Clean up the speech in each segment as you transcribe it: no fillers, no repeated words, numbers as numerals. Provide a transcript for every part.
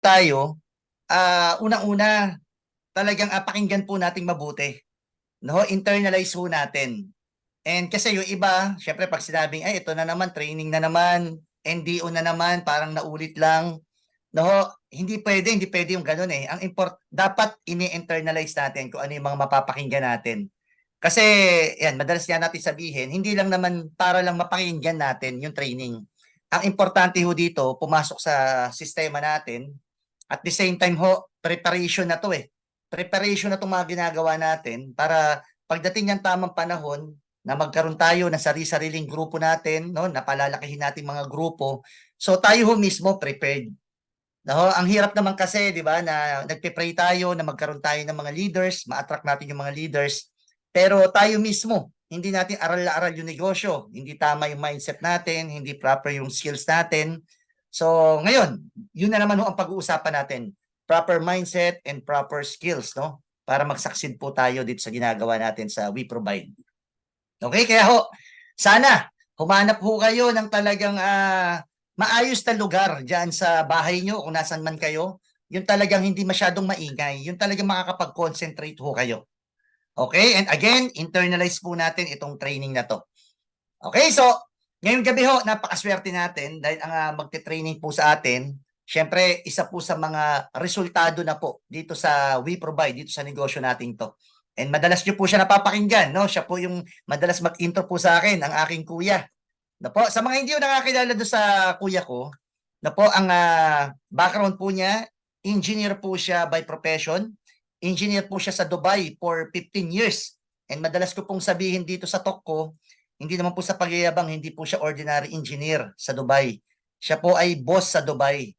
tayo, unang-una, talagang pakinggan po nating mabuti. No? Internalize po natin. And kasi yung iba, syempre pag sinabing, ay ito na naman, training na naman, NDO na naman, parang naulit lang. No, hindi pwede yung ganoon eh. Dapat ini-internalize natin kung ano yung mga mapapakinggan natin. Kasi yan, madalas nga natin sabihin, hindi lang naman para lang mapakinggan natin yung training. Ang importante ho dito, pumasok sa sistema natin. At the same time ho, preparation na to eh. Preparation na itong mga ginagawa natin para pagdating ng tamang panahon na magkaroon tayo ng sarili-sariling grupo natin, no, napalalakihin natin mga grupo. So tayo ho mismo prepared. No, ang hirap naman kasi, 'di ba, na nagpe-pray tayo na magkaroon tayo ng mga leaders, ma-attract natin yung mga leaders. Pero tayo mismo, hindi natin aral na aral yung negosyo, hindi tama yung mindset natin, hindi proper yung skills natin. So, ngayon, yun na naman ho ang pag-uusapan natin. Proper mindset and proper skills, no? Para mag-succeed po tayo dito sa ginagawa natin sa We Provide. Okay, kaya ho, sana humanap ho kayo ng talagang maayos na lugar diyan sa bahay nyo kung nasan man kayo. Yung talagang hindi masyadong maingay. Yung talagang makakapag-concentrate ho kayo. Okay? And again, internalize po natin itong training na to. Okay, so ngayong gabi ho, napakaswerte natin dahil ang magte-training po sa atin, syempre isa po sa mga resultado na po dito sa We Provide, dito sa negosyo natin to. And madalas nyo po siya napapakinggan, no? Siya po yung madalas mag-intro po sa akin, ang aking kuya. Na po, sa mga hindi ko nakakilala doon sa kuya ko, na po ang background po niya, engineer po siya by profession. Engineer po siya sa Dubai for 15 years. And madalas ko pong sabihin dito sa talk ko, hindi naman po sa pagyayabang, hindi po siya ordinary engineer sa Dubai. Siya po ay boss sa Dubai.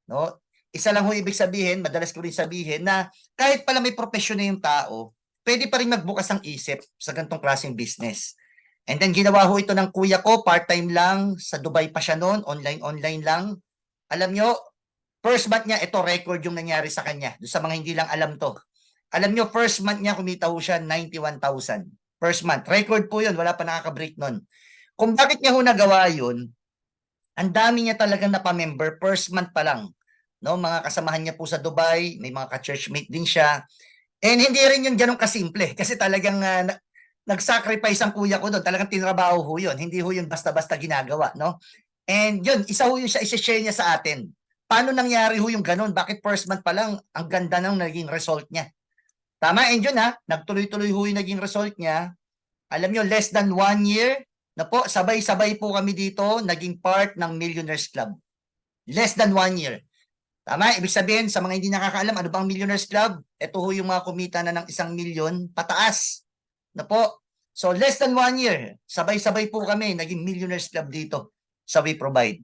No? Isa lang ho ibig sabihin, madalas ko rin sabihin na kahit pala may profesyon na yung tao, pwede pa rin magbukas ng isip sa ganitong klaseng business. And then ginawa ho ito ng kuya ko, part-time lang, sa Dubai pa siya noon, online lang. Alam nyo, first month niya, ito record yung nangyari sa kanya. Doon sa mga hindi lang alam to. Alam nyo, first month niya, kumita ho siya 91,000. First month. Record po yun, wala pa nakaka-break nun. Kung bakit niya ho nagawa yun, ang dami niya talagang napamember, first month pa lang. No, mga kasamahan niya po sa Dubai, may mga ka-churchmate din siya. And hindi rin yun ganun kasimple kasi talagang nag-sacrifice ang kuya ko doon. Talagang tinrabaho ho yun. Hindi ho yun basta-basta ginagawa, no? And yun, isa ho yun siya, isa-share niya sa atin. Paano nangyari ho yung ganun? Bakit first month pa lang, ang ganda ng naging result niya? Tama, and yun ha, nagtuloy-tuloy ho yung naging result niya. Alam nyo, less than 1 year, na po, sabay-sabay po kami dito, naging part ng Millionaires Club. Less than 1 year. Tama, ibig sabihin, sa mga hindi nakakaalam, ano bang Millionaires Club? Ito ho yung mga kumita na ng 1 milyon, pataas. Na po. So, less than 1 year, sabay-sabay po kami, naging Millionaires Club dito sa We Provide.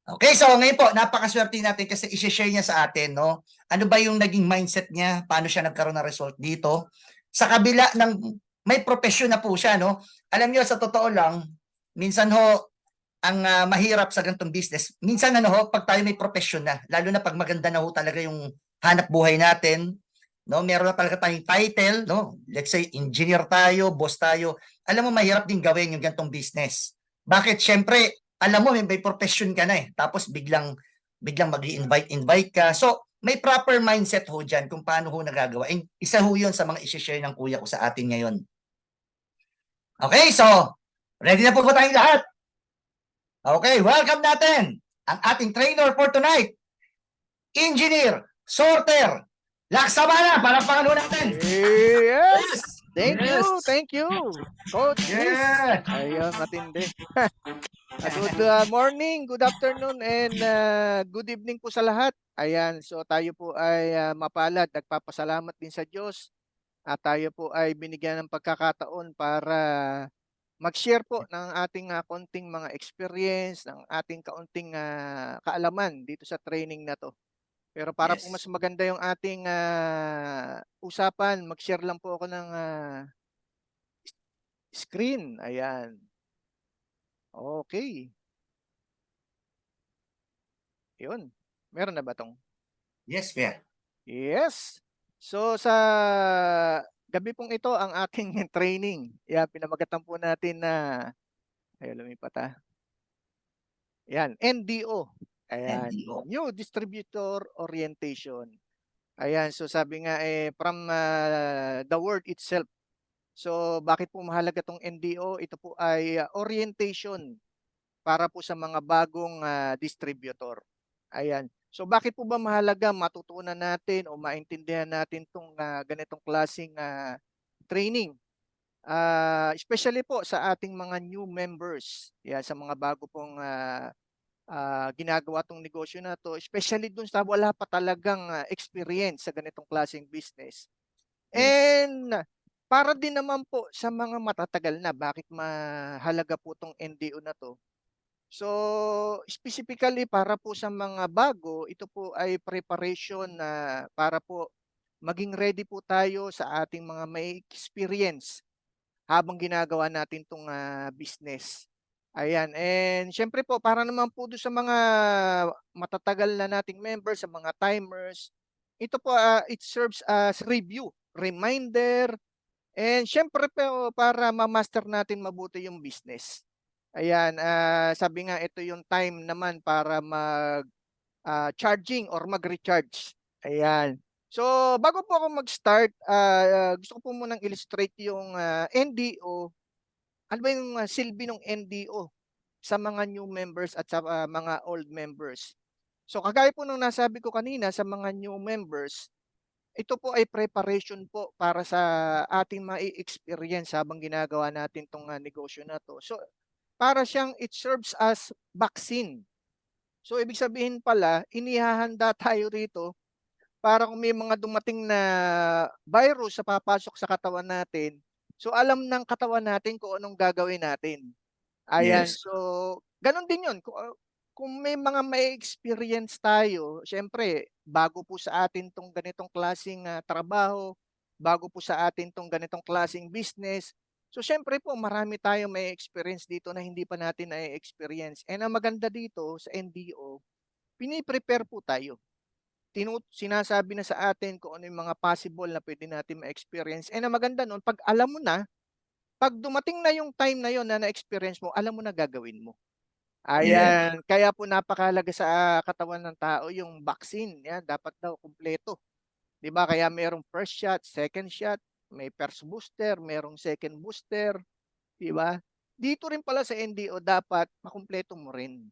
Okay, so ngayon po, napakaswerte natin kasi i-share niya sa atin, no? Ano ba yung naging mindset niya? Paano siya nagkaroon ng result dito? Sa kabila ng may profession na po siya, no? Alam niyo, sa totoo lang, minsan ho, ang mahirap sa ganitong business, minsan ano ho, pag tayo may profession na, lalo na pag maganda na ho talaga yung hanap buhay natin, no? Meron na talaga tayong title, no? Let's say engineer tayo, boss tayo. Alam mo mahirap din gawin yung ganitong business. Bakit? Syempre, alam mo may profession ka na eh. Tapos biglang magi-invite ka. So, may proper mindset ho diyan kung paano ho nagagawa. And isa ho 'yun sa mga i-share ng kuya ko sa atin ngayon. Okay, so ready na po ba tayong lahat? Okay, welcome natin ang ating trainer for tonight, Engineer Sorter Laksamana. Para pangalo natin. Yes! Thank Yes. you, Coach Chris. Yeah. Ayun, matindi. Good morning, good afternoon, and good evening po sa lahat. Ayan, so tayo po ay mapalad. Nagpapasalamat din sa Diyos at tayo po ay binigyan ng pagkakataon para mag-share po ng ating konting mga experience, ng ating kaunting kaalaman dito sa training na to. Pero para po Yes. mas maganda yung ating usapan, mag-share lang po ako ng screen. Ayan. Okay. Yun. Meron na ba tong? Yes, fair. Yes. So sa gabi pong ito ang ating training. Yan, pinamagatan po natin na ayun, lumipat Yan, NDO. Ayan, NDO. New Distributor Orientation. Ayan, so sabi nga from the word itself. So bakit po mahalaga tong NDO? Ito po ay orientation para po sa mga bagong distributor. Ayan. So bakit po ba mahalaga matutunan natin o maintindihan natin tong ganitong klaseng training? Especially po sa ating mga new members, sa mga bago pong ginagawa tong negosyo na to, especially dun sa wala pa talagang experience sa ganitong klaseng business. Yes. And para din naman po sa mga matatagal na, bakit mahalaga po tong NDO na to? So, specifically para po sa mga bago, ito po ay preparation na para po maging ready po tayo sa ating mga may experience habang ginagawa natin 'tong business. Ayan, and siyempre po para naman po do'n sa mga matatagal na nating members, sa mga timers, ito po, it serves as review, reminder, and siyempre po para ma-master natin mabuti yung business. Ayan, sabi nga ito yung time naman para charging or mag-recharge. Ayan. So, bago po ako mag-start, gusto ko po munang illustrate yung NDO. Ano ba yung silbi ng NDO sa mga new members at sa mga old members? So, kagaya po nung nasabi ko kanina sa mga new members, ito po ay preparation po para sa ating mai-experience habang ginagawa natin 'tong negosyo na 'to. So, para siyang it serves as vaccine. So, ibig sabihin pala, inihahanda tayo rito para kung may mga dumating na virus sa papasok sa katawan natin, so alam ng katawan natin kung anong gagawin natin. Ayan, Yes. so gano'n din 'yun kung may mga may experience tayo, siyempre bago po sa atin 'tong ganitong klaseng trabaho, bago po sa atin 'tong ganitong klaseng business. So siyempre po marami tayong may experience dito na hindi pa natin na experience, and ang maganda dito sa NDO, pini-prepare po tayo. Sinasabi na sa atin kung ano yung mga possible na puwede natin ma-experience, and ang maganda nun 'pag alam mo na, 'pag dumating na yung time na yun na na-experience mo, alam mo na gagawin mo. Yes. Ayan, kaya po napakahalaga sa katawan ng tao yung vaccine, 'yan dapat daw kumpleto, 'di ba? Kaya merong first shot, second shot, may first booster, merong second booster, 'di ba? Dito rin pala sa NDO dapat makumpleto mo rin,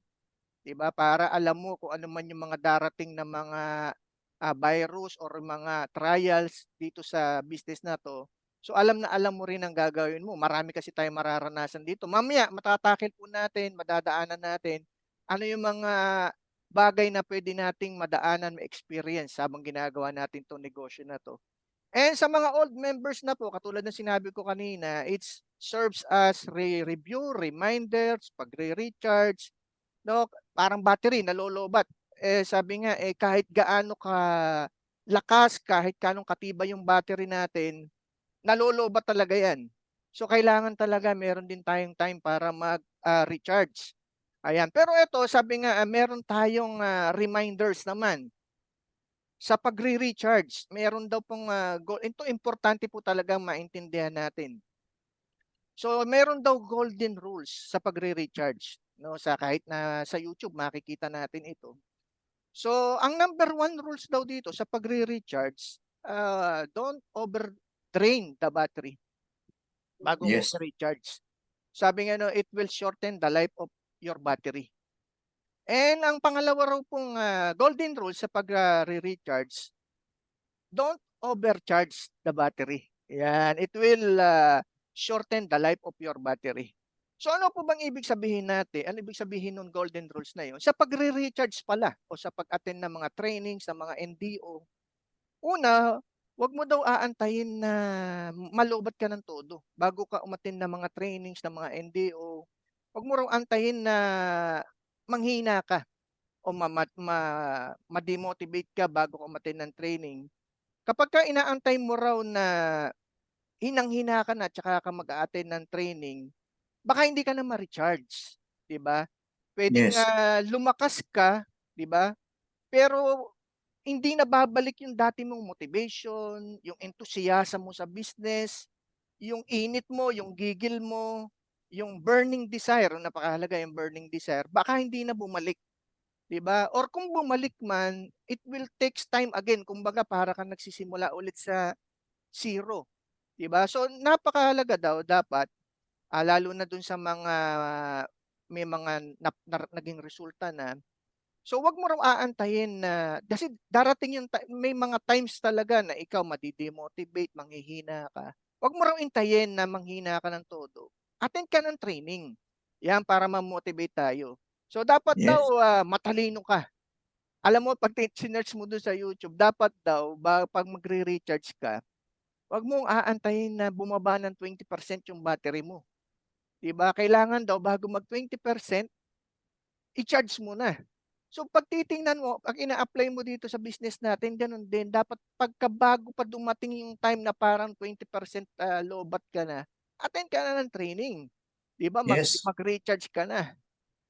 'di ba? Para alam mo kung ano man yung mga darating na mga virus or mga trials dito sa business na 'to. So alam na alam mo rin ang gagawin mo. Marami kasi tayong mararanasan dito. Mamaya matatakil po natin, madadaanan natin ano yung mga bagay na puwede nating madaanan, ma-experience habang ginagawa natin 'tong negosyo na 'to. And sa mga old members na po, katulad ng sinabi ko kanina, it serves as review, reminders, pagre-recharge, 'no, parang battery nalolobat. Sabi nga, kahit gaano lakas, kahit gaano katibay yung battery natin, nalolobat talaga 'yan. So, kailangan talaga meron din tayong time para recharge. Ayan, pero ito sabi nga, meron tayong reminders naman sa pagre-recharge. Meron daw pong ito importante po talagang maintindihan natin. So, meron daw golden rules sa pagre-recharge, 'no, kahit na sa YouTube makikita natin ito. So, ang number one rules daw dito sa pagre-recharge, don't over drain the battery bago mo Yes. i-recharge. Sabi nga 'no, it will shorten the life of your battery. And ang pangalawa raw pong golden rule sa recharge, don't overcharge the battery. Yan, it will shorten the life of your battery. So ano po bang ibig sabihin natin? Ano ibig sabihin ng golden rules na 'yon? Sa pagre-recharge pala o sa pag-attend ng mga trainings, ng mga NDO, una, 'wag mo daw aantayin na malobat ka ng todo bago ka umattend ng mga trainings, ng mga NDO. 'Wag mo raw antayin na manghina ka o ma-demotivate ka bago ka umattend ng training. Kapagka inaantay mo raw na hinang-hina ka na tsaka ka mag-a-attend ng training, baka hindi ka na ma-recharge, 'di ba? Puwedeng Yes. lumakas ka, 'di ba? Pero hindi na babalik yung dati mong motivation, yung enthusiasm mo sa business, yung init mo, yung gigil mo, yung burning desire, napakahalaga yung burning desire, baka hindi na bumalik, 'di 'di ba? Or kung bumalik man, it will takes time again. Kumbaga para kang nagsisimula ulit sa zero, 'di ba? So napakahalaga daw dapat, lalo na dun sa mga may mga naging resulta na. So wag mo raw aantayin na kasi darating yung may mga times talaga na ikaw made-demotivate, manghihina ka. Wag mo raw hintayin na manghina ka ng todo. Attend ka ng training. 'Yan para ma-motivate tayo. So dapat daw Yes. matalino ka. Alam mo pag sinearch mo dun sa YouTube, dapat daw 'pag magre-recharge ka, wag mong aantayin na bumaba ng 20% yung battery mo, 'di ba? Kailangan daw bago mag 20% i-charge mo na. So pag titingnan mo, pag ina-apply mo dito sa business natin, gano'n din. Dapat pagka bago pa dumating yung time na parang 20% lowbat ka na, attend ka na ng training. 'Di ba Yes. mag-recharge ka na.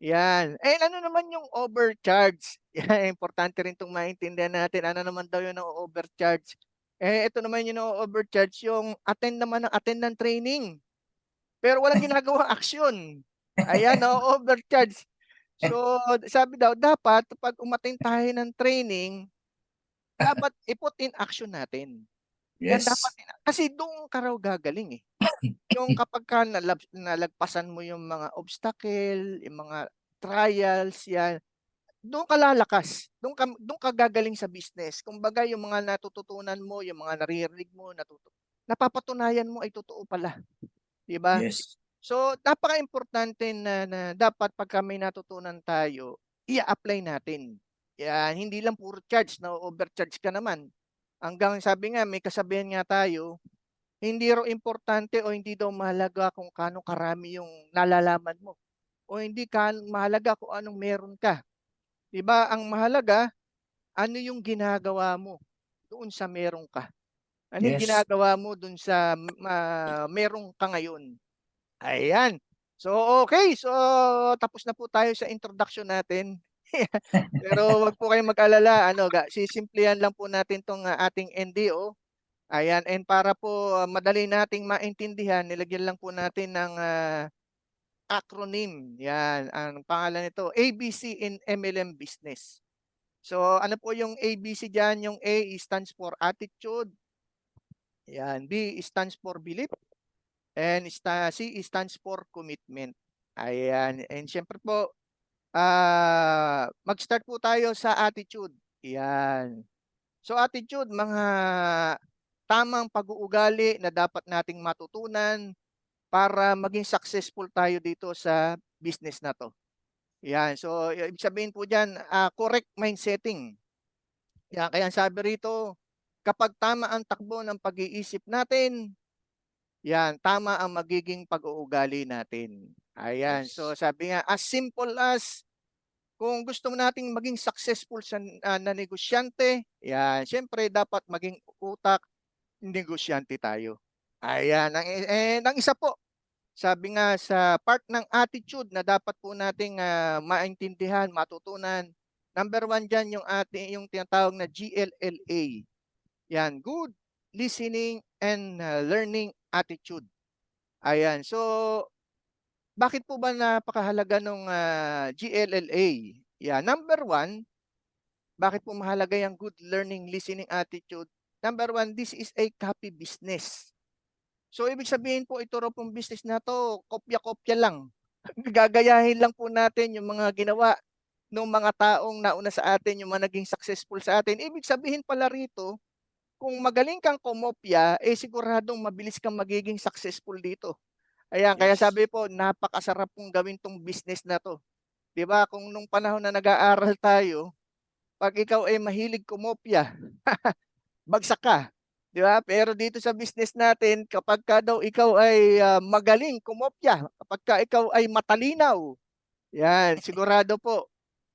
'Yan. Eh, ano naman yung overcharge? 'Yan, importante rin 'tong maintindihan natin. Ano naman daw yung na-o-overcharge? Eh, ito naman yung na-o-overcharge, yung attend naman ng attend ng training, pero walang ginagawang aksyon. Ayan, na-o-overcharge. So, sabi daw dapat 'pag umattend tayo ng training, dapat i-put in action natin. 'Yan dapat Yes. kasi doon ka raw gagaling, eh. Yung kapagka nalagpasan mo yung mga obstacle, yung mga trials, 'yan, doon ka lalakas, doon ka gagaling sa business. Kumbaga yung mga natututunan mo, yung mga naririnig mo, napapatunayan mo ay totoo pala, 'di ba? Yes. So, napakaimportante na dapat pagka may natutunan tayo, i-a-apply natin. 'Yan, hindi lang puro charge, na-o-overcharge ka naman. Hanggang sabi nga, may kasabihan nga tayo, hindi raw importante o hindi daw mahalaga kung gaano karami yung nalalaman mo o hindi mahalaga kung anong meron ka. 'Di ba, ang mahalaga, ano yung ginagawa mo doon sa meron ka. Ano yung Yes. ginagawa mo doon sa meron ka ngayon. Ayan. So, okay. So, tapos na po tayo sa introduction natin. Pero wag po kayong mag-alala, ano, sisimplehan lang po natin 'tong, ating NDO. Ayan, and para po madali nating maintindihan, nilagyan lang po natin ng, acronym. 'Yan, ang pangalan nito, ABC in MLM Business. So, ano po yung ABC diyan? Yung A stands for attitude, 'yan, B stands for belief, and C stands for commitment. Ayan, and siyempre po, mag-start po tayo sa attitude. 'Yan. So attitude, mga tamang pag-uugali na dapat nating matutunan para maging successful tayo dito sa business na 'to. 'Yan. So ibig sabihin po diyan, correct mind setting. 'Yan, kaya ang sabi rito, kapag tama ang takbo ng pag-iisip natin, 'yan, tama ang magiging pag-uugali natin. Ayan. So Yes. sabi nga, as simple as kung gusto nating maging successful na negosyante, 'yan, siyempre dapat maging utak negosyante tayo. Ayan, ang isa po, sabi nga sa part ng attitude na dapat po nating, maintindihan, matutunan, number one diyan yung yung tinatawag na GLLA. 'Yan, good listening and, learning attitude. Ayan, so bakit po ba napakahalaga nung, GLLA? Yeah, number one, bakit po mahalaga yung good learning listening attitude? Number one, this is a copy business. So ibig sabihin po ito raw pong business na 'to, kopya-kopya lang. Gagayahin lang po natin yung mga ginawa nung mga taong nauna sa atin, yung mga naging successful sa atin. Ibig sabihin pala rito, kung magaling kang kumopya, eh, siguradong mabilis kang magiging successful dito. Ayan, kaya Yes. sabi po napakasarap pong gawin 'tong business na 'to. 'Di ba kung nung panahon na nag-aaral tayo, 'pag ikaw ay mahilig kumopya, bagsak ka, 'di ba? Pero dito sa business natin, kapagka daw ikaw ay, magaling kumopya, kapagka ikaw ay matalinaw, 'yan, sigurado po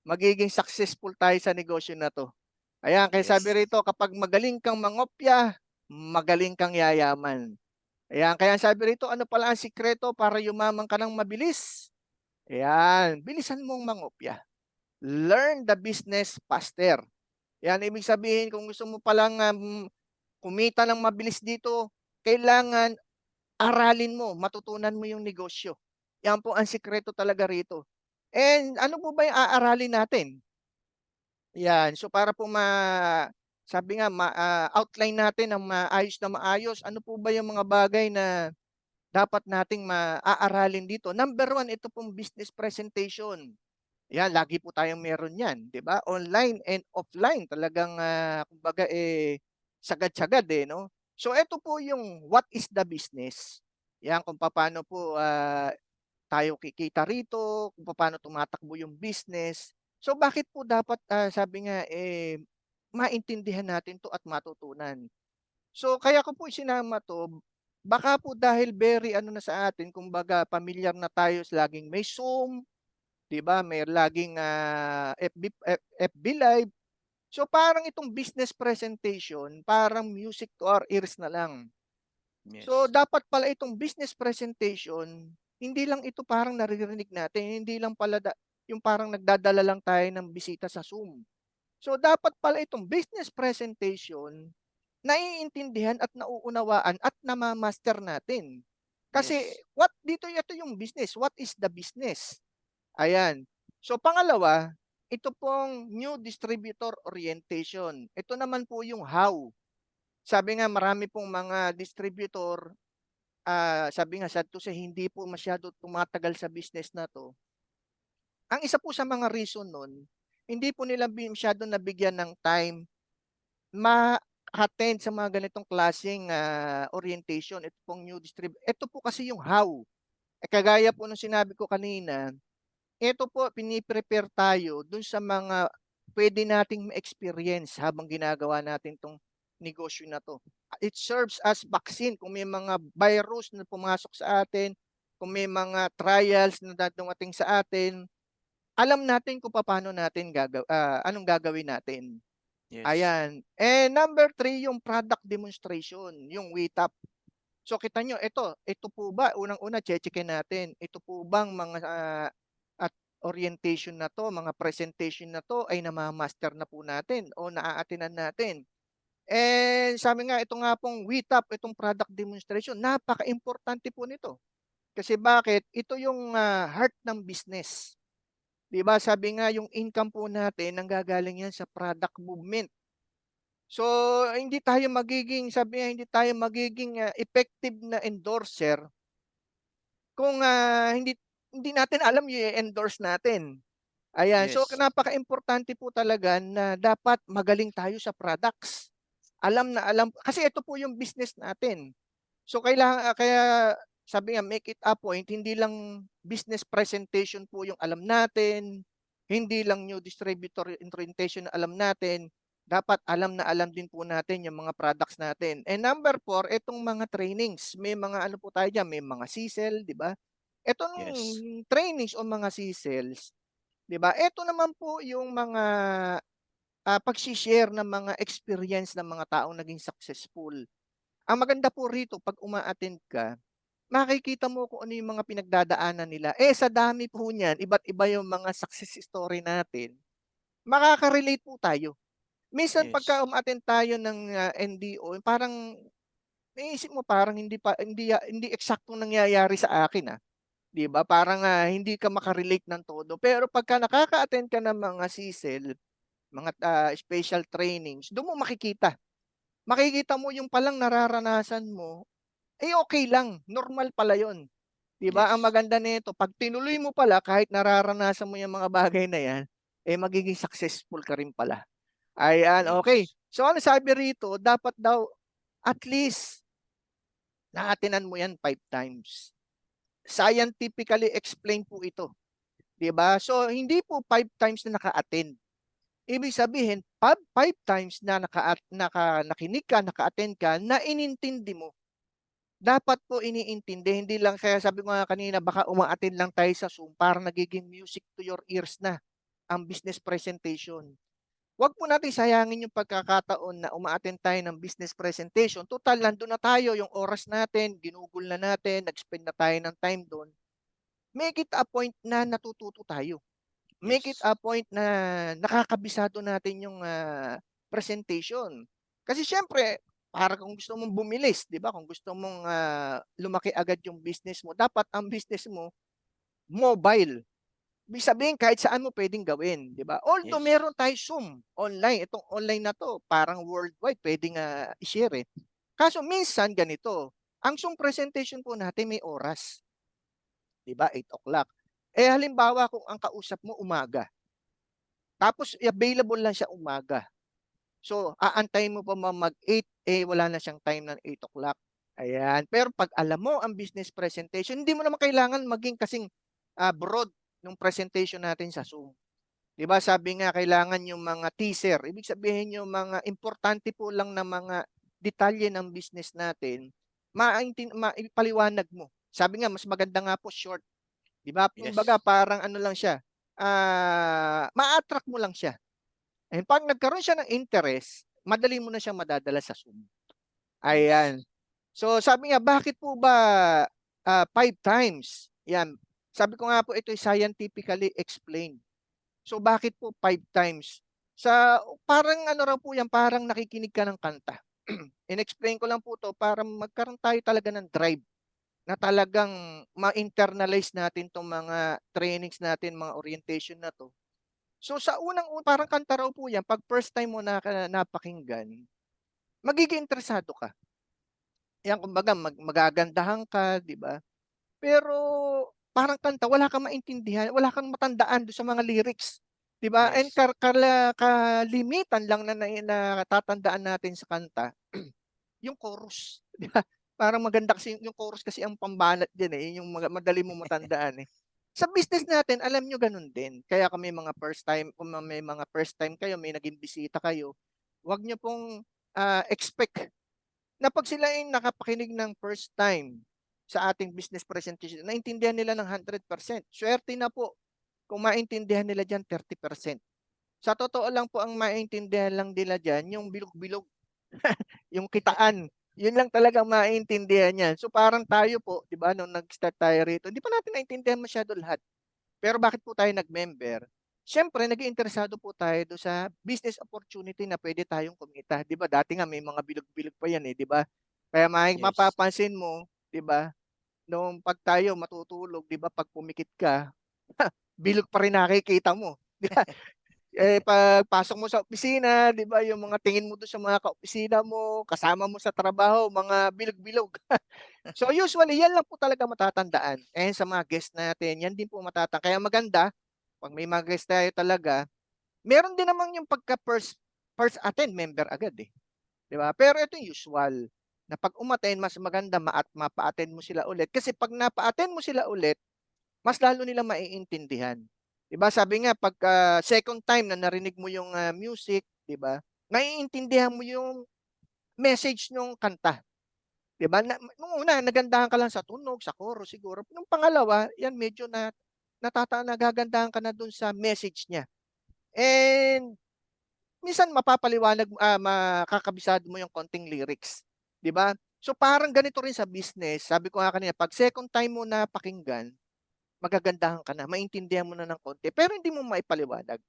magiging successful tayo sa negosyo na 'to. Ayan, kaya sabi Yes. rito kapag magaling kang mangopya, magaling kang yayaman. Ayan, kaya ang sabi rito, ano pala ang sikreto para yumaman ka ng mabilis? Ayan, bilisan mong mangopya. Learn the business faster. Yan, ibig sabihin kung gusto mo palang, kumita ng mabilis dito, kailangan aralin mo, matutunan mo yung negosyo. Yan po ang sikreto talaga rito. And ano po ba yung aaralin natin? Yan. So para po sabi nga outline natin ng maayos na maayos, ano po ba yung mga bagay na dapat nating maaaralin dito? Number one, ito pong business presentation. Yan, lagi po tayong meron yan, 'di ba? Online and offline talagang kumbaga sagad-sagad no. So ito po yung what is the business. Yan kung paano po tayo kikita rito, kung paano tumatakbo yung business. So bakit po dapat sabi nga maintindihan natin 'to at matutunan. So kaya ko po sinama 'to, baka po dahil very ano na sa atin, kumbaga pamilyar na tayo sa laging may Zoom, 'di ba? May laging FB Live. So parang itong business presentation, parang music to our ears na lang. So Yes. dapat pala itong business presentation, hindi lang ito parang naririnig natin, hindi lang pala yung parang nagdadala lang tayo ng bisita sa Zoom. So dapat pala itong business presentation, naiintindihan at nauunawaan at namamaster natin. Kasi Yes. ito yung business, what is the business? Ayan. So pangalawa, ito pong new distributor orientation. Ito naman po yung how. Sabi nga marami pong mga distributor, sabi nga sad to say hindi po masyado tumatagal sa business na 'to. Ang isa po sa mga reason nun, hindi po nila masyado nabigyan ng time ma-attend sa mga ganitong klaseng orientation. Ito pong new ito po kasi yung how. Kagaya po nung sinabi ko kanina, ito po pini-prepare tayo dun sa mga pwede nating ma-experience habang ginagawa natin 'tong negosyo na 'to. It serves as vaccine kung may mga virus na pumasok sa atin, kung may mga trials na dumating sa atin, alam natin kung papaano natin anong gagawin natin. Yes. Ayan. And number 3 yung product demonstration, yung WITAP. So kita nyo, ito po ba, unang-una, checkin natin, ito po bang mga at orientation na to, mga presentation na to ay namamaster na po natin o naaatinan natin. And sabi nga, ito nga pong WITAP, itong product demonstration, napaka-importante po nito. Kasi bakit? Ito yung heart ng business. 'Di ba? Sabi nga, yung income po natin, nanggagaling yan sa product movement. So, hindi tayo magiging effective na endorser kung hindi natin alam yung endorse natin. Ayan, so Yes. napaka-importante po talaga na dapat magaling tayo sa products. Alam na alam kasi ito po yung business natin. So kaya sabi nga make it a point, hindi lang business presentation po yung alam natin, hindi lang new distributor orientation na alam natin, dapat alam na alam din po natin yung mga products natin. And number 4, itong mga trainings. May mga ano po tayo diyan, may mga CSEL, 'di ba? Itong Yes. trainings o mga CSELs, 'di ba? Ito naman po yung mga pagshi-share ng mga experience ng mga taong naging successful. Ang maganda po rito 'pag uma-attend ka, makikita mo kung ano yung mga pinagdadaanan nila. Sa dami po niyan, iba't iba yung mga success story natin, makaka-relate po tayo. Minsan Yes. pagka uma-attend tayo ng NDO, parang naisip mo parang hindi eksaktong nangyayari sa akin, 'di ba? Parang hindi ka maka-relate ng todo. Pero pagka nakaka-attend ka ng mga CSEL, mga special trainings, doon mo makikita. Makikita mo yung palang nararanasan mo, okay lang, normal pala 'yon. 'Di ba? Ang Yes. maganda nito 'pag tinuloy mo pala kahit nararanasan mo yung mga bagay na 'yan, magiging successful ka rin pala. Ayan, okay. Yes. So, ano sabi rito, dapat daw at least na-attendan mo 'yan 5 times. Scientifically explained po ito, 'di ba? So, hindi po 5 times na naka-attend. Ibig sabihin, 5 times na nakinig ka, naka-attend ka, na inintindi mo. Dapat po iniintindi, hindi lang kaya sabi ko nga kanina baka uma-attend lang tayo sa Zoom parang nagiging music to your ears na ang business presentation. Huwag po nating sayangin yung pagkakataon na uma-attend tayo ng business presentation. Total, nandun na tayo, yung oras natin, ginugol na natin, nag-spend na tayo ng time doon. Make it a point na natututo tayo. Make it Yes. a point na nakakabisado natin yung presentation. Kasi siyempre, para kung gusto mong bumilis, 'di ba? Kung gusto mong lumaki agad yung business mo, dapat ang business mo mobile. Ibig sabihin kahit saan mo pwedeng gawin, 'di ba? Although Yes. meron tayo Zoom online, itong online na 'to parang worldwide puwedeng, i-share, eh. Kaso minsan ganito, ang Zoom presentation po natin may oras, 'di ba, 8 o'clock. Eh, halimbawa kung ang kausap mo umaga, tapos available lang siya umaga. So, aantayin mo pa mag-8, eh, wala na siyang time ng 8 o'clock. Ayan. Pero 'pag alam mo ang business presentation, hindi mo naman kailangan maging kasing, broad nung presentation natin sa Zoom. 'Di ba sabi nga kailangan yung mga teaser, ibig sabihin yung mga importante po lang na mga detalye ng business natin, maipaliwanag mo. Sabi nga mas maganda nga po short, 'di ba? Kumbaga Yes. parang ano lang siya, ma-attract mo lang siya. And 'pag nagkaroon siya ng interest, madali mo na siyang madadala sa Zoom. Yes. Ayan. So sabi nga, bakit po ba 5 times? Yan. Sabi ko nga po ito ay scientifically explained. So bakit po 5 times? Sa parang ano raw po yan, parang nakikinig ka ng kanta. In-explain ko lang po 'to para magkaroon tayo talaga ng drive na talagang ma-internalize natin 'tong mga trainings natin, mga orientation na 'to. So sa parang kanta raw po yan 'pag first time mo napakinggan, magiging interesado ka. Yan kumbaga magagandahan ka, 'di ba? Pero parang kanta wala kang maintindihan, wala kang matandaan dun sa mga lyrics, 'di ba? And Yes. kalimitan lang na natatandaan natin sa kanta, yung chorus, 'di ba? Parang maganda kasi yung chorus kasi ang pambanat diyan, eh, yung madali mong matandaan, eh. Sa business natin alam niyo gano'n din, kaya kami mga first time kung may mga first time kayo, may naging bisita kayo, 'wag niyo pong, expect na 'pag sila ay nakapakinig ng first time sa ating business presentation, naintindihan nila ng 100%. Swerte na po kung maintindihan nila diyan 30%. Sa totoo lang po ang maintindihan lang nila diyan yung bilog-bilog, yung kitaan, yun lang talaga ang maintindihan niyan. So parang tayo po, 'di ba, nung nag-start tayo rito, hindi pa natin naintindihan masyado lahat. Pero bakit po tayo nag-member? Siyempre naging interesado po tayo dun sa business opportunity na puwede tayong kumita. 'Di ba dati nga may mga bilog-bilog pa yan, eh, 'di ba? Kaya Yes. mapapansin mo, 'di ba, nung 'pag tayo matutulog, 'di ba, 'pag pumikit ka, bilog pa rin nakikita mo, 'di ba? Eh, pagpasok mo sa opisina, 'di ba, yung mga tingin mo dun sa mga kaopisina mo, kasama mo sa trabaho, mga bilog-bilog. So usually yan lang po talaga matatandaan. And sa mga guest natin, yan din po kaya maganda 'pag may mga guest tayo talaga, meron din naman yung pagka first first attend member agad, eh, 'di ba? Pero ito yung usual, na 'pag umattend mas maganda mapa-attend mo sila ulit kasi 'pag napa-attend mo sila ulit, mas lalo nilang maiintindihan. 'Di ba sabi nga pagka second time na narinig mo yung, music, 'di ba, naiintindihan mo yung message nung kanta. 'Di ba nung una nagandahan ka lang sa tunog, sa chorus siguro, nung pangalawa, yan medyo nagagandahan ka na dun sa message niya. And minsan makakabisado mo yung konting lyrics, 'di ba? So parang ganito rin sa business, sabi ko nga kanina 'pag second time mo na pakinggan, magagandahan ka na, maintindihan mo na ng konti, pero hindi mo maipaliwanag.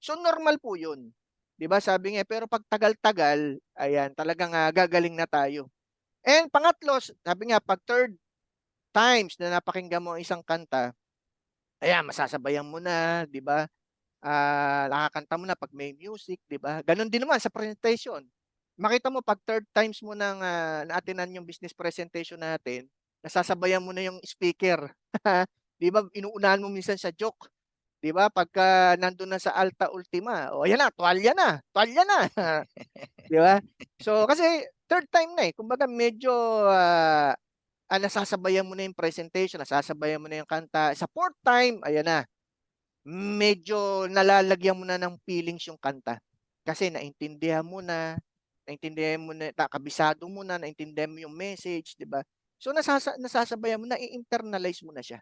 So normal po 'yun, 'di ba? Sabi nga, pero 'pag tagal-tagal, ayan talagang, gagaling na tayo. And pangatlo, sabi nga 'pag third times na napakinggan mo ang isang kanta, ayan masasabayan mo na, 'di ba? Nakakanta mo na 'pag may music, 'di ba? Gano'n din naman sa presentation. Makita mo 'pag third times mo ng, na-attend-nan yung business presentation natin, nasasabayan mo na yung speaker. 'Di ba inuunahan mo minsan sa joke, 'di ba? Pagka nandun na sa alta ultima, "O ayan na, tuwalya na, tuwalya na." 'Di ba? So, kasi third time na, eh, kumbaga medyo, ah, nasasabayan mo na yung presentation, nasasabayan mo na yung kanta. Sa fourth time, ayan na, medyo nalalagyan mo na ng feelings yung kanta. Kasi naintindihan mo na kabisado mo na, naintindihan mo yung message, 'di ba? So nasasabayan mo, i-internalize mo na siya.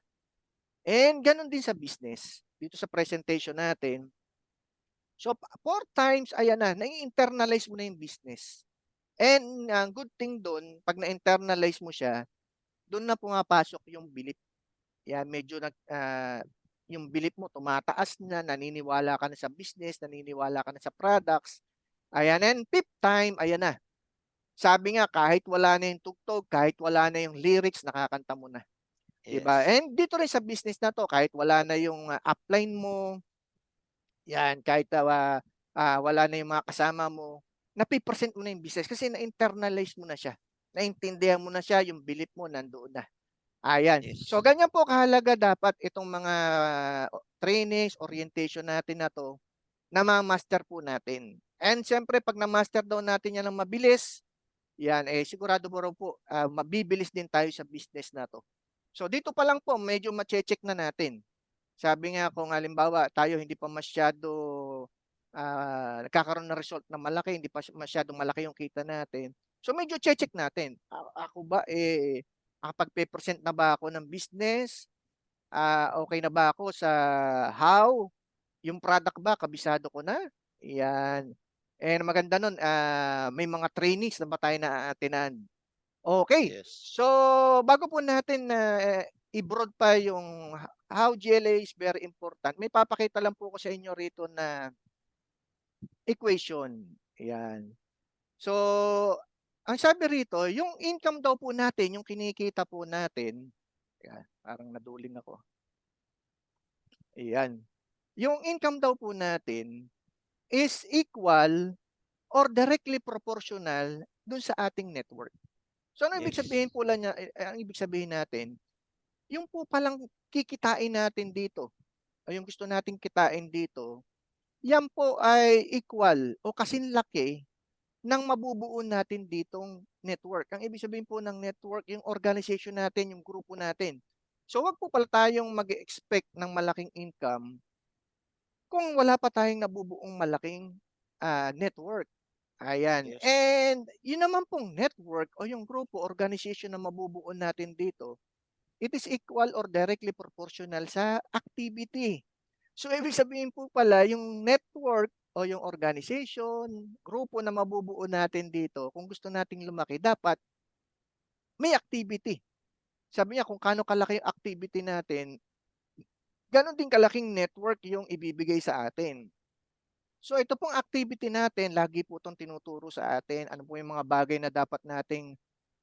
And gano'n din sa business, dito sa presentation natin. So 4 times, ayan na, nai-internalize mo na yung business. And ang good thing do'n 'pag na-internalize mo siya, do'n na pumapasok yung belief. Yan medyo yung belief mo tumataas na, naniniwala ka na sa business, naniniwala ka na sa products. Ayan, and fifth time, ayan na. Sabi nga kahit wala na yung tugtog, kahit wala na yung lyrics, nakakanta mo na. 'di ba? Yes. And dito rin sa business na 'to kahit wala na yung upline mo, 'yan, kahit wala na yung mga kasama mo, nape-present mo na yung business kasi na-internalize mo na siya. Naintindihan mo na siya, yung belief mo nandoon na. Ayan. So Yes. ganyan po kahalaga dapat itong mga trainings, orientation natin na 'to, na ma-master po natin. And siyempre 'pag na-master daw natin 'yan ng mabilis, 'yan, sigurado po raw po, mabibilis din tayo sa business na 'to. So dito pa lang po medyo mache-check na natin. Sabi nga kung halimbawa tayo hindi pa masyado, nagkakaroon ng result na malaki, hindi pa masyadong malaki yung kita natin. So medyo che-check natin, ako ba, nakapagpe-present na ba ako ng business? Okey na ba ako sa how? Yung product ba kabisado ko na? 'Yan. And maganda nun, may mga trainings na ba tayo na-a-attenan. Okay. Yes. So, bago po natin na i-broad pa yung how GLA is very important, may papakita lang po ko sa inyo rito na equation. Ayan. So, ang sabi rito, yung income daw po natin, yung kinikita po natin, ayan, parang naduling ako. Ayan. Yung income daw po natin is equal or directly proportional dun sa ating network. So, ano ibig Yes. sabihin po lang niya, ang ibig sabihin natin, yung po palang kikitain natin dito o yung gusto nating kitain dito, yan po ay equal o kasing laki ng mabubuo natin ditong network. Ang ibig sabihin po ng network, yung organization natin, yung grupo natin. So, wag po pala tayong mag-expect ng malaking income kung wala pa tayong nabubuong malaking network. Ayan. Yes. And yun naman pong network o yung grupo, organization na mabubuo natin dito, it is equal or directly proportional sa activity. So, ibig sabihin po pala, yung network o yung organization, grupo na mabubuo natin dito, kung gusto nating lumaki, dapat may activity. Sabi niya, kung kaano kalaki yung activity natin, ganon din kalaking network yung ibibigay sa atin. So, ito pong activity natin, lagi po itong tinuturo sa atin. Ano po yung mga bagay na dapat nating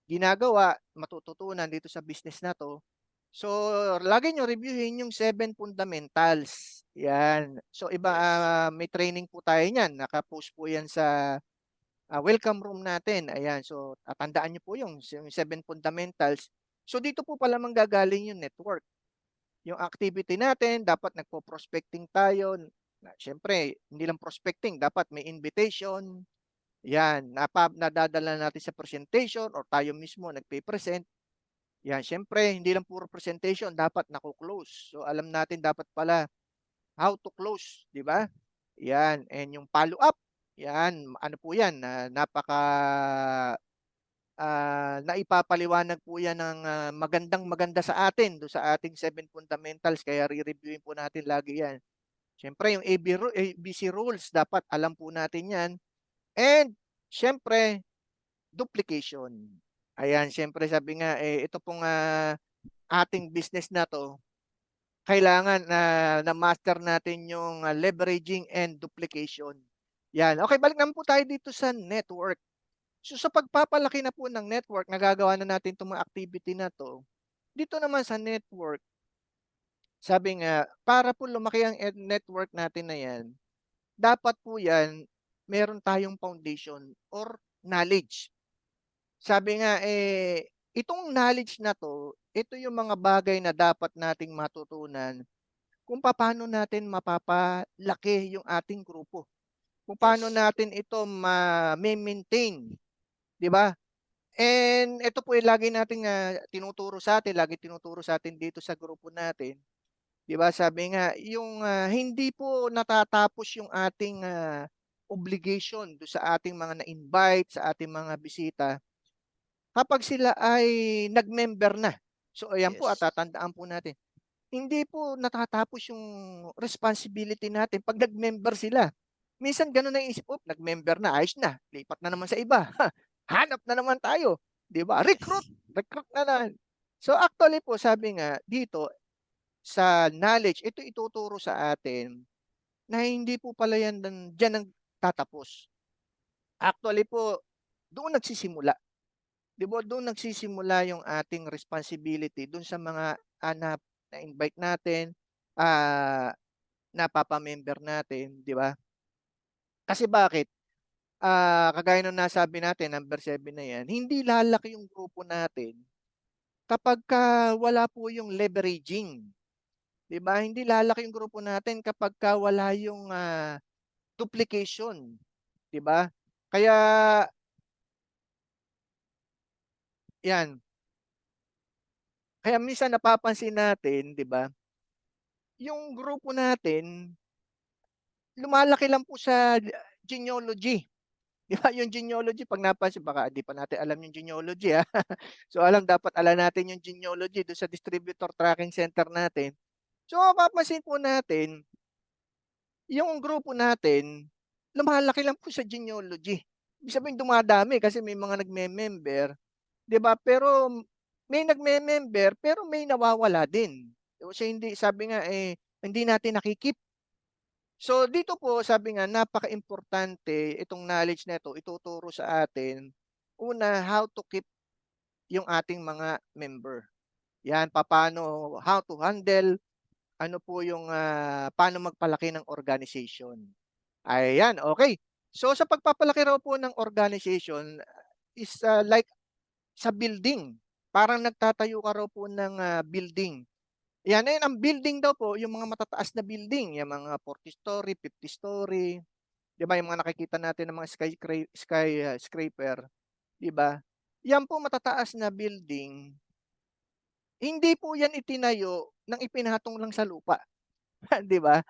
ginagawa, matututunan dito sa business na 'to. So, lagi niyo reviewin yung 7 fundamentals, 'yan. So, Yes. may training po tayo niyan, naka-post po 'yan sa, welcome room natin, ayan. So, tandaan niyo po yung 7 fundamentals. So, dito po pala manggagaling yung network. Yung activity natin dapat nagpo-prospecting tayo, na siyempre hindi lang prospecting, dapat may invitation, 'yan, nadadala natin sa presentation or tayo mismo nagpe-present. 'Yan, siyempre hindi lang puro presentation, dapat nako-close. So, alam natin dapat pala how to close, 'di ba? 'Yan, and yung follow-up, 'yan, ano po 'yan, naipapaliwanag po 'yan ng, magandang-maganda sa atin do sa ating 7 fundamentals kaya re-reviewin po natin lagi 'yan. Siyempre yung ABC rules dapat alam po natin 'yan, and siyempre duplication. Ayan, siyempre sabi nga, ito pong, ating business na 'to, kailangan na na-master natin yung, leveraging and duplication. 'Yan, okey, balik naman po tayo dito sa network. So, sa pagpapalaki na po ng network, nagagawa na natin 'tong mga activity na 'to, dito naman sa network, sabi nga, para po lumaki ang network natin na 'yan, dapat po 'yan meron tayong foundation or knowledge. Sabi nga, itong knowledge na 'to, ito yung mga bagay na dapat nating matutunan kung papaano natin mapapalaki yung ating grupo. Kung paano Yes. natin ito maintain, 'di ba? And ito po yung lagi nating, tinuturo sa'tin, laging tinuturo sa'tin dito sa grupo natin, 'di ba? Sabi nga, yung, hindi po natatapos yung ating, obligation do sa ating mga na-invite, sa ating mga bisita kapag sila ay nag-member na. So, ayan po, Yes. tatandaan po natin. Hindi po natatapos yung responsibility natin 'pag nag-member sila. Minsan gano'n na yung isip, "Oh, nag-member na, ayos na, lipat na naman sa iba. Hanap na naman tayo." 'Di ba? Recruit, Yes. recruit na naman. So, actually po sabi nga dito sa knowledge, ito ituturo sa atin na hindi po pala yan diyan nagtatapos. Actually po, doon nagsisimula. 'Di ba, doon nagsisimula yung ating responsibility do'n sa mga na-invite natin, ah, napapa-member natin, di ba? Kasi bakit? Kagaya nung nasabi natin, number 7 na yan, hindi lalaki yung grupo natin kapagka wala po yung leveraging. 'Di ba? Hindi lalaki yung grupo natin kapagka wala yung duplication, 'di ba? Kaya 'yan. Kaya minsan napapansin natin, 'di ba? Yung grupo natin lumalaki lang po sa genealogy. 'Di ba? Yung genealogy 'pag napansin baka di pa natin alam yung genealogy, So dapat alam natin yung genealogy do sa distributor tracking center natin. So mapapansin po natin yung grupo natin, lumalaki lang po sa genealogy. Ibig sabihin dumadami kasi may mga nagme-member, 'di ba? Pero may nagme-member pero may nawawala din. Kasi hindi sabi nga hindi natin nakikip. So dito po sabi nga napaka-importante itong knowledge na ito ituturo sa atin. Una, how to keep yung ating mga member. Yan, papaano, how to handle, ano po yung paano magpalaki ng organization. Ayan, okay. So sa pagpapalaki raw po ng organization is like sa building. Parang nagtatayo ka raw po ng building. Yan, ayun, ang building daw po, yung mga matataas na building, yung mga 40 story, 50 story, 'di ba? Yung mga nakikita natin ng mga skyscraper, 'di ba? Yan po matataas na building, hindi po yan itinayo ng ipinatong lang sa lupa, 'di ba?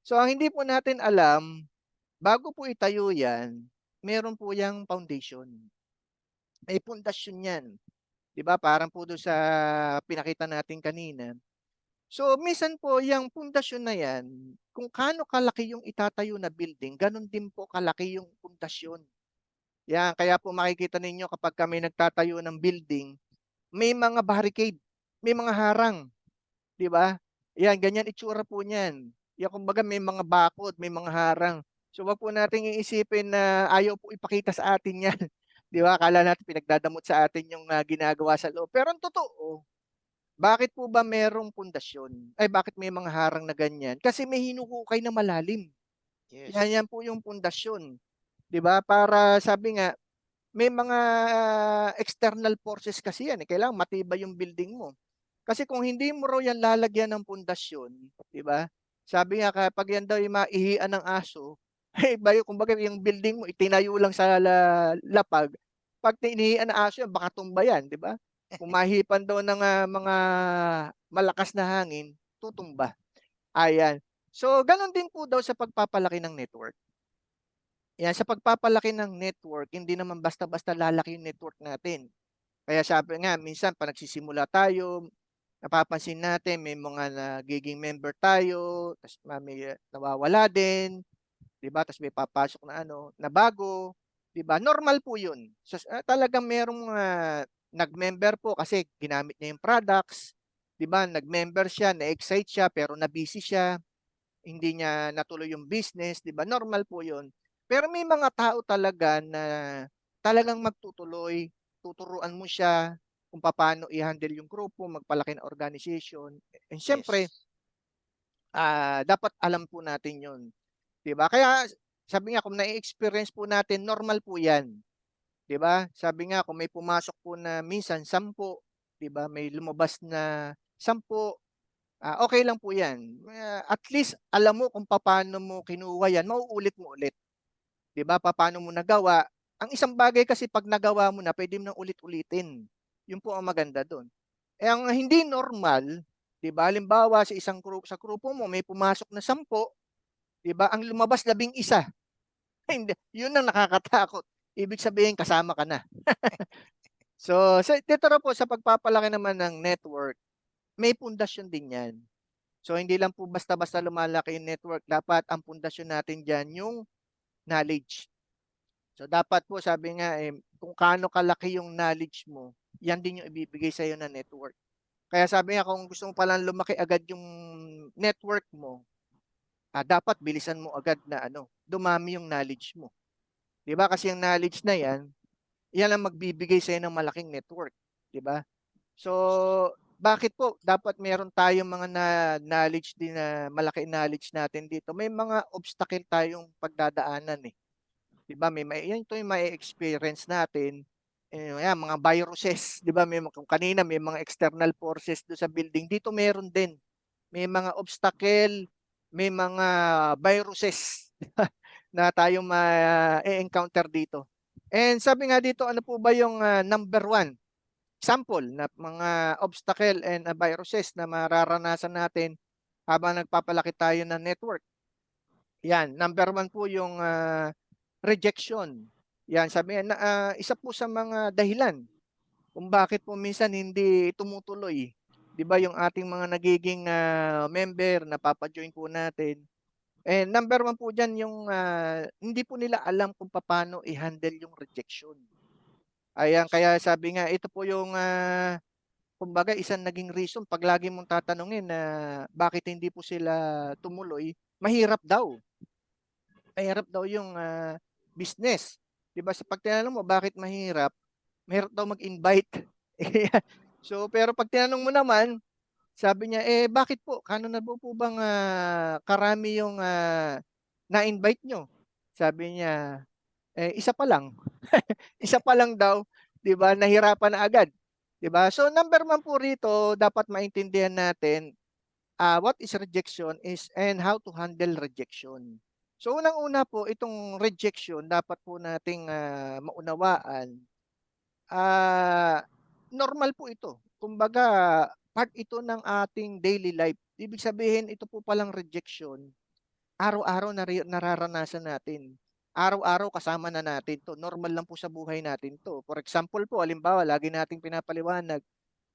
So ang hindi po natin alam, bago po itayo yan, meron po yang foundation. May pundasyon yan. 'Di ba? Parang po doon sa pinakita natin kanina. So minsan po yung pundasyon na yan, kung kaano kalaki yung itatayo na building, ganun din po kalaki yung pundasyon. Yan, kaya po makikita ninyo kapag kami nagtatayo ng building, may mga barricade, may mga harang, 'di ba? Yan, ganyan itsura po niyan. Yan kumbaga may mga bakod, may mga harang. So wag po nating iisipin na ayaw po ipakita sa atin 'yan. 'Di ba? Akala natin pinagdadamot sa atin yung ginagawa sa loob. Pero ang totoo, bakit po ba merong pundasyon? Ay bakit may mga harang na ganyan? Kasi may hinukukay na malalim. Yes. Yan po yung pundasyon. 'Di ba? Para sabi nga, may mga external forces kasi yan. Kailangan matibay yung building mo. Kasi kung hindi mo raw yan lalagyan ng pundasyon, 'di ba? Sabi nga kapag yan daw yung maihian ng aso, eh bayo kumbaga yung building mo itinayo lang sa lapag, pag tinihian ng aso yan baka tumba yan, 'di ba? Kung mahipan daw ng mga malakas na hangin, tutumba. Ayan. So ganun din po daw sa pagpapalaki ng network. Yan, sa pagpapalaki ng network, hindi naman basta-basta lalaki yung network natin. Kaya sabi nga, minsan pa nagsisimula tayo, napapansin natin may mga nagiging member tayo, tapos may nawawala din, 'di ba? Tapos may papasok na na bago, 'di ba? Normal po 'yun. So, talagang merong nag-member po kasi ginamit niya yung products, 'di ba? Nag-member siya, na-excite siya pero na-busy siya, hindi niya natuloy yung business, 'di ba? Normal po 'yun. Pero may mga tao talaga na talagang magtutuloy, tuturuan mo siya kung paano i-handle yung grupo, magpalaki ng organization. And siyempre, Yes. dapat alam po natin 'yon, 'di ba? Kaya sabi nga kung na-experience po natin, normal po 'yan, 'di ba? Sabi nga kung may pumasok po na minsan 10, 'di ba? May lumabas na 10, okay lang po 'yan. At least alam mo kung paano mo kinuha 'yan, mauulit mo ulit, 'di ba? Papaano mo nagawa. Ang isang bagay kasi 'pag nagawa mo na, puwede mo ng ulit-ulitin. 'Yun po ang maganda do'n. Eh, ang hindi normal, 'di ba, halimbawa sa grupo mo may pumasok na 10, 'di ba, ang lumabas 11, hindi, 'yun ang nakakatakot. Ibig sabihin kasama ka na. So, dito raw po sa pagpapalaki naman ng network, may pundasyon din 'yan. So, hindi lang po basta-basta lumalaki yung network, dapat ang pundasyon natin diyan yung knowledge. So, dapat po sabi nga, kung kaano kalaki yung knowledge mo, 'yan din yung ibibigay sa'yo na network. Kaya sabi nga kung gusto mo palang lumaki agad yung network mo, dapat bilisan mo agad na dumami yung knowledge mo. 'Di ba? Kasi yung knowledge na 'yan, 'yan ang magbibigay sa'yo ng malaking network, 'di ba? So, Yes. bakit po dapat meron tayong mga knowledge din na malaki knowledge natin dito? May mga obstacle tayong pagdadaanan eh. 'Di ba? Yan ito yung may experience natin. Yan, mga viruses, 'di ba? Kung kanina may mga external forces do sa building, dito meron din. May mga obstacle, may mga viruses na tayong ma-encounter dito. And sabi nga dito, ano po ba yung number one example na mga obstacle and viruses na mararanasan natin habang nagpapalaki tayo ng network? Yan, number one po yung rejection. Yan, sabi nga, isa po sa mga dahilan kung bakit po minsan hindi tumutuloy. 'Di ba yung ating mga nagiging member na papa-join po natin. And number one po diyan yung hindi po nila alam kung paano i-handle yung rejection. Ayan, kaya sabi nga ito po yung kumbaga isang naging reason 'pag lagi mong tatanungin na bakit hindi po sila tumuloy, mahirap daw. Mahirap daw yung business. 'Di ba sa pag tinanong mo bakit mahirap, mahirap daw mag-invite. So pero pag tinanong mo naman, sabi niya, "Eh, bakit po? Gaano na po bang, karami yung, na-invite niyo?" Sabi niya, "Eh, isa pa lang." Isa pa lang daw, 'di ba, nahirapan na agad, 'di ba? So, number one po rito dapat maintindihan natin, what is rejection is and how to handle rejection. So, unang-una po itong rejection dapat po nating, maunawaan, ah, normal po ito. Kumbaga part ito ng ating daily life. Ibig sabihin ito po palang rejection, araw-araw nararanasan natin. Araw-araw kasama na natin 'to, normal lang po sa buhay natin 'to. For example po, halimbawa lagi nating pinapaliwanag,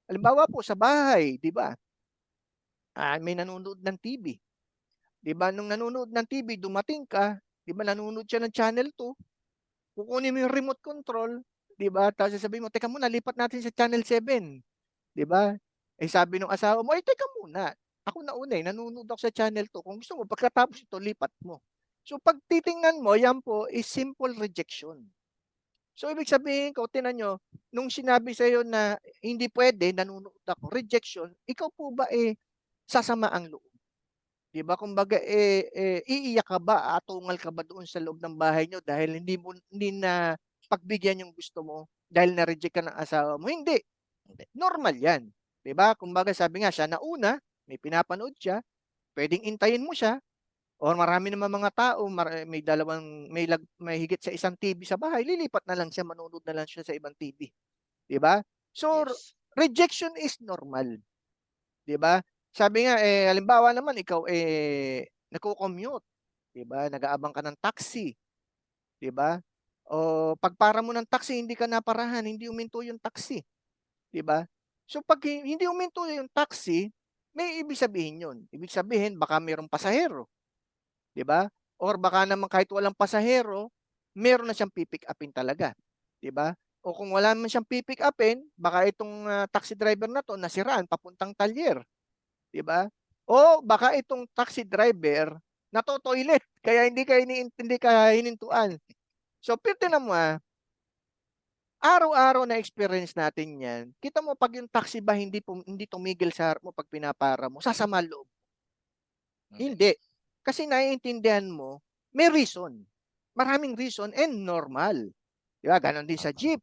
halimbawa po sa bahay, 'di ba, may nanonood ng TV, 'di ba? Nung nanonood ng TV dumating ka, 'di ba nanonood siya ng channel 2, kukunin mo yung remote control, 'di ba? Tapos sasabihin mo, "Teka muna, lipat natin sa channel 7." 'Di ba? Eh, sabi nung asawa mo, "Ay teka muna, ako nauna, eh, nanonood ako sa channel 2, kung gusto mo pagkatapos ito lipat mo." So 'pag titingnan mo, yan po is simple rejection. So ibig sabihin ko, tingnan niyo, nung sinabi sa'yo na hindi puwede, nanonood ako, rejection, ikaw po ba, sasama ang loob? 'Di ba kumbaga, iiyak ka ba, aatungal ka ba doon sa loob ng bahay niyo dahil hindi na pagbigyan yung gusto mo dahil na-reject ka ng asawa mo? Hindi. Hindi, normal 'yan, 'di ba? Kumbaga sabi nga siya nauna, may pinapanood siya, puwedeng intayin mo siya or marami namang mga tao may dalawang may higit sa isang TV sa bahay, lilipat na lang siya, manonood na lang siya sa ibang TV, 'di ba? So, Yes. rejection is normal, 'di ba? Sabi nga, halimbawa naman ikaw, nagco-commute, 'di ba, nag-aabang ka ng taxi, 'di ba? O pagpara mo ng taxi hindi ka naparahan, hindi huminto yung taxi. 'Di ba? So 'pag hindi huminto yung taxi, may ibig sabihin yun. Ibig sabihin baka mayroong pasahero, 'di ba? Or baka naman kahit walang pasahero, meron na siyang pipick upin talaga, 'di ba? O kung wala naman siyang pipick upin, baka itong, taxi driver na 'to nasiraan papuntang talyer, 'di ba? O baka itong taxi driver nato-toilet kaya hindi ka hinintuan. So tignan mo, araw-araw na experience natin 'yan. Kita mo 'pag yung taxi ba hindi tumigil sa harap mo 'pag pinapara mo, sasama loob. Hindi. Hindi. Kasi naiintindihan mo, may reason. Maraming reason and normal. 'Di ba, gano'n din sa Oo. jeep,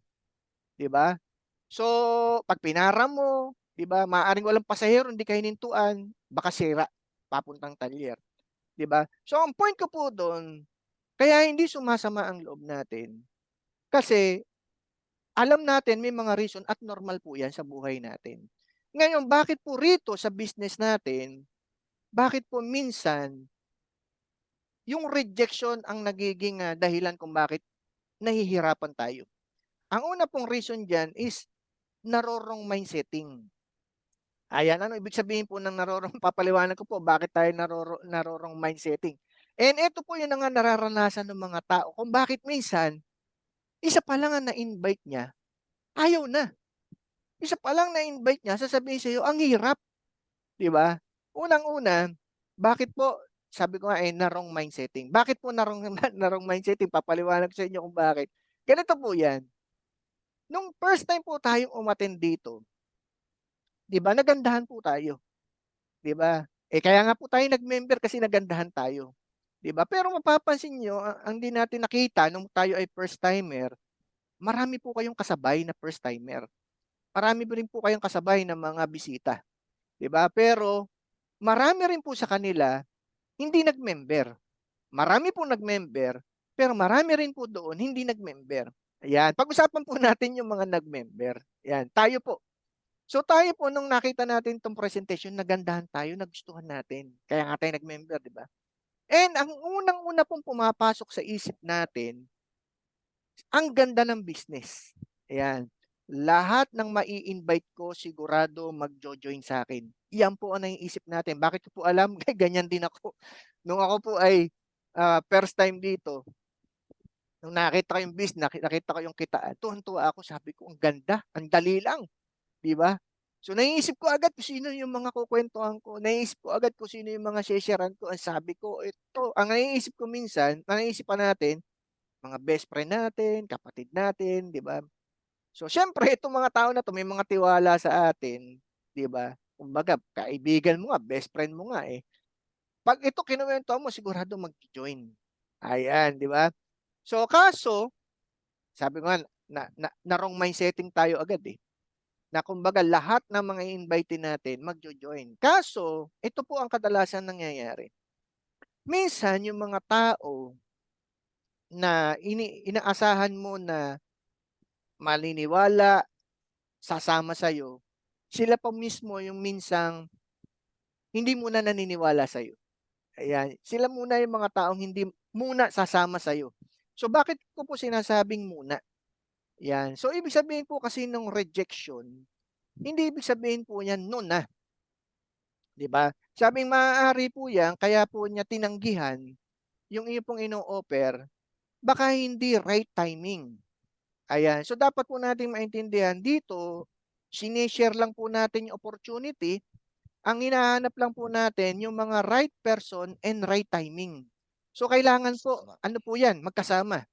'di ba? So, 'pag pinara mo, 'di ba, maaaring walang pasahero, hindi ka hinintuan, baka sira, papuntang talyer, 'di ba? So, ang point ko po do'n, kaya hindi sumasama ang loob natin, kasi alam natin may mga reason at normal po 'yan sa buhay natin. Ngayon, bakit po rito sa business natin, bakit po minsan yung rejection ang nagiging, dahilan kung bakit nahihirapan tayo? Ang una pong reason diyan is naro-wrong mindsetting. Ayan, ano ibig sabihin po ng papaliwanag ko po bakit tayo naro-wrong mindsetting. And ito po yung nga nararanasan ng mga tao kung bakit minsan, isa pa lang ang na-invite niya, ayaw na. Isa pa lang na-invite niya sasabihin sa'yo, "Ang hirap." 'Di ba? Unang-una, bakit po sabi ko nga, na-wrong mindsetting. Bakit po na-wrong na-wrong mindsetting, papaliwanag ko sa inyo kung bakit. Ganito po 'yan, nung first time po tayong umattend dito, 'Di ba? Nagandahan po tayo, 'di ba? Kaya nga po tayo nag-member kasi nagandahan tayo, 'di ba? Pero mapapansin niyo ang di natin nakita nung tayo ay first timer, marami po kayong kasabay na first timer. Marami pa rin po kayong kasabay na mga bisita, 'di ba? Pero marami rin po sa kanila hindi nag-member. Marami pong nag-member, pero marami rin po doon hindi nag-member. Ayan, pag-usapan po natin yung mga nag-member. Ayan, tayo po. So tayo po nung nakita natin 'tong presentation, nagandahan tayo, nagustuhan natin. Kaya nga tayo nag-member, 'di ba? And ang unang-una pong pumapasok sa isip natin, ang ganda ng business. Ayan. Lahat ng mai-invite ko sigurado magjo-join sa akin. Yan po ang naiisip natin. Bakit ko po alam? Ganyan din ako. Nung ako po ay first time dito, nung nakita ko yung business, nakita ko yung kitaan, tuwan-tuwa ako. Sabi ko, ang ganda, ang dali lang. Di ba? So naiisip ko agad kung sino yung mga kukwentuhan ko. Naiisip ko agad kung sino yung mga shesharan ko. Ang sabi ko, ito, ang naiisip ko minsan, naiisip pa natin, mga best friend natin, kapatid natin, 'di ba? So siyempre itong mga tao na 'to may mga tiwala sa atin, 'di ba? Kumbaga kaibigan mo nga, best friend mo nga eh. Pag ito kinuwentuhan mo sigurado mag-join. Ayan, 'di ba? So kaso, sabi ko nga na wrong mindsetting tayo agad eh. Na kumbaga lahat ng mga invite natin magjo-join. Kaso, ito po ang kadalasan nangyayari. Minsan yung mga tao na inaasahan mo na maliniwala, sasama sa'yo, sila pa mismo yung minsang hindi muna naniniwala sa'yo. Ayan, sila muna yung mga taong hindi muna sasama sa'yo. So bakit ko po sinasabing muna? Yan. So ibig sabihin po kasi ng rejection, hindi ibig sabihin po niyan no na, 'di ba? Sabing maaari po 'yan kaya po niya tinanggihan yung iyo pong ino-offer, baka hindi right timing. Ayan. So dapat po nating maintindihan dito, shine-share lang po natin yung opportunity. Ang hinahanap lang po natin yung mga right person and right timing. So kailangan po, Tama. ano po yan, magkasama.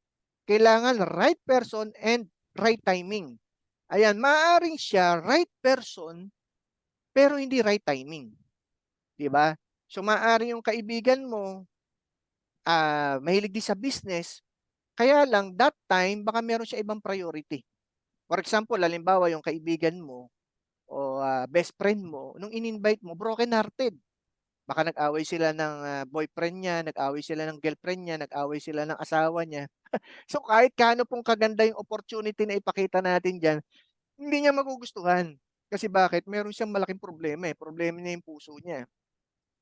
Kailangan right person and right timing. Ayan, maaaring siya right person pero hindi right timing. 'Di ba? So maaaring yung kaibigan mo, mahilig din sa business, kaya lang that time baka meron siya ibang priority. For example, halimbawa yung kaibigan mo o best friend mo, nung in-invite mo, broken-hearted. Baka nag-away sila ng boyfriend niya, nag-away sila ng girlfriend niya, nag-away sila ng asawa niya. So kahit gaano pong kaganda yung opportunity na ipakita natin diyan, hindi niya magugustuhan. Kasi bakit? Meron siyang malaking problema eh. Problema niya yung puso niya.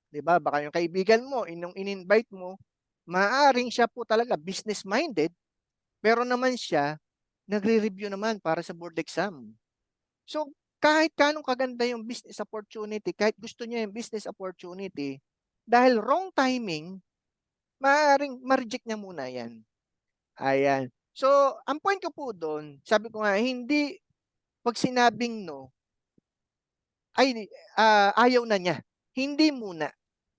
'Di ba? Baka yung kaibigan mo, nung in-invite mo, maaring siya po talaga business-minded, pero naman siya, nagre-review naman para sa board exam. So, kahit kanong kaganda yung business opportunity, kahit gusto niya yung business opportunity, dahil wrong timing, maaaring ma-reject niya muna yan. Ayan. So, ang point ko po doon, sabi ko nga, hindi pag sinabing no, ay ayaw na niya. Hindi muna.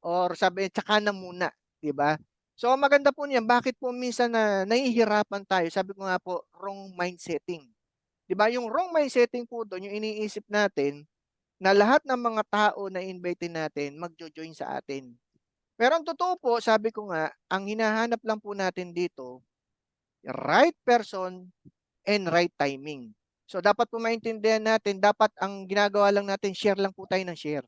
Or sabi, tsaka na muna. 'Di ba? So, ang maganda po niyan, bakit po minsan na nahihirapan tayo, sabi ko nga po, wrong mindsetting. 'Di ba? Yung wrong mindsetting po doon, yung iniisip natin, na lahat ng mga tao na invite natin magjo-join sa atin. Pero ang totoo po, sabi ko nga, ang hinahanap lang po natin dito, right person and right timing. So dapat po maintindihan natin, dapat ang ginagawa lang natin, share lang po tayo ng share.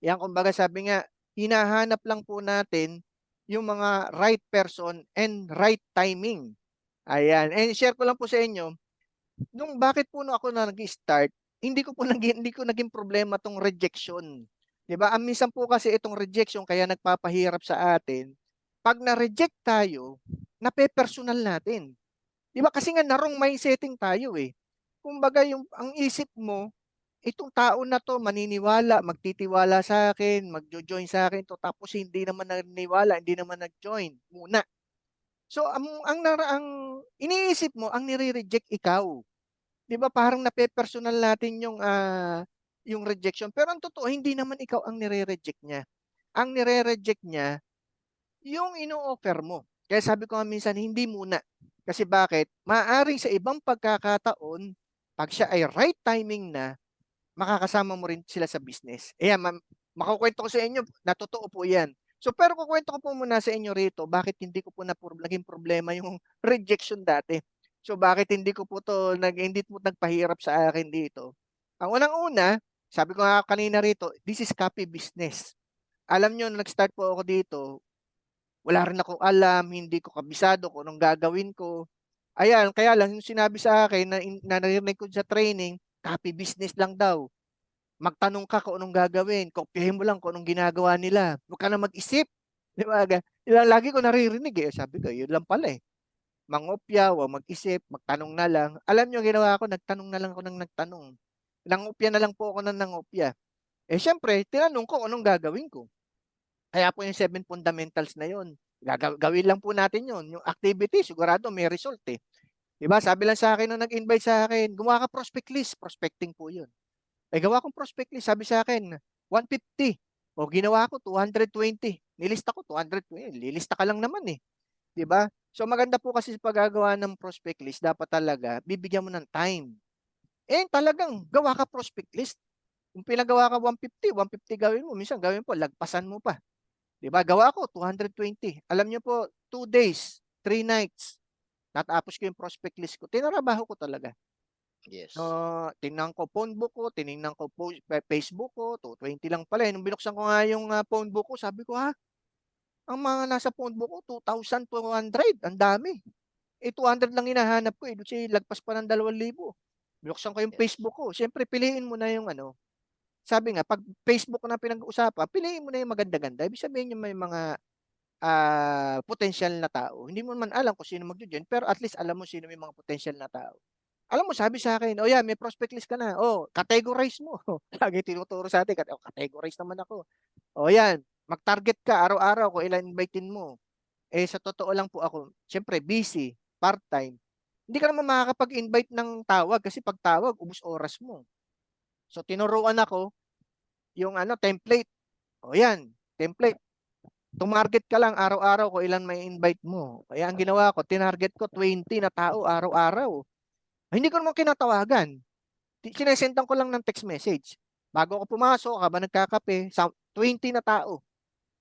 Yan, kumbaga sabi nga, hinahanap lang po natin yung mga right person and right timing. Ayan. And share ko lang po sa inyo, nung bakit po nung ako na nag-start, hindi ko naging problema tong rejection. 'Di ba? Ang minsan po kasi itong rejection kaya nagpapahirap sa atin, pag na-reject tayo, nape-personal natin. 'Di ba? Kasi nga na wrong mindsetting tayo eh. Kumbaga yung ang isip mo, itong tao na 'to maniniwala, magtitiwala sa akin, magjo-join sa akin 'to, tapos hindi naman naniniwala, hindi naman nag-join muna. So ang iniisip mo, ang nire-reject ikaw. 'Di ba parang nape-personal natin yung rejection, pero ang totoo hindi naman ikaw ang nire-reject niya. Ang nire-reject niya yung ino-offer mo. Kaya sabi ko nga minsan hindi muna. Kasi bakit? Maaaring sa ibang pagkakataon, 'pag siya ay right timing na, makakasama mo rin sila sa business. Ayan, makukwento ko sa inyo na totoo po yan. So, pero kukwento ko po muna sa inyo rito, bakit hindi ko po naging problema yung rejection dati. So, bakit hindi ko po to, hindi po nagpahirap sa akin dito. Ang unang-una, sabi ko nga kanina rito, this is copy business. Alam nyo, nag-start po ako dito, wala rin akong alam, hindi ko kabisado kung anong gagawin ko. Ayan, kaya lang yung sinabi sa akin na narinig ko sa training, copy business lang daw. Magtanong ka kung anong gagawin, kopyahin mo lang kung anong ginagawa nila. Huwag ka na mag-isip. Di ba? Ilang lagi ko naririnig eh. Sabi ko, yun lang pala eh. Mangopya, huwag mag-isip, magtanong na lang. Alam nyo, ginawa ko, nagtanong na lang ako ng nagtanong. Nangopya na lang po ako ng nangopya. Eh, syempre, tinanong ko anong gagawin ko. Kaya po yung 7 fundamentals na yun. Gawin lang po natin yun. Yung activity, sigurado may result eh. Diba? Sabi lang sa akin nung nag-invite sa akin, gumawa ka prospect list. Prospecting po yun. Eh, gawa kong prospect list. Sabi sa akin, 150. O, ginawa ko 220. Nilista ko 220. Lilista ka lang naman eh. Diba? So, maganda po kasi sa paggagawa ng prospect list, dapat talaga, bibigyan mo ng time. Eh, talagang, gawa ka prospect list. Kung pinagawa ka 150, 150 gawin mo. Minsan gawin po, lagpasan mo pa. Diba? Gawa ko 220. Alam niyo po, 2 days, 3 nights. Natapos ko yung prospect list ko. Tinarabaho ko talaga. Yes. Tingnan ko phone book ko, tiningnan ko Facebook ko, 220 lang pala. Nung binuksan ko nga yung phone book ko, sabi ko, ang mga nasa phone book ko, 2,200. Ang dami. 200 lang hinahanap ko. Kasi lagpas pa ng 2,000. Binuksan ko yung Yes. Facebook ko. Siyempre, piliin mo na yung ano. Sabi nga, pag Facebook na pinag-uusapan, piliin mo na yung maganda-ganda. Ibig sabihin yung may mga potential na tao. Hindi mo man alam kung sino magjo-join, pero at least alam mo sino may mga potential na tao. Alam mo, sabi sa akin, yeah, may prospect list ka na. Categorize mo. Lagi tinuturo sa atin, categorize naman ako. Yan, mag-target ka araw-araw kung ilan invitein mo. Sa totoo lang po ako, syempre busy, part-time. Hindi ka naman makakapag-invite ng tawag kasi pag tawag, ubus oras mo. So, tinuruan ako yung template. Yan, template. Tumarget ka lang araw-araw kung ilan may invite mo. Kaya ang ginawa ko, tinarget ko 20 na tao araw-araw. Hindi ko naman kinatawagan. Sinesendan ko lang ng text message. Bago ako pumasok, habang nagkakape, 20 na tao.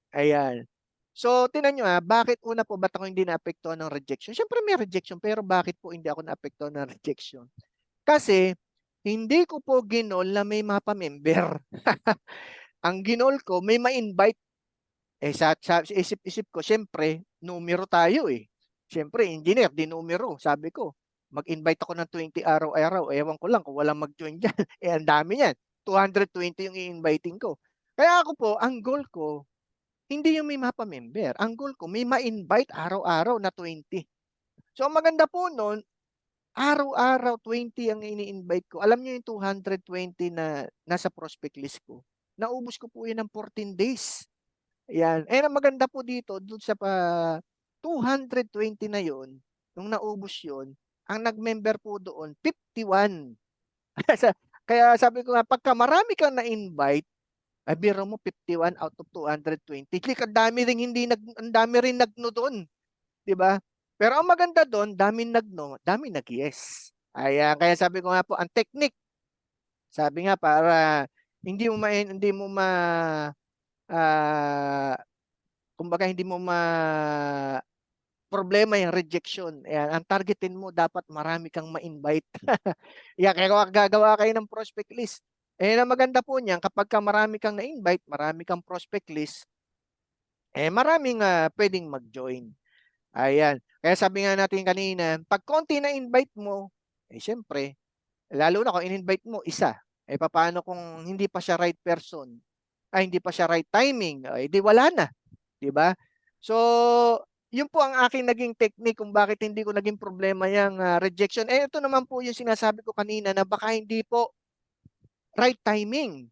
Ayan. So, tinan nyo bakit una po ba't ako hindi naapektuhan ng rejection? Siyempre may rejection, pero bakit po hindi ako naapektuhan ng rejection? Kasi, hindi ko po ginol na may mapa-member. Ang ginol ko, may ma-invite. Sa isip-isip ko, siyempre, numero tayo eh. Siyempre, engineer, di numero. Sabi ko, mag-invite ako ng 20 araw-araw. Ewan ko lang kung walang mag-join dyan. Ang dami yan. 220 yung i-inviting ko. Kaya ako po, ang goal ko, hindi yung may mapa-member. Ang goal ko, may ma-invite araw-araw na 20. So, ang maganda po noon, araw-araw 20 ang ini-invite ko. Alam niyo yung 220 na nasa prospect list ko. Naubos ko po yun ng 14 days. Ayan. Ang maganda po dito, dun sa 220 na yon, nung naubos yon, ang nag-member po doon, 51. Kaya sabi ko nga, pagka marami kang na-invite, ay biro mo 51 out of 220. Click, ang dami rin nagno doon. 'Di ba? Pero ang maganda doon, daming nagno, daming nag-yes. Ayan, kaya sabi ko nga po, ang technique, sabi nga para hindi mo kumbaga hindi mo problema yung rejection. Ayan, ang targetin mo dapat marami kang ma-invite. Yan, kaya gagawa kayo ng prospect list. Ang maganda po niyan, kapag marami kang na-invite, marami kang prospect list, maraming pwedeng mag-join. Ayan. Kaya sabi nga natin kanina, pag konti na-invite mo, syempre, lalo na kung in-invite mo isa, paano kung hindi pa siya right person, hindi pa siya right timing, di wala na. Diba? So, yun po ang aking naging technique kung bakit hindi ko naging problema yung rejection. Ito naman po yung sinasabi ko kanina na baka hindi po right timing.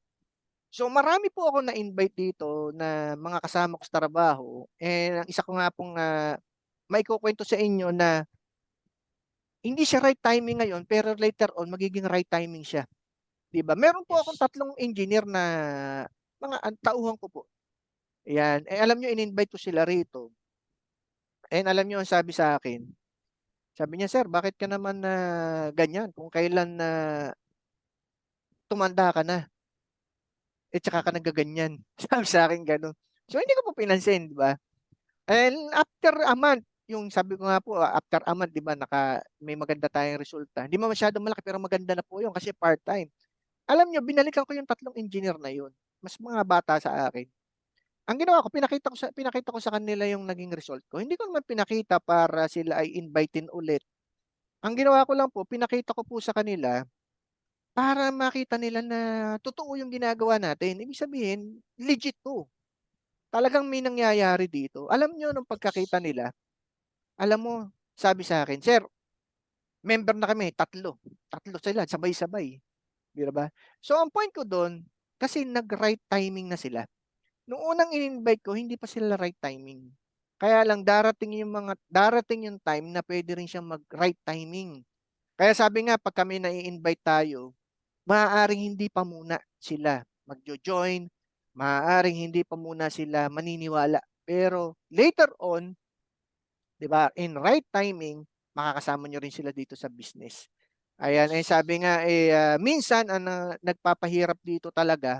So, marami po ako na-invite dito na mga kasama ko sa trabaho. Ang isa ko nga pong maikukwento sa inyo na hindi siya right timing ngayon, pero later on, magiging right timing siya. Diba? Meron po akong 3 engineer na mga tauhan ko po. Ayan. Alam nyo, in-invite ko sila rito. Alam nyo ang sabi sa akin. Sabi niya, sir, bakit ka naman na ganyan? Kung kailan na tumanda ka na, tsaka ka nagaganyan. Sabi sa akin gano'n. So, hindi ko po pinansin, di ba? And after a month, yung sabi ko nga po, after a month, di ba, may maganda tayong resulta. Hindi mo masyadong malaki, pero maganda na po yun kasi part-time. Alam nyo, binalikan ko yung 3 engineer na yun. Mas mga bata sa akin. Ang ginawa ko, pinakita ko sa kanila yung naging result ko. Hindi ko naman pinakita para sila ay invitein ulit. Ang ginawa ko lang po, pinakita ko po sa kanila para makita nila na totoo yung ginagawa natin. Ibig sabihin, legit to. Talagang may nangyayari dito. Alam nyo, nung pagkakita nila, alam mo, sabi sa akin, "Sir, member na kami, 3. 3 sila, sabay-sabay." Di ba? So, ang point ko doon, kasi nag-right timing na sila. Nung unang in-invite ko, hindi pa sila right timing. Kaya lang darating yung time na pwede rin siyang mag-right timing. Kaya sabi nga, pag kami na-invite tayo, maaaring hindi pa muna sila magjo-join, maaaring hindi pa muna sila maniniwala. Pero later on, 'di ba, in right timing, makakasama nyo rin sila dito sa business. Ayan, sabi nga minsan ang nagpapahirap dito talaga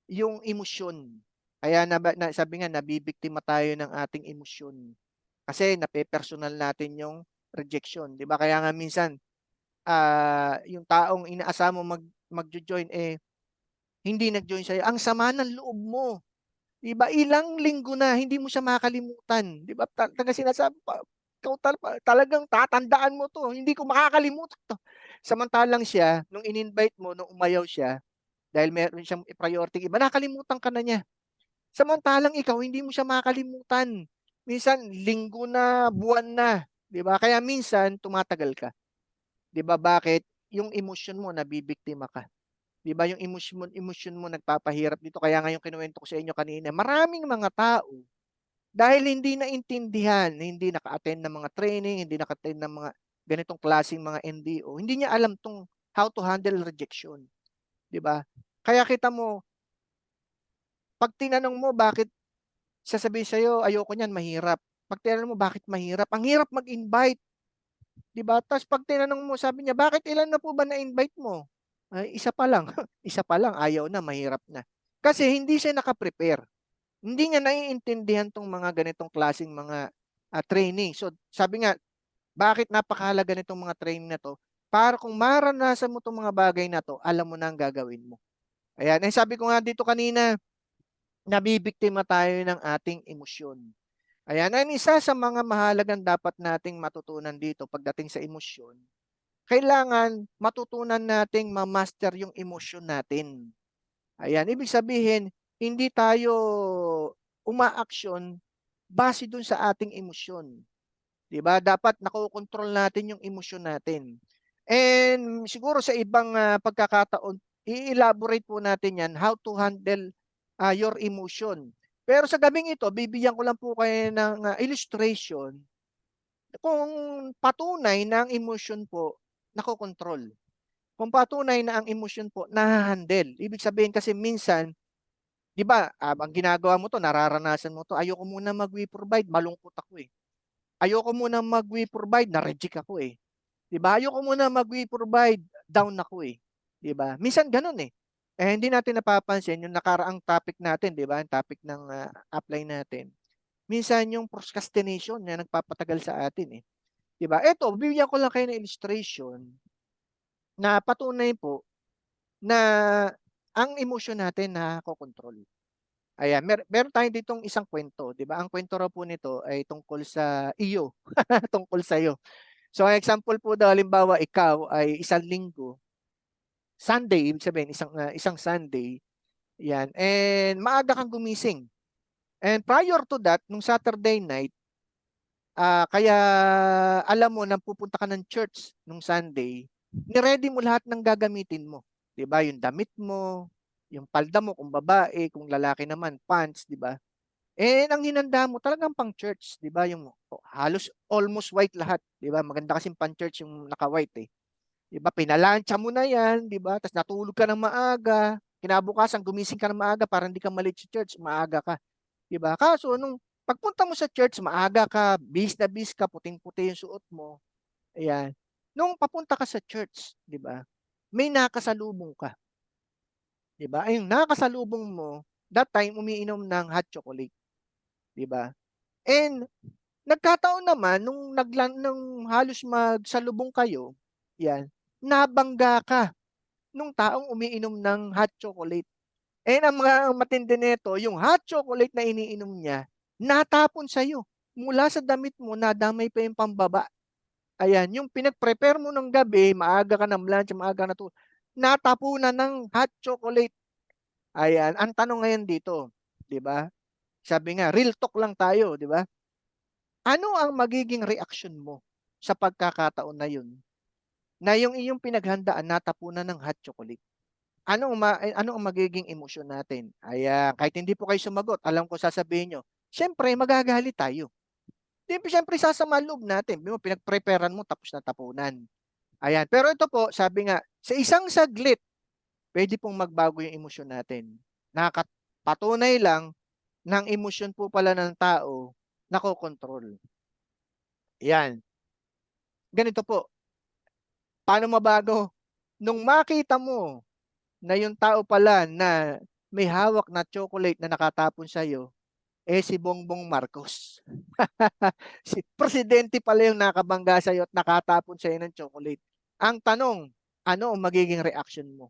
yung emosyon. Kaya sabi nga nabibiktima tayo ng ating emosyon. Kasi nape-personal natin yung rejection, 'di ba? Kaya nga minsan yung taong inaasam mo magjo-join hindi nag-join sa'yo. Ang sama ng loob mo. 'Di ba? Ilang linggo na hindi mo siya makakalimutan. 'Di ba? Talaga sinasabi pa, ikaw talagang tatandaan mo 'to. Hindi ko makakalimutan 'to. Samantalang siya, nung in-invite mo, nung umayaw siya, dahil meron siyang priority iba, nakalimutan ka na niya. Samantalang ikaw, hindi mo siya makakalimutan. Minsan, linggo na, buwan na. 'Di ba? Kaya minsan, tumatagal ka. 'Di ba bakit? Yung emosyon mo, nabibiktima ka. 'Di ba yung emosyon mo nagpapahirap dito. Kaya nga yung kinuwento ko sa inyo kanina, maraming mga tao dahil hindi naintindihan, hindi naka-attend ng mga training, hindi naka-attend ng mga ganitong klaseng mga NDO, hindi niya alam how to handle rejection, 'di ba? Kaya kita mo, pag tinanong mo bakit sasabihin sa'yo, ayoko niyan, mahirap. Pag tinanong mo bakit mahirap, ang hirap mag-invite, 'di ba? Tapos pag tinanong mo, sabi niya, bakit ilan na po ba na-invite mo? Ay, isa pa lang. Isa pa lang, ayaw na, mahirap na. Kasi hindi siya naka-prepare. Hindi niya naiintindihan tong mga ganitong klaseng mga training. So, sabi nga, bakit napakahalaga nitong mga training na to? Para kung maranasan mo tong mga bagay na to, alam mo na ang gagawin mo. Ayan. Sabi ko nga dito kanina, nabibiktima tayo ng ating emosyon. Ayan. Ang isa sa mga mahalagang dapat nating matutunan dito pagdating sa emosyon, kailangan matutunan nating ma-master yung emosyon natin. Ayan. Ibig sabihin, hindi tayo umaaksyon base dun sa ating emosyon. 'Di ba? Dapat nakokontrol natin yung emosyon natin. And siguro sa ibang pagkakataon, i-elaborate po natin 'yan how to handle your emotion. Pero sa gabing ito, bibigyan ko lang po kayo ng illustration kung patunay na ang emosyon po nakokontrol. Kung patunay na ang emosyon po naha-handle. Ibig sabihin kasi minsan, 'di ba, ang ginagawa mo 'to, nararanasan mo 'to, ayoko muna mag-we provide, malungkot ako eh. Ayoko muna mag-we provide, na-reject ako eh. 'Di ba? Ayoko muna mag-we provide, down ako eh. 'Di ba? Minsan gano'n eh. Hindi natin napapansin yung nakaraang topic natin, 'di ba? Yung topic ng upline natin. Minsan yung procrastination na nagpapatagal sa atin eh. 'Di ba? Ito, bibigyan ko lang kayo ng illustration na patunay po na ang emosyon natin nakokontrol. Ayan, meron tayo ditong isang kwento, 'di ba? Ang kwento raw po nito ay tungkol sa iyo, tungkol sa iyo. So, ang example po daw, halimbawa ikaw ay isang linggo, Sunday, ibig sabihin isang Sunday, 'yan. And maaga kang gumising. And prior to that, nung Saturday night, kaya alam mo na pupunta ka ng church nung Sunday, ni-ready mo lahat ng gagamitin mo. 'Di ba? Yung damit mo, yung palda mo kung babae, kung lalaki naman, pants, 'di ba? Ang hinanda mo talagang pang church, 'di ba? Yung halos almost white lahat, 'di ba? Maganda kasing pang church yung naka-white eh. 'Di ba? Pinalantsa mo na 'yan, 'di ba? Tapos natulog ka ng maaga, kinabukasan gumising ka ng maaga para hindi ka ma-late sa church, maaga ka, 'di ba? Kaso nung pagpunta mo sa church, maaga ka, bis na bis ka, puting-puti yung suot mo. Ayan. Nung papunta ka sa church, 'di ba? May nakasalubong ka. 'di ba? Ay yung nakakasalubong mo, that time umiinom ng hot chocolate, 'di ba? And nagkataon naman nung halos magsalubong kayo, 'yan, nabangga ka nung taong umiinom ng hot chocolate. And ang matindi nito, yung hot chocolate na iniinom niya, natapon sa'yo. Mula sa damit mo, nadamay pa yung pambaba. Ayan, yung pinag-prepare mo ng gabi, maaga ka ng lunch, maaga ka natulog, natapunan ng hot chocolate. Ayan, ang tanong ngayon dito, 'di ba? Sabi nga, real talk lang tayo, 'di ba? Ano ang magiging reaksyon mo sa pagkakataon na yun? Na yung iyong pinaghandaan natapunan ng hot chocolate. Ano ang magiging emosyon natin? Ayan, kahit hindi po kayo sumagot, alam ko sasabihin nyo, siyempre magagalit tayo. Siyempre sasama ang loob natin. Pinag-preparean mo tapos natapunan. Ayan, pero ito po, sabi nga, sa isang saglit, pwede pong magbago yung emosyon natin. Patunay lang ng emosyon po pala ng tao, nakokontrol. Yan. Ganito po, paano mabago? Nung makita mo na yung tao pala na may hawak na chocolate na nakatapon sa'yo, si Bongbong Marcos. Si presidente pala yung nakabangga sa'yo at nakatapon sa'yo ng chocolate. Ang tanong, ano ang magiging reaction mo?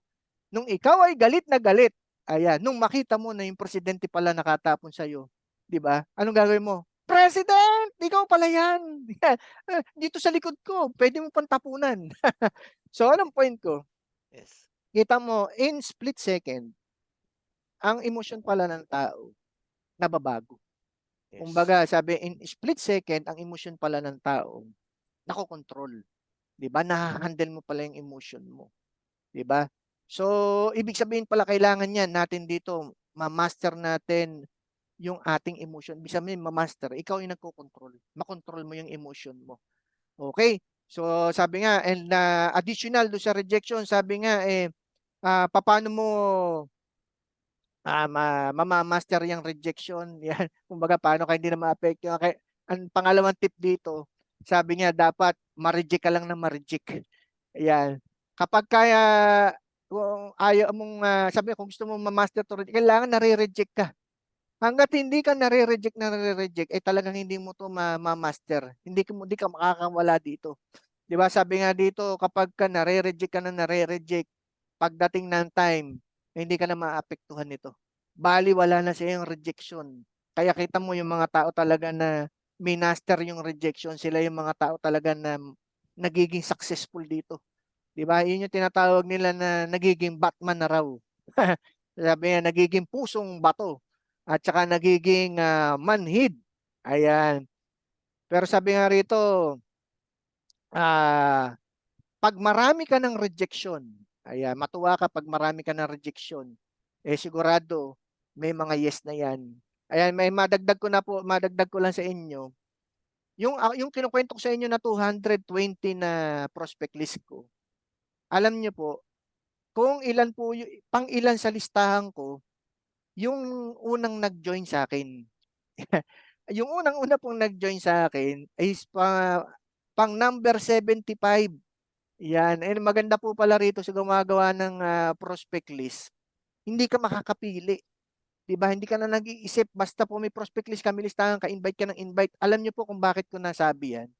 Nung ikaw ay galit na galit, ayan, nung makita mo na yung presidente pala nakatapon sa'yo, di ba? Anong gagawin mo? President! Ikaw pala yan! Dito sa likod ko, pwede mo pang tapunan. So, anong point ko? Yes. Kita mo, in split second, ang emosyon pala ng tao, nababago. Yes. Kumbaga, sabi, in split second, ang emosyon pala ng tao, nakokontrol. 'Di ba? Nahahandle mo pala yung emotion mo. 'Di ba? So, ibig sabihin pala kailangan yan natin dito, ma-master natin yung ating emotion. Ibig sabihin, ma-master. Ikaw yung nagko-control. Makontrol mo yung emotion mo. Okay? So, sabi nga, and additional do sa rejection, sabi nga, paano mo mamamaster yung rejection. Yan. Kumbaga, paano ka hindi na ma-apekto. Okay. Ang pangalawang tip dito, sabi niya, dapat ma-reject ka lang na ma-reject. Ayan. Kapag kaya, kung ayaw mong, sabi kung gusto mong ma-master to, kailangan nare-reject ka. Hanggat hindi ka nare-reject, eh talagang hindi mo to ma-master. Hindi ka makakawala dito. 'Di ba? Sabi nga dito, kapag ka nare-reject ka na nare-reject, pagdating ng time, hindi ka na maapektuhan nito. Bali, wala na siya yung rejection. Kaya kita mo yung mga tao talaga na minaster yung rejection, sila yung mga tao talaga na nagiging successful dito. 'Di ba? Yun yung tinatawag nila na nagiging Batman na raw. Sabi nga, nagiging pusong bato at saka nagiging manhid. Ayan. Pero sabi nga rito, pag marami ka ng rejection, ayan, matuwa ka pag marami ka ng rejection, sigurado may mga yes na yan. Ayan, may madagdag ko lang sa inyo. Yung kinukwento ko sa inyo na 220 na prospect list ko. Alam niyo po, kung ilan po pang ilan sa listahan ko, yung unang nag-join sa akin. Yung unang-una pong nag-join sa akin is pang number 75. Yan. And maganda po pala rito sa gumagawa ng prospect list. Hindi ka makakapili. 'Di ba? Hindi ka na nag-iisip basta po may prospect list kami listahan ka, invite ka ng invite. Alam niyo po kung bakit ko nasabi yan.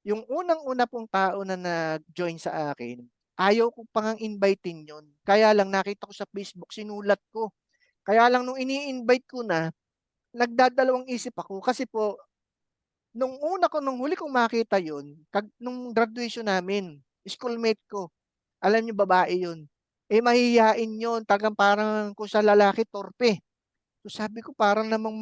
Yung unang-una pong tao na nag-join sa akin, ayaw ko pang invitein yun. Kaya lang nakita ko sa Facebook, sinulat ko. Kaya lang nung ini-invite ko na, nagdadalawang isip ako kasi po nung huli kong makita yun, nung graduation namin, schoolmate ko, alam niyo babae yun. Mahihiyain yun, tagang parang kung sa lalaki, torpe. So sabi ko parang namang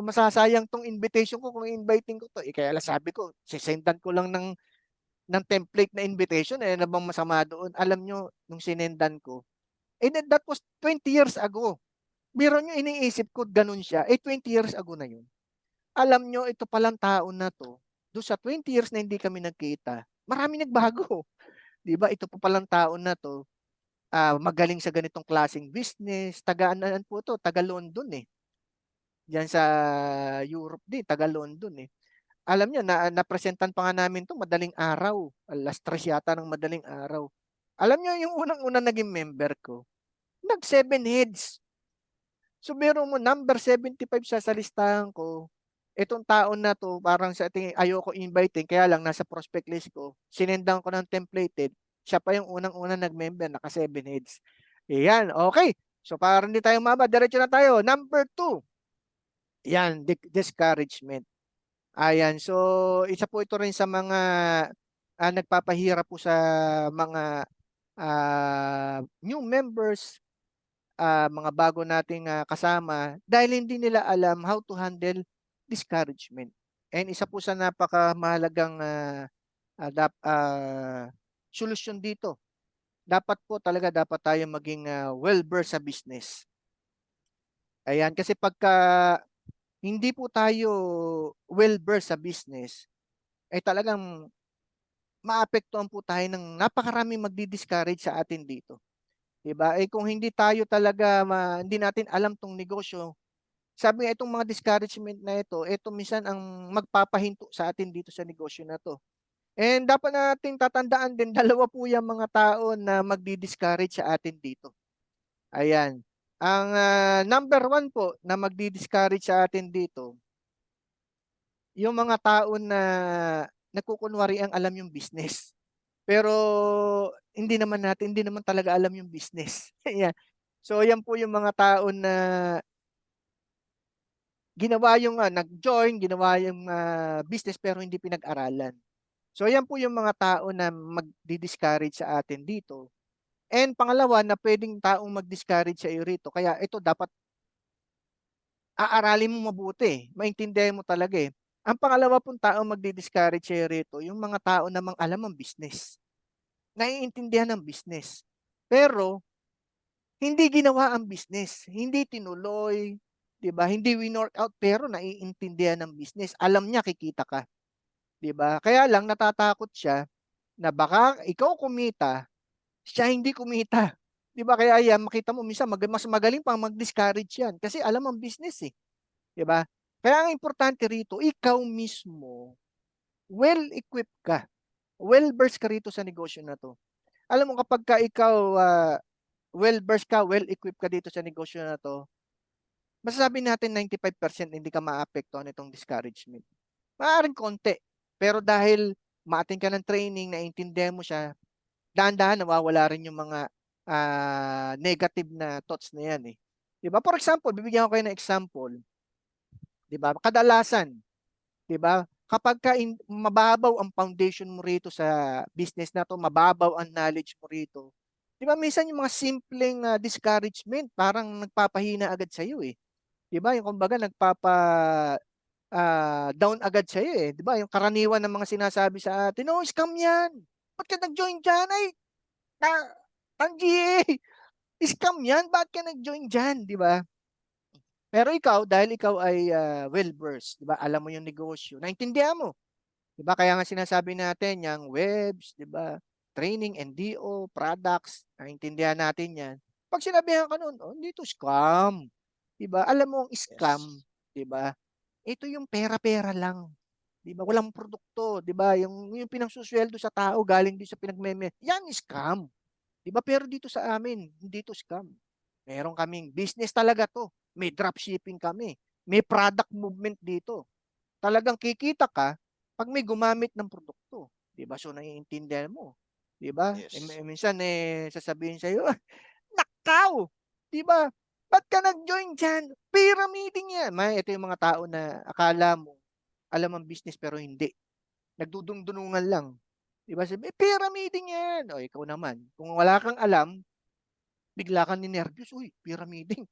masasayang tong invitation ko kung inviting ko to. Kaya lang sabi ko, sisendan ko lang ng template na invitation, ano bang masama doon? Alam nyo, nung sinendan ko, that was 20 years ago. Biro nyo, iniisip ko, ganun siya. 20 years ago na yun. Alam nyo, ito palang tao na to, doon sa 20 years na hindi kami nagkita, marami nagbago. Di ba? Ito pa palang tao na to, magaling sa ganitong klaseng business, taga-anan po to, taga London eh. Diyan sa Europe din, taga London eh. Alam niyo, napresentan pa nga namin to madaling araw. Alas 3 yata ng madaling araw. Alam niyo, yung unang-una naging member ko, nag-7 heads. So meron mo number 75 sa listahan ko. Itong taon na to, parang sa tingin ayoko inviting, kaya lang nasa prospect list ko. Sinendan ko ng templated. Siya pa yung unang-unang nag-member, naka 7 heads. Ayan, okay. So para hindi tayo maba, diretso na tayo. Number 2. Yan, discouragement. Ayan, so isa po ito rin sa mga nagpapahirap po sa mga new members, mga bago nating kasama dahil hindi nila alam how to handle discouragement. And isa po sa napakamahalagang solusyon dito. Dapat po talaga dapat tayo maging well-versed sa business. Ayan, kasi pagka hindi po tayo well-versed sa business, ay talagang maapektuhan po tayo ng napakaraming magdi-discourage sa atin dito. 'Di ba? Eh kung hindi tayo talaga hindi natin alam tong negosyo, sabi nga itong mga discouragement na ito minsan ang magpapahinto sa atin dito sa negosyo na to. And dapat nating tatandaan din, dalawa po yung mga tao na magdi-discourage sa atin dito. Ayan. Ang number 1 po na magdi-discourage sa atin dito, yung mga tao na nagkukunwari ang alam yung business. Pero hindi naman talaga alam yung business. Yan. So yan po yung mga tao na ginawa yung nag-join, ginawa yung business pero hindi pinag-aralan. So yan po yung mga tao na magdi-discourage sa atin dito. And pangalawa na pwedeng taong mag-discourage sa iyo rito. Kaya ito dapat aaralin mo mabuti. Maintindihan mo talaga eh. Ang pangalawa pong tao magdi-discourage sa iyo rito, yung mga tao namang alam ang business. Naiintindihan ng business. Pero hindi ginawa ang business, hindi tinuloy, 'di ba? Hindi winork out pero naiintindihan ng business. Alam niya kikita ka, 'di ba? Kaya lang natatakot siya na baka ikaw kumita, siya hindi kumita. 'Di ba? Kaya yan makita mo minsan mas magaling pang mag-discourage yan kasi alam ang business eh, 'di ba? Kaya ang importante rito, ikaw mismo well-equipped ka. Well-versed ka rito sa negosyo na 'to. Alam mo kapag ka ikaw well-versed ka, well-equipped ka dito sa negosyo na 'to, masasabi natin 95% hindi ka maapektuhan nitong discouragement. Maaaring konti, pero dahil ma-attend ka ng training, naintindihan mo siya, dahan-dahan nawawala rin yung mga negative na thoughts na yan eh. 'Di ba? For example, bibigyan ko kayo ng example. 'Di ba? Kadalasan, 'di ba? Kapag mababaw ang foundation mo rito sa business na 'to, mababaw ang knowledge mo rito. 'Di ba minsan yung mga simpleng discouragement parang nagpapahina agad sa iyo eh. 'Di ba? Yung kumbaga down agad sa iyo eh. 'Di ba? Yung karaniwan ng mga sinasabi sa atin, "Oh, scam 'yan. Ba't ka nag-join diyan? Ay, ta Tangi, scam 'yan. Bakit ka nag-join diyan?" 'Di ba? Pero ikaw, dahil ikaw ay well-versed, 'di ba? Alam mo yung negosyo, naintindihan mo. 'Di ba? Kaya nga sinasabi natin yang webs, 'di ba? Training, NDO, products, naintindihan natin 'yan. Pag sinabihan ka noon, "Oh, hindi to scam." 'Di ba? Alam mo ang scam, Yes. 'di ba? Ito yung pera-pera lang. 'Di ba? Walang produkto, 'di ba? Yung pinangsusweldo sa tao galing din sa yan scam. 'Di ba? Pero dito sa amin, hindi to scam. Meron kaming business talaga 'to. May dropshipping kami. May product movement dito. Talagang kikita ka pag may gumamit ng produkto, 'di ba? So naiintindihan mo, 'di ba? Yes. Minsan sasabihin sa iyo, "Nakaw, 'di ba? Ba't ka nag-join diyan? Pyramiding 'yan." Ito yung mga tao na akala mo alam ang business pero hindi. Nagdudung-dunungan lang. 'Di ba? Sabi, "Pyramiding 'yan." O ikaw naman, kung wala kang alam, bigla kang ninervyos, "Uy, pyramiding."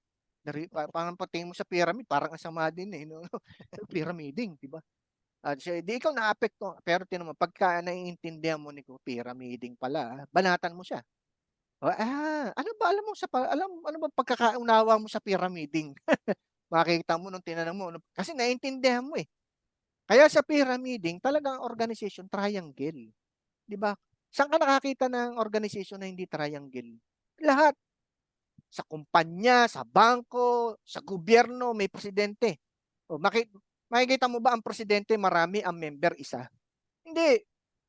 Parang pagtingin mo sa pyramid parang ang sama din eh, no? Pyramiding, 'di ba? At siya, di ikaw naapektuhan. Pero tinan mo, pagka naiintindihan mo ni pyramiding pala, banatan mo siya. Ano ba alam mo ano ba pagkakaunawa mo sa pyramiding? Makikita mo nung tinanong mo, kasi naiintindihan mo eh. Kaya sa pyramiding, talagang organization triangle, 'di ba? Saan ka nakakita ng organization na hindi triangle? Lahat. Sa kumpanya, sa bangko, sa gobyerno, may presidente. O, makikita mo ba ang presidente marami, ang member isa? Hindi.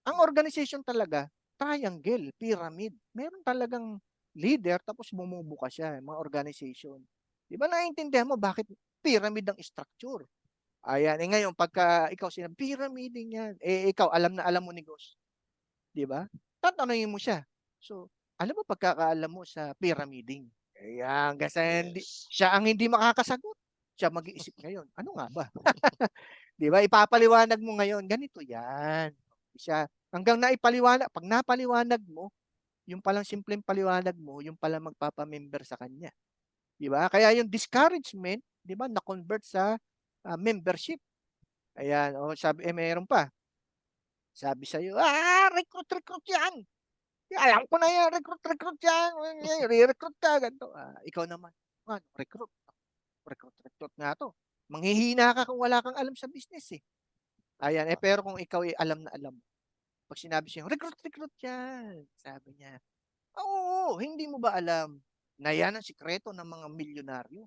Ang organization talaga, triangle, pyramid. Meron talagang leader tapos bumubuka siya, mga organization. 'Di ba naiintindihan mo bakit pyramid ang structure? Ayan, eh ngayon pagka ikaw sinabi, pyramiding yan, eh ikaw alam na alam mo negosyo, 'di ba? Tatanungin mo siya. So, ano ba pagkakaalam mo sa pyramiding? Ayan, kasi Yes. siya ang hindi makakasagot. Siya mag-iisip ngayon, ano nga ba? 'Di ba? Ipapaliwanag mo ngayon, ganito 'yan. Siya hanggang naipaliwanag, pag napaliwanag mo, yung palang simpleng paliwanag mo, yung palang magpapa-member sa kanya. 'Di ba? Kaya yung discouragement, 'di ba, na-convert sa membership. Ayan, o sabi meron pa. Sabi sa iyo, recruit 'yan. Alam ko na 'yan, recruit 'yan. Re-recruit ka ganito. Ikaw naman, ano, recruit nga 'to. Manghihina ka kung wala kang alam sa business eh. Ayan, eh pero kung ikaw ay alam na alam mo, pag sinabi sa'yo, recruit 'yan, sabi niya. Oo, hindi mo ba alam na 'yan ang sikreto ng mga milyonaryo?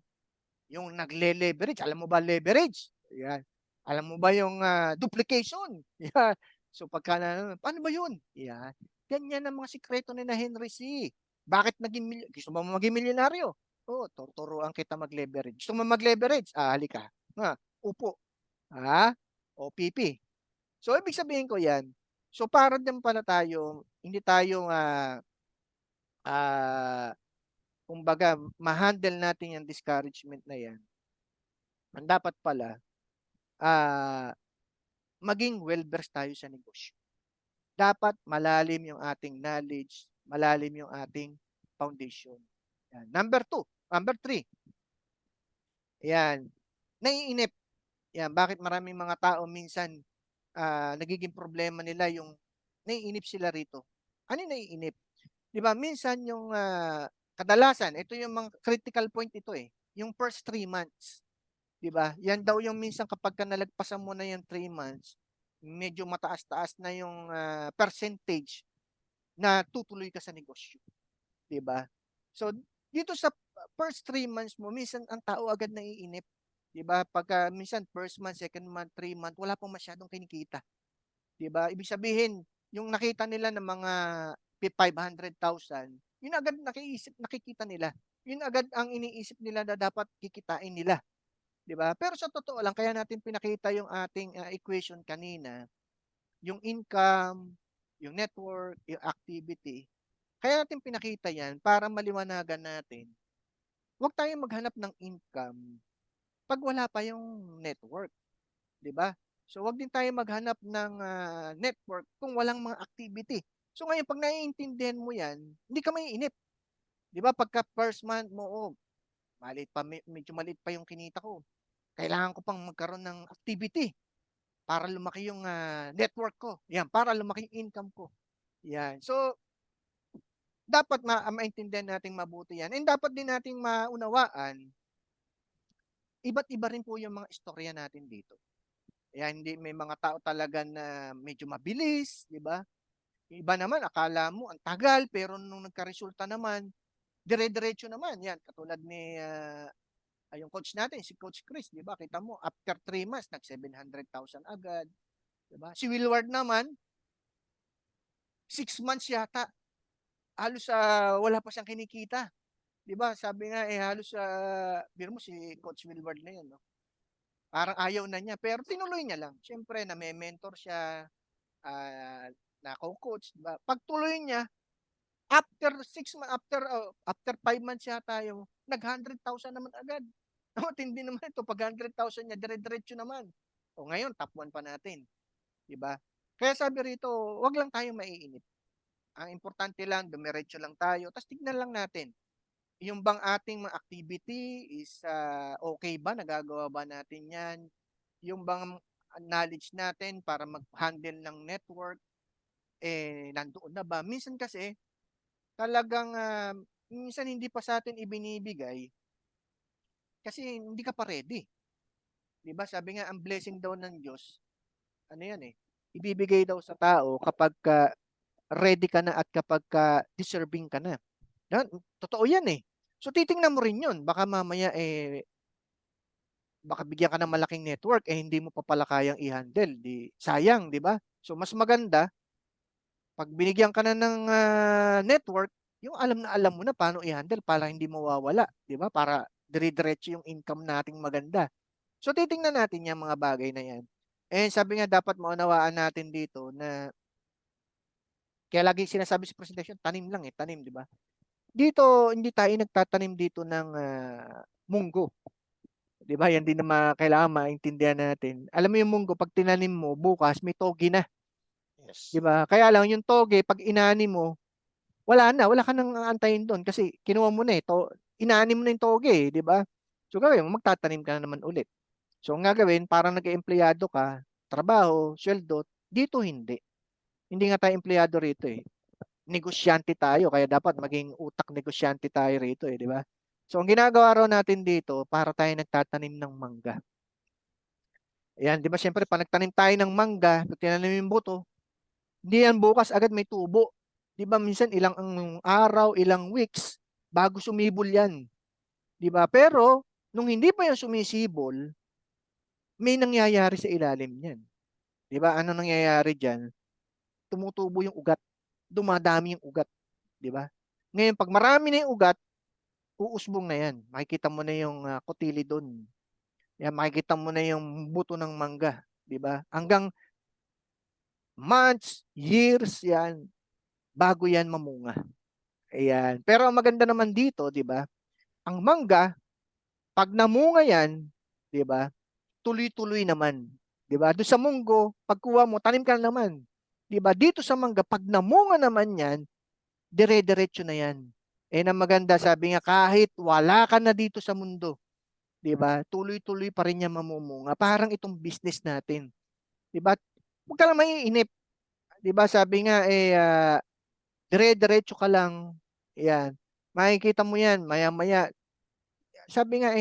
Yung nagle-leverage, alam mo ba leverage? Yan. Alam mo ba yung duplication? Yan. So pagka na, paano ba yun? Yan. Ganyan ang mga sikreto ni na Henry C. Bakit gusto mo maging milyonaryo? Oo, tuturuan kita mag-leverage. Gusto mo mag-leverage? Halika. Upo. OPP. So ibig sabihin ko yan. So para din pala tayo, hindi tayo kumbaga, ma-handle natin yung discouragement na yan. Ang dapat pala, maging well-versed tayo sa negosyo. Dapat malalim yung ating knowledge, malalim yung ating foundation. Yan. Number 3. Yan. Naiinip. Yan. Bakit maraming mga tao minsan nagiging problema nila yung naiinip sila rito? Ano yung naiinip? Di ba? Minsan yung kadalasan, ito yung mga critical point ito eh. Yung first 3 months. 'Di ba? Yan daw yung minsan kapag ka nalagpasan mo na yung 3 months, medyo mataas-taas na yung percentage na tutuloy ka sa negosyo, 'di ba? So dito sa first 3 months mo, minsan ang tao agad naiinip, 'di ba? Pagka minsan first month, second month, 3 month, wala pang masyadong kinikita, 'di ba? Ibig sabihin, yung nakita nila ng mga 500,000, yun agad nakikita nila. Yun agad ang iniisip nila na dapat kikitain nila. 'Di ba? Pero sa totoo lang kaya natin pinakita yung ating equation kanina, yung income, yung network, yung activity. Kaya natin pinakita 'yan para maliwanagan natin. Huwag tayong maghanap ng income pag wala pa yung network, 'di ba? So wag din tayo maghanap ng network kung walang mga activity. So ngayon pag naiintindihan mo 'yan, hindi ka maiinip. 'Di ba? Pagka first month mo, maliit pa medyo maliit pa yung kinita ko. Kailangan ko pang magkaroon ng activity para lumaki yung network ko. Yan, para lumaki yung income ko. Yan. So, dapat maintindihan natin mabuti yan. And dapat din nating maunawaan, iba't iba rin po yung mga istorya natin dito. Yan, hindi may mga tao talaga na medyo mabilis, di ba? Iba naman, akala mo ang tagal, pero nung nagka-resulta naman, dire-diretso naman. Yan, katulad ni yung coach natin, si Coach Chris, di ba? Kita mo, after 3 months, nag-700,000 agad. Di ba? Si Willward naman, 6 months yata. Halos wala pa siyang kinikita. Di ba? Sabi nga, halos, biro mo si Coach Willward na yun, no? Parang ayaw na niya, pero tinuloy niya lang. Siyempre, na-mentor siya, na-coach, di ba? Pagtuloy niya, after 6 months, after 5 months yata yung nag-100,000 naman agad. Tindi naman ito. Pag 100,000 niya, dire-diretso naman. O ngayon, top 1 pa natin. Diba? Kaya sabi rito, wag lang tayo maiinip. Ang importante lang, dumiretso lang tayo. Tapos tignan lang natin. Yung bang ating mga activity is okay ba? Nagagawa ba natin yan? Yung bang knowledge natin para mag-handle ng network, nandoon na ba? Minsan kasi, talagang minsan hindi pa sa atin ibinibigay kasi hindi ka pa ready. 'Di ba? Sabi nga ang blessing daw ng Diyos, ano 'yan ibibigay daw sa tao kapag ready ka na at kapag deserving ka na. Yan, totoo 'yan So titingnan mo rin 'yun. Baka mamaya baka bigyan ka ng malaking network hindi mo pa pala kayang i-handle, di sayang, 'di ba? So mas maganda pag binigyan ka na ng network, yung alam na alam mo na paano i-handle para hindi mawawala, 'di ba? Para dire-diretso yung income nating maganda. So titingnan natin yung mga bagay na yan. And sabi nga dapat maunawaan natin dito na kaya lagi sinasabi sa presentation, tanim lang tanim, 'di ba? Dito hindi tayo nagtatanim dito ng munggo. 'Di ba? Yan din na kailangan maintindihan natin. Alam mo yung munggo, pag tinanim mo, bukas may togi na. Yes. 'Di ba? Kaya lang yung toge, pag inani mo, wala na, wala ka nang aantayin doon kasi kinuha mo na inani mo na yung toge, 'di ba? So gawin mo, magtatanim ka na naman ulit. So ang gagawin, parang nag-empleyado ka, trabaho, sweldo, dito hindi. Hindi nga tayo empleyado rito Negosyante tayo, kaya dapat maging utak negosyante tayo rito 'di ba? So ang ginagawa raw natin dito, para tayo nagtatanim ng mangga. Ayan, 'di ba siyempre pag nagtanim tayo ng mangga, pag tinanim yung buto, hindi yan bukas agad may tubo. 'Di ba minsan ilang ang araw, ilang weeks bago sumibol yan, 'di ba? Pero nung hindi pa yan sumisibol, may nangyayari sa ilalim niyan. 'Di ba? Ano nangyayari diyan? Tumutubo yung ugat, dumadami yung ugat, 'di ba? Ngayon pag marami na yung ugat, uusbong na yan. Makikita mo na yung cotyledon. Yan, makikita mo na yung buto ng mangga, 'di ba? Hanggang months, years yan bago yan mamunga. Ayan. Pero ang maganda naman dito, 'di ba? Ang mangga, pag namunga yan, 'di ba? Tuloy-tuloy naman, 'di ba? Doon sa munggo, pagkuha mo, tanim ka na naman. 'Di ba? Dito sa mangga, pag namunga naman yan, dire-diretso na yan. Na maganda, sabi nga kahit wala ka na dito sa mundo, 'di ba? Tuloy-tuloy pa rin yan mamumunga. Parang itong business natin, 'di ba? Huwag ka lang maiinip, 'di ba? Sabi nga dire-diretso ka lang. Yan. Makikita mo yan maya-maya. Sabi nga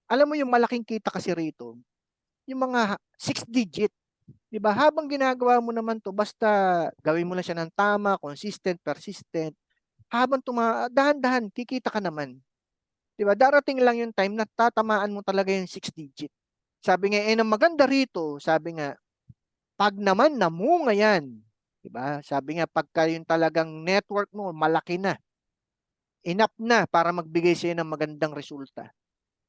alam mo yung malaking kita kasi rito, yung mga 6 digit, 'di ba? Habang ginagawa mo naman 'to, basta gawin mo lang siya ng tama, consistent, persistent, habang dahan-dahan kikita ka naman. 'Di ba? Darating lang yung time na tatamaan mo talaga yung 6 digit. Sabi nga ang maganda rito, sabi nga pag naman namunga yan, 'di ba? Sabi nga pagka yung talagang network mo malaki na, enough na para magbigay sa'yo ng magandang resulta.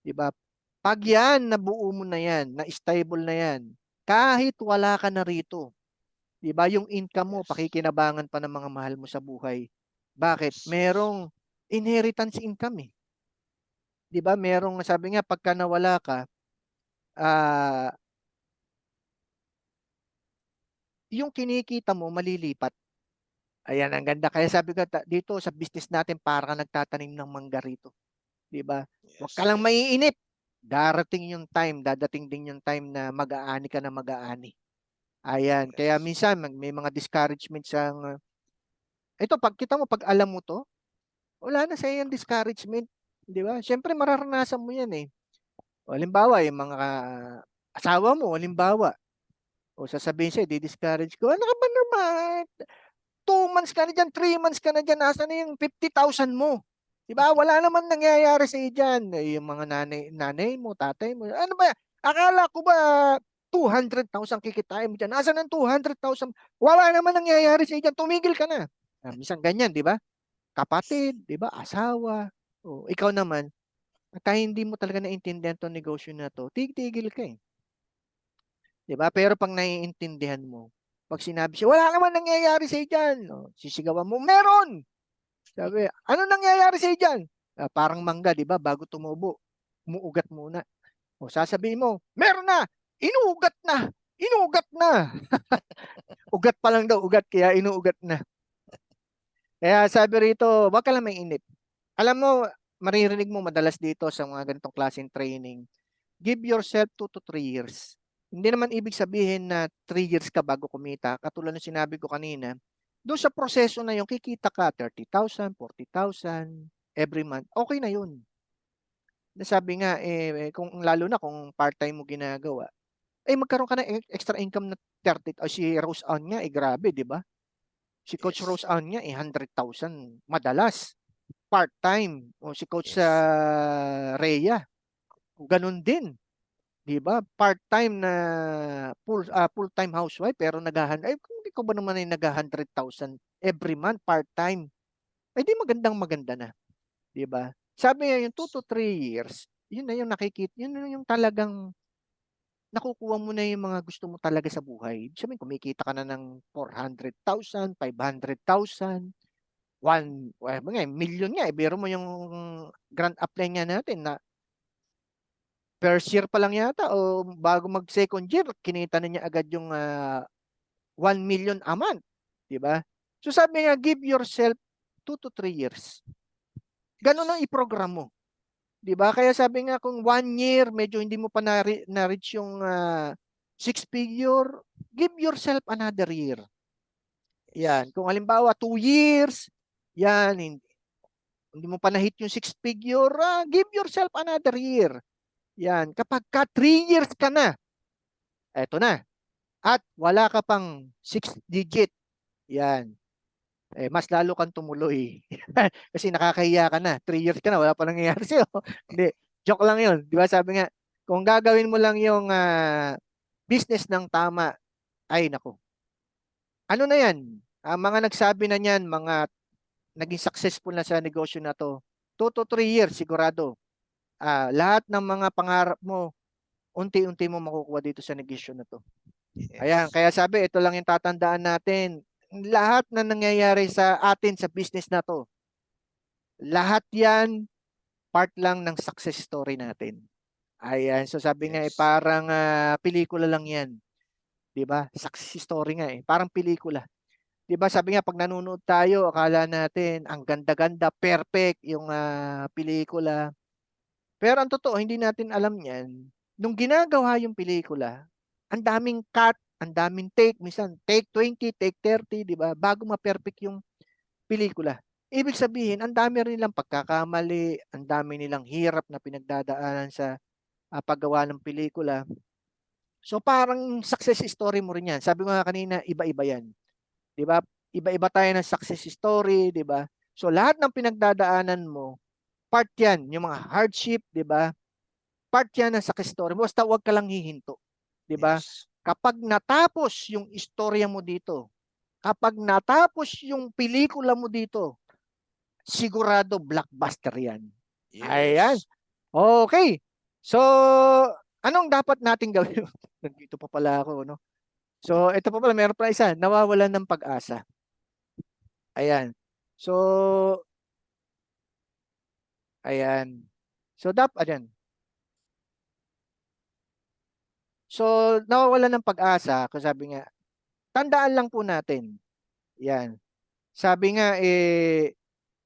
'Di ba? Pag yan, nabuo mo na yan, na stable na yan, kahit wala ka na rito, 'di ba? Yung income mo, Yes. pakikinabangan pa ng mga mahal mo sa buhay. Bakit? Yes. Yes. Merong inheritance income 'Di ba? Merong sabi nga pagka nawala ka, ah, yung kinikita mo malilipat. Ayan, ang ganda. Kaya sabi ko dito sa business natin para ka nagtatanim ng mangga rito. 'Di ba? Huwag ka Yes. lang Yes. maiinip. Darating yung time, dadating din yung time na mag-aani ka na mag-aani. Ayan, kaya Yes. minsan may mga discouragements ang ito pag kita mo pag alam mo 'to, wala na sa yung discouragement, 'di ba? Siyempre mararanasan mo 'yan O halimbawa, yung mga asawa mo, halimbawa, o sasabihin sa'yo, di-discourage ko, ano ka ba naman? 2 months ka na dyan, 3 months ka na dyan, nasa na yung 50,000 mo? Diba? Wala naman nangyayari sa iyo dyan. Yung mga nanay mo, tatay mo, ano ba? Akala ko ba 200,000 kikitain mo dyan? Nasa ng 200,000? Wala naman nangyayari sa iyo dyan. Tumigil ka na. Minsan ganyan, di ba? Kapatid, di ba? Asawa. O, ikaw naman, kaya hindi mo talaga naintindihan tong negosyo na to, tigil ka 'Di ba? Pero pag naiintindihan mo, pag sinabi siya, wala naman nangyayari sa dyan. O, sisigawan mo, meron! Sabi, ano nangyayari sa dyan? Parang mangga, di ba? Bago tumubo, umuugat muna. O, sasabihin mo, meron na! Inuugat na! Inuugat na! Ugat pa lang daw, ugat, kaya inuugat na. Kaya sabi rito, wag ka lang mainip. Alam mo, maririnig mo madalas dito sa mga ganitong klaseng training, give yourself 2 to 3 years. Hindi naman ibig sabihin na 3 years ka bago kumita. Katulad ng sinabi ko kanina, doon sa proseso na yung kikita ka 30,000, 40,000 every month, okay na yun. Sabi nga, kung, lalo na kung part-time mo ginagawa, magkaroon ka ng extra income na 30, si Rose Ann nga, grabe, di ba? Si Coach Rose Yes. Ann nga, 100,000 madalas, part-time. O si Coach Yes. Rhea, ganun din. 'Di ba? Part-time na full-time housewife pero hindi ko ba naman ay nag 100,000 every month part-time. ay di magandang-maganda na, 'di ba? Sabi nga yung 2 to 3 years, yun na yung yun na yung talagang nakukuha mo na yung mga gusto mo talaga sa buhay. Ibig sabihin kumikita ka na ng 400,000, 500,000, 1 million nga, biro mo yung grand apply nga natin na first year pa lang yata o bago mag second year, kinita na niya agad yung 1 million a month, 'di ba? So sabi nga, give yourself 2 to 3 years. Ganun ang i-program mo, 'di ba? Kaya sabi nga kung 1 year medyo hindi mo pa na-reach yung six figure, give yourself another year. Yan, kung halimbawa 2 years, yan hindi mo pa na-hit yung six figure, give yourself another year. Yan, kapag ka 3 years ka na, eto na. At wala ka pang 6 digit, yan, mas lalo kang tumuloy. Kasi nakakahiya ka na. 3 years ka na, wala pa nangyayari sa'yo. Hindi, joke lang yun. Di ba sabi nga, kung gagawin mo lang yung business ng tama, ay nako. Ano na yan? Mga nagsabi na niyan, mga naging successful na sa negosyo na to, 2 to 3 years sigurado. Lahat ng mga pangarap mo, unti-unti mo makukuha dito sa negosyo na to. Ayan, Yes. kaya sabi, ito lang yung tatandaan natin. Lahat na nangyayari sa atin sa business na to, lahat yan, part lang ng success story natin. Ayan, so sabi nga, Yes. parang pelikula lang yan. 'Di ba? Success story nga parang pelikula. 'Di ba sabi nga, pag nanonood tayo, akala natin ang ganda-ganda, perfect yung pelikula. Pero ang totoo, hindi natin alam yan. Nung ginagawa yung pelikula, ang daming cut, ang daming take, minsan take 20, take 30, di ba? Bago ma-perfect yung pelikula. Ibig sabihin, ang dami rin nilang pagkakamali, ang dami nilang hirap na pinagdadaanan sa paggawa ng pelikula. So parang success story mo rin yan. Sabi ko nga kanina, iba-iba yan. Di ba? Iba-iba tayo ng success story, di ba? So lahat ng pinagdadaanan mo, part yan, yung mga hardship, di ba? Part yan ng success story mo. Basta huwag ka lang hihinto. 'Di ba? Yes. Kapag natapos yung istorya mo dito, kapag natapos yung pelikula mo dito, sigurado blockbuster yan. Ayan. Yes. Okay. So, anong dapat nating gawin? Nandito pa pala ako, no? So, ito pa pala, meron pa isa, nawawalan ng pag-asa. Ayan. So, ayan. So, ayan. So, nawawalan ng pag-asa, kasi sabi nga, tandaan lang po natin, yan. Sabi nga,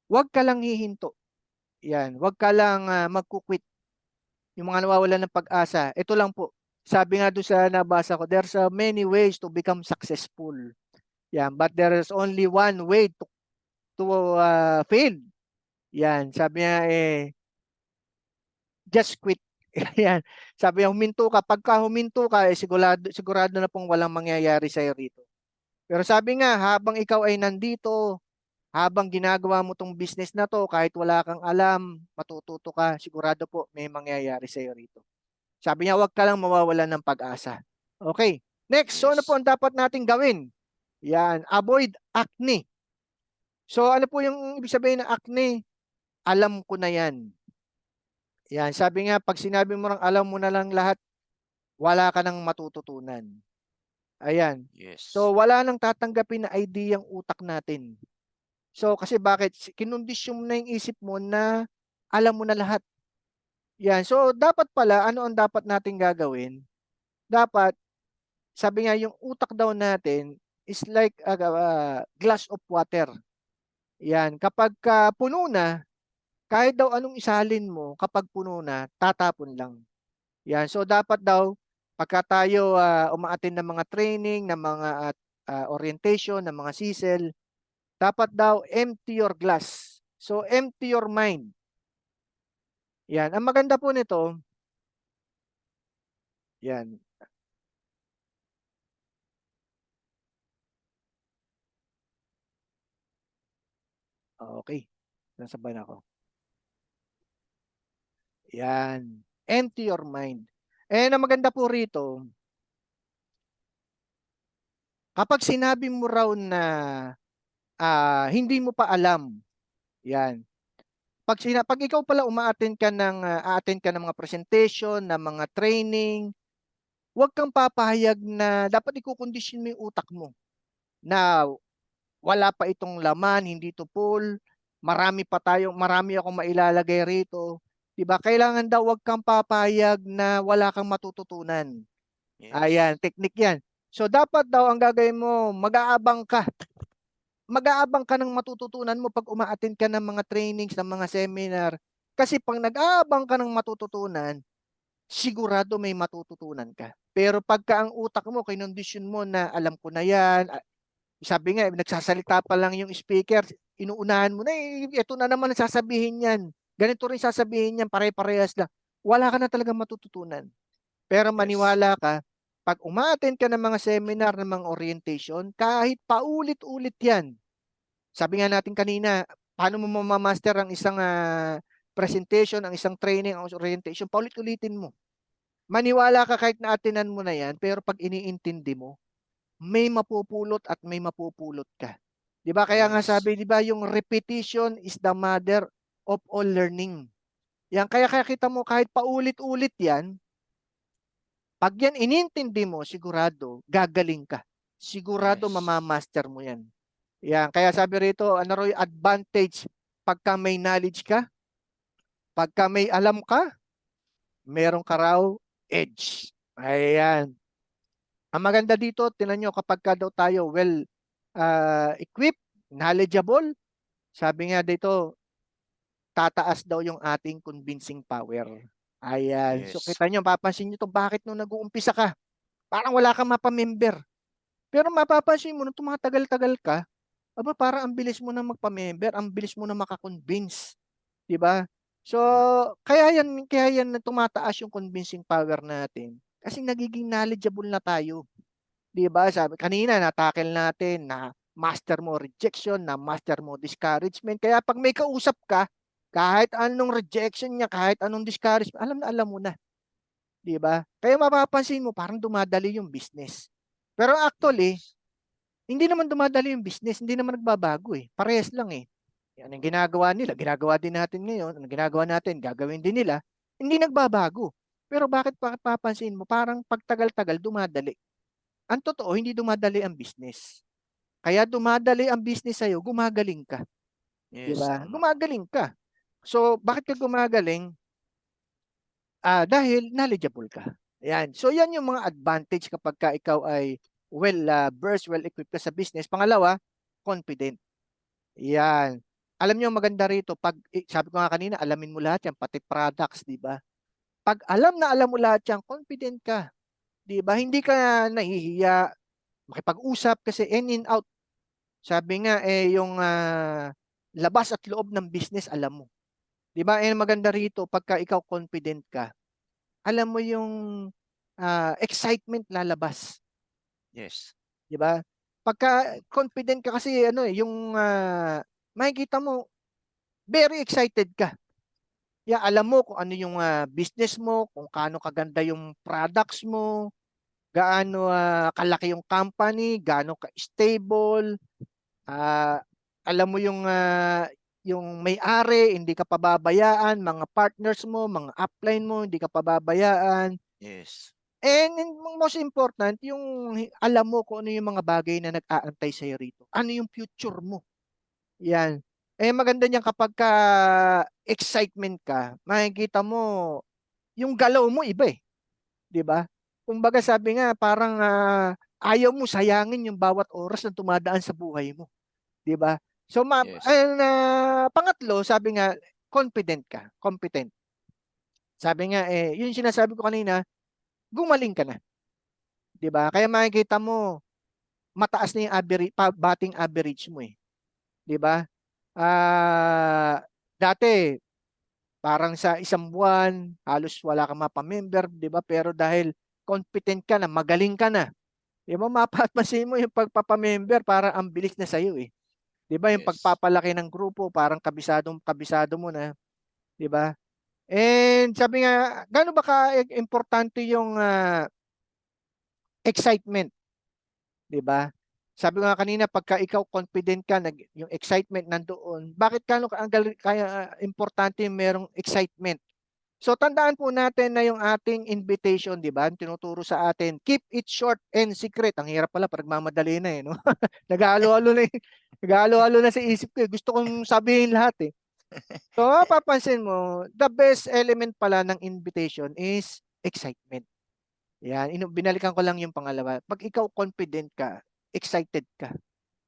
huwag ka lang hihinto. Yan, huwag ka lang magkukwit. Yung mga nawawalan ng pag-asa, ito lang po. Sabi nga doon sa nabasa ko, there's many ways to become successful. Yan, but there is only one way to fail. Yan, sabi nga just quit. Yan, sabi nga huminto ka. Pagka huminto ka, sigurado na pong walang mangyayari sa'yo rito. Pero sabi nga, habang ikaw ay nandito, habang ginagawa mo tong business na to, kahit wala kang alam, matututo ka, sigurado po may mangyayari sa iyo rito. Sabi niya, huwag ka lang mawawalan ng pag-asa. Okay. Next, so ano po Yes. ang dapat nating gawin? Yan, avoid acne. So ano po yung ibig sabihin ng acne? Alam ko na yan. Yan, sabi nga, pag sinabi mo lang, alam mo na lang lahat, wala ka nang matututunan. Ayan. Yes. So wala nang tatanggapin na idea ang utak natin. So kasi bakit? Kinondisyon mo na yung isip mo na alam mo na lahat. Yan. So dapat pala, ano ang dapat nating gagawin? Dapat, sabi nga yung utak daw natin is like a glass of water. Yan. Kapag puno na, kahit daw anong isalin mo, kapag puno na, tatapon lang. Yan. So dapat daw, pagka tayo umaattend ng mga training, ng mga orientation, ng mga CSEL, dapat daw empty your glass. So empty your mind. Yan. Ang maganda po nito, yan. Okay. Nasabay na ako. Yan. Empty your mind. And ang maganda po rito, kapag sinabi mo raw na hindi mo pa alam Yan. Pag ikaw pala uma-attend ka ng a-attend ka ng mga presentation, ng mga training, huwag kang papahayag na dapat ikokondisyon mo yung utak mo na wala pa itong laman, hindi to full, marami akong mailalagay rito. 'Di ba? Kailangan daw huwag kang papayag na wala kang matututunan. Ayan, Yes. technique 'yan. So dapat daw ang gagawin mo, mag-aabang ka. Mag-aabang ka ng matututunan mo pag uma-attend ka ng mga trainings, ng mga seminar. Kasi pag nag-aabang ka ng matututunan, sigurado may matututunan ka. Pero pagka ang utak mo, kinondisyon mo na alam ko na yan, sabi nga, nagsasalita pa lang yung speaker, inuunahan mo na, ito na naman ang sasabihin yan. Ganito rin sasabihin yan, pare-parehas lang. Wala ka na talagang matututunan. Pero Yes. maniwala ka, pag umaattend ka ng mga seminar, ng mga orientation, kahit paulit-ulit yan. Sabi nga natin kanina, paano mo mamamaster ang isang presentation, ang isang training, ang orientation, paulit-ulitin mo. Maniwala ka kahit na-attendan mo na yan, pero pag iniintindi mo, may mapupulot at may mapupulot ka. 'Di ba? Kaya nga Yes. sabi, 'di ba, yung repetition is the mother of all learning. Yan, kaya kita mo kahit paulit-ulit yan, pag yan inintindi mo, sigurado, gagaling ka. Sigurado Yes. mamamaster mo yan. Yan, kaya sabi rito, ano raw yung advantage pagka may knowledge ka, pagka may alam ka, meron ka raw edge. Ayan. Ang maganda dito, tinan nyo kapag ka daw tayo well equipped, knowledgeable, sabi nga dito, tataas daw yung ating convincing power. Ayan. So Yes. kita nyo, papansin nyo to, bakit nung nag-uumpisa ka, parang wala kang mapamember. Pero mapapansin mo, nung tumatagal-tagal ka, aba, parang ang bilis mo na magpa-member, ang bilis mo na makakonvince. Di ba? So, kaya yan na tumataas yung convincing power natin. Kasi nagiging knowledgeable na tayo. Di ba? Sabi, kanina, natakil natin na master mo rejection, na master mo discouragement. Kaya pag may kausap ka, kahit anong rejection niya, kahit anong discouragement, alam mo na. Di ba? Kaya mapapansin mo, parang dumadali yung business. Pero actually, Yes. hindi naman dumadali yung business, hindi naman nagbabago eh. Parehas lang eh. Yan ang ginagawa nila, ginagawa din natin ngayon, ang ginagawa natin, gagawin din nila, hindi nagbabago. Pero bakit papansin mo, parang pagtagal-tagal dumadali. Ang totoo, hindi dumadali ang business. Kaya dumadali ang business sa'yo, gumagaling ka. Di Yes. ba? Tama. Gumagaling ka. So, bakit ka gumagaling? Dahil knowledgeable ka. Yan. So, yan yung mga advantage kapag ka ikaw ay versed, well-equipped ka sa business. Pangalawa, confident. Yan. Alam niyo maganda rito, sabi ko nga kanina, alamin mo lahat yan, pati products, di ba? Pag alam mo lahat yan, confident ka. Di ba? Hindi ka nahihiya, makipag-usap kasi in out. Sabi nga, yung labas at loob ng business, alam mo. Di ba? Maganda rito, pagka ikaw confident ka, alam mo yung excitement lalabas. Yes. Di ba? Pagka confident ka kasi, yung makikita mo, very excited ka. Alam mo kung ano yung business mo, kung kaano kaganda yung products mo, gaano kalaki yung company, gaano ka-stable, alam mo yung may-ari, hindi ka pababayaan, mga partners mo, mga upline mo, hindi ka pababayaan. Yes. And most important, yung alam mo kung ano yung mga bagay na nag-aantay sa'yo rito. Ano yung future mo. Yan. Maganda niyan kapag ka excitement ka, makikita mo, yung galaw mo iba eh. Di ba? Kumbaga sabi nga, parang ayaw mo sayangin yung bawat oras na tumadaan sa buhay mo. Di ba? So, Yes. pangatlo, sabi nga, confident ka, competent. Sabi nga, yun yung sinasabi ko kanina, gumaling ka na. Di ba? Kaya makikita mo, mataas na yung batting average mo eh. Di ba? Dati, parang sa isang buwan, halos wala kang mapamember, di ba? Pero dahil competent ka na, magaling ka na, di ba? Mapapansin mo yung pagpapamember, parang ang bilis na sa'yo eh. Di ba? Yung Yes. pagpapalaki ng grupo, parang kabisado mo na. Di ba? And sabi nga, gaano ba ka-importante yung excitement? Di ba? Sabi ko nga kanina, pagka ikaw confident ka, yung excitement nandoon, bakit kaya importante merong excitement? So tandaan po natin na yung ating invitation, di ba? Tinuturo sa atin, keep it short and secret. Ang hirap pala pag nagmamadali na eh, no? Nag-aalo-alo na, nag-aalo-alo na sa isip ko. Gusto kong sabihin lahat eh. So mapapansin mo, the best element pala ng invitation is excitement. Yan, binalikan ko lang yung pangalawa. Pag ikaw confident ka, excited ka,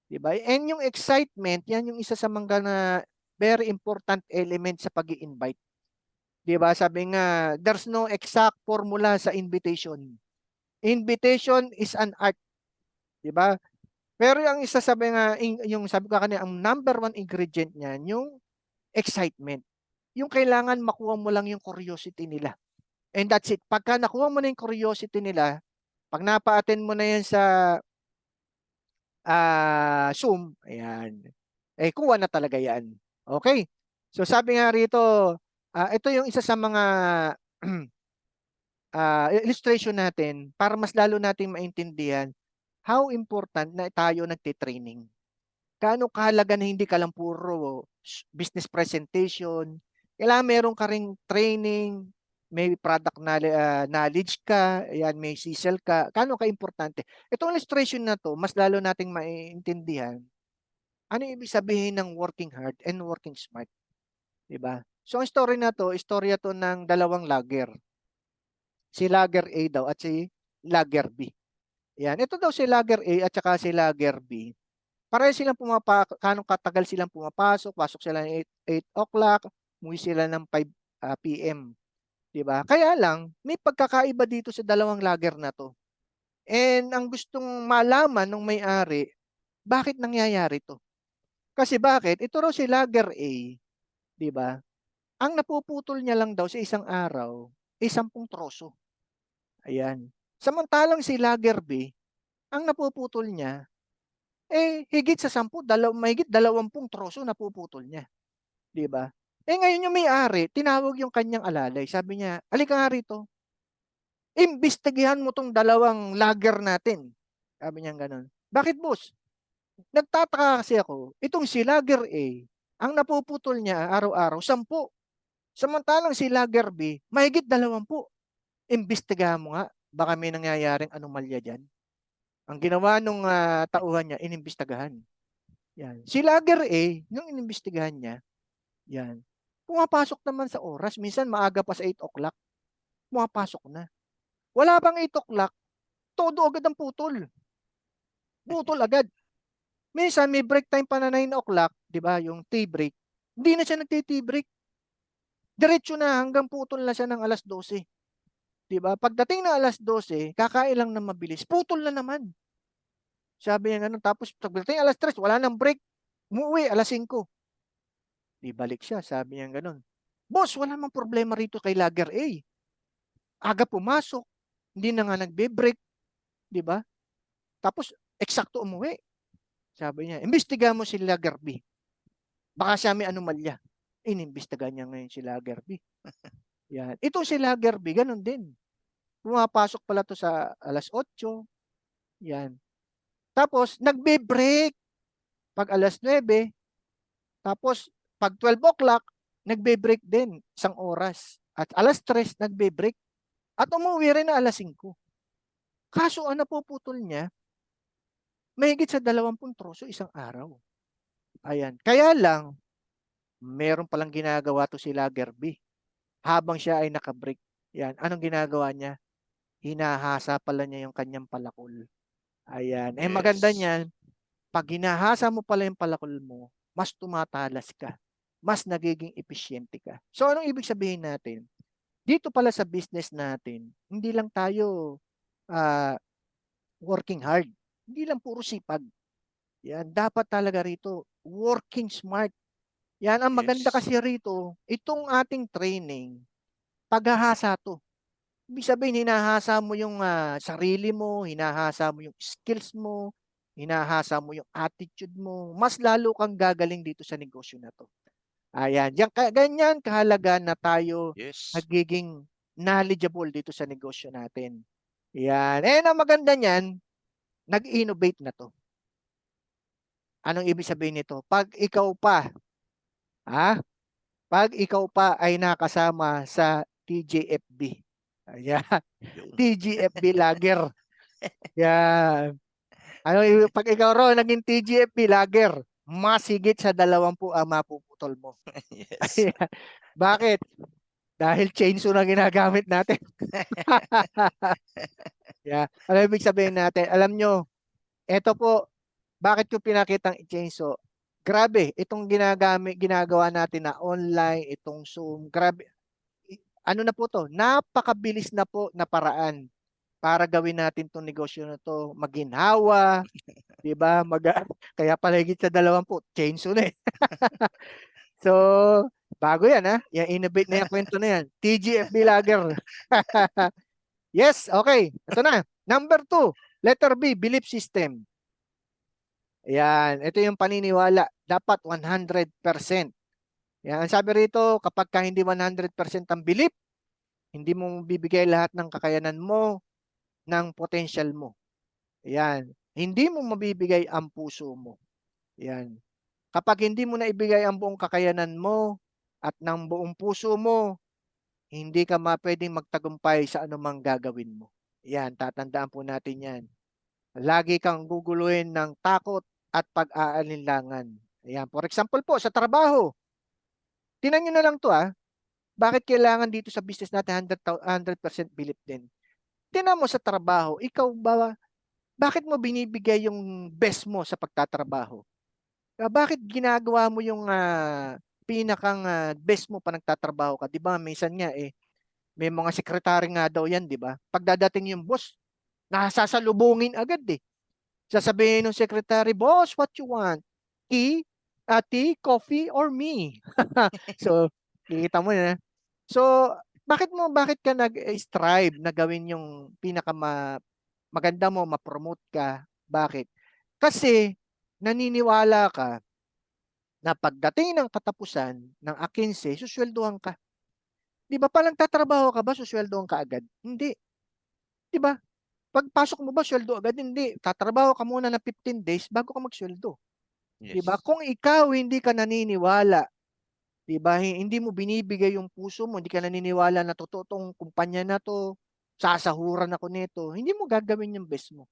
di ba? And yung excitement, yan yung isa sa mga na very important element sa pag-i-invite. Di ba? Sabi nga, there's no exact formula sa invitation. Invitation is an art. Di ba? Pero yung isa sabi nga, yung sabi ko kanina, ang number one ingredient niyan, yung excitement. Yung kailangan makuha mo lang yung curiosity nila. And that's it. Pagka nakuha mo na yung curiosity nila, pag napa-attend mo na yan sa Zoom, ayan, eh kuha na talaga yan. Okay? So sabi nga rito, ito yung isa sa mga illustration natin para mas lalo nating maintindihan how important na tayo nagtitraining. Gaano kahalaga na hindi ka lang puro business presentation, kailangan meron ka ring training, may product knowledge ka, ayan, may sisel ka, gaano ka-importante. Itong illustration na to, mas lalo nating maintindihan ano ibig sabihin ng working hard and working smart. Diba? So ang story na to, istorya to ng dalawang logger. Si Lager A daw at si Lager B. Yan. Ito daw si Lager A at saka si Lager B. Pareho silang kanong katagal silang pumapasok, pasok sila ng 8 o'clock, umuwi sila ng 5 p.m. Diba? Kaya lang, may pagkakaiba dito sa dalawang lager na to. And ang gustong malaman ng may-ari, bakit nangyayari to? Kasi bakit? Ito raw si Lager A, diba? Ang napuputol niya lang daw sa isang araw, 10 troso. Ayan. Samantalang si Lager B, ang napuputol niya, higit sa 10, mahigit 20 troso napuputol niya. Di ba? Ngayon yung may-ari, tinawag yung kanyang alalay. Sabi niya, alika nga rito. Imbestigahan mo tong dalawang lager natin. Sabi niya ganun. Bakit, boss? Nagtataka kasi ako, itong si Lager A, ang napuputol niya araw-araw, 10. Samantalang si Lager B, mahigit 20. Imbestigahan mo nga, baka may nangyayaring anomalya dyan. Ang ginawa nung tauhan niya, inimbestigahan. Yan. Si Lager A, yung inimbestigahan niya, yan. Pumapasok naman sa oras. Minsan maaga pa sa 8 o'clock. Pumapasok na. Wala bang 8 o'clock, todo agad ang putol. Putol agad. Minsan may break time pa na 9 o'clock, di ba, yung tea break. Hindi na siya nagti-tea break. Diretso na hanggang putol na siya ng alas 12. Di ba? Pagdating na alas 12, kakain lang na mabilis. Putol na naman. Sabi niya ganun. Tapos pagdating alas 3, wala nang break. Umuwi alas 5. Di balik siya. Sabi niya ganun. Boss, wala mang problema rito kay Lager A. Aga pumasok. Hindi na nga nagbe-break. Di ba? Tapos, eksakto umuwi. Sabi niya, imbestiga mo si Lager B. Baka siya may anomalya. Inimbestiga niya ngayon si Lager B. Yan. Ito si Lager B, ganun din. Pumapasok pala to sa alas 8. Yan. Tapos, nagbe-break pag alas 9. Tapos, pag 12 o'clock, nagbe-break din, 1 oras. At alas 3, nagbe-break. At umuwi rin na alas 5. Kaso, ang napuputol niya, mahigit sa 20 troso isang araw. Ayan. Kaya lang, meron palang ginagawa to si Lager B. Habang siya ay nakabreak. Yan. Anong ginagawa niya? Hinahasa pala niya yung kanyang palakol. Ayan. Maganda Yes. niyan, pag hinahasa mo pala yung palakol mo, mas tumatalas ka. Mas nagiging epesyente ka. So, anong ibig sabihin natin? Dito pala sa business natin, hindi lang tayo working hard. Hindi lang puro sipag. Yan, dapat talaga rito, working smart. Yan, ang maganda Yes. kasi rito, itong ating training, paghahasa to. Ibig sabihin, hinahasa mo yung sarili mo, hinahasa mo yung skills mo, hinahasa mo yung attitude mo, mas lalo kang gagaling dito sa negosyo na to. Ayan, ganyan kahalaga na tayo Yes. nagiging knowledgeable dito sa negosyo natin. Yan. Ang maganda niyan, nag-innovate na to. Anong ibig sabihin nito? Pag ikaw pa, pag ikaw pa ay nakasama sa TJFB. Ayan, Yun. TGFB lager. Yan. Pag ikaw raw naging TGFB lager, mas higit sa 20 ang mapuputol mo. Yes. Ayan. Bakit? Dahil chainsaw na ginagamit natin. Yeah. Ano ibig sabihin natin? Alam nyo, eto po, bakit ko pinakitang chainsaw? Grabe, itong ginagawa natin na online, itong Zoom, grabe. Ano na po to? Napakabilis na po na paraan para gawin natin tong negosyo na to. Maginhawa, di ba? Kaya pala higit sa 20, chainsaw na eh. So, bago yan ha. Yung innovate na yung kwento na yan. TGFB Lager. Yes, okay. Ito na. Number 2, letter B, belief system. Ayan, ito yung paniniwala. Dapat 100%. Yan, ang sabi rito, kapag ka hindi 100% ang belief, hindi mo bibigay lahat ng kakayanan mo, ng potential mo. Ayan. Hindi mo mabibigay ang puso mo. Ayan. Kapag hindi mo na ibigay ang buong kakayanan mo at ng buong puso mo, hindi ka pwedeng magtagumpay sa anumang gagawin mo. Yan, tatandaan po natin yan. Lagi kang guguluhin ng takot at pag-aalinlangan. Ayan. For example po, sa trabaho. Tinan nyo na lang to Bakit kailangan dito sa business natin 100% belief din? Tinan mo sa trabaho, ikaw ba, bakit mo binibigay yung best mo sa pagtatrabaho? Bakit ginagawa mo yung pinakang best mo pa nagtatrabaho ka? 'Di ba? Minsan nga may mga sekretary nga daw 'yan, 'di ba? Pagdadating yung boss, nasasalubungin agad eh. Sasabihin ng secretary, "Boss, what you want? Tea, coffee, or me?" So, kikita mo na. So, bakit ka nag-strive na gawin yung maganda mo, ma-promote ka? Bakit? Kasi naniniwala ka na pagdating ng katapusan ng A15, susweldohan ka. 'Di ba? Palang tatrabaho ka ba, susweldohan ka agad? Hindi. 'Di ba? Pagpasok mo ba, sweldo agad? Hindi. Tatrabaho ka muna ng 15 days bago ka magsweldo. 'Di ba? Yes. Kung ikaw hindi ka naniniwala, 'di ba? Hindi mo binibigay yung puso mo, hindi ka naniniwala na totoo tong kumpanya na to, sasahuran ako nito, hindi mo gagawin yung best mo.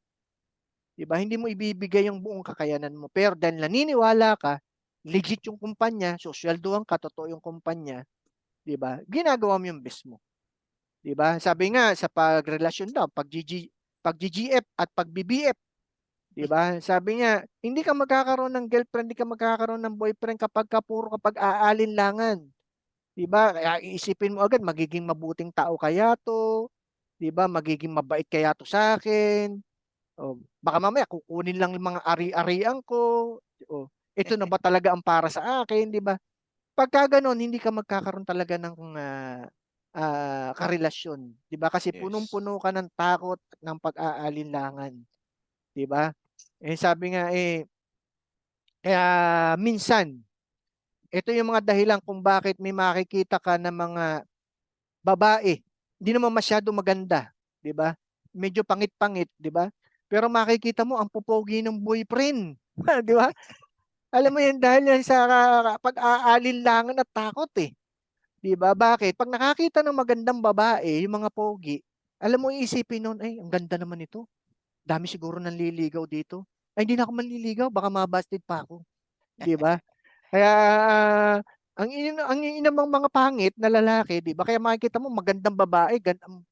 'Di ba? Hindi mo ibibigay yung buong kakayanan mo. Pero dahil naniniwala ka, legit yung kumpanya, susweldohan ka, totoo yung kumpanya, 'di ba? Ginagawa mo yung best mo. 'Di ba? Sabi nga sa pagrelasyon daw, pag-GGF at pag-BBF, 'di ba? Sabi niya, hindi ka magkakaroon ng girlfriend, hindi ka magkakaroon ng boyfriend kapag puro kapag aalinlangan. 'Di ba? Kaya iisipin mo agad, magiging mabuting tao kaya to, 'di ba? Magiging mabait kaya to sa akin. O, baka mamaya kukunin lang yung mga ari-arian ko. O, ito na ba talaga ang para sa akin, 'di ba? Pagka gano'n, hindi ka magkakaroon talaga ng karelasyon, 'di ba? Kasi Yes. punong-puno ka ng takot at ng pag-aalinlangan, 'di ba? Sabi nga kaya minsan ito yung mga dahilan kung bakit may makikita ka ng mga babae, hindi naman masyado maganda, 'di ba? Medyo pangit-pangit, 'di ba? Pero makikita mo ang popogi ng boyfriend, 'di ba? Alam mo yan dahil yan sa pag-aalinlangan at takot 'Di ba? Bakit? Pag nakakita ng magandang babae, yung mga pogi, alam mo iisipin nun, ay, ang ganda naman ito. Dami siguro nanliligaw dito. Ay, hindi na ako manliligaw, baka mabasted pa ako. 'Di ba? Kaya ang inamang mga pangit na lalaki, 'di ba? Kaya makikita mo magandang babae, ang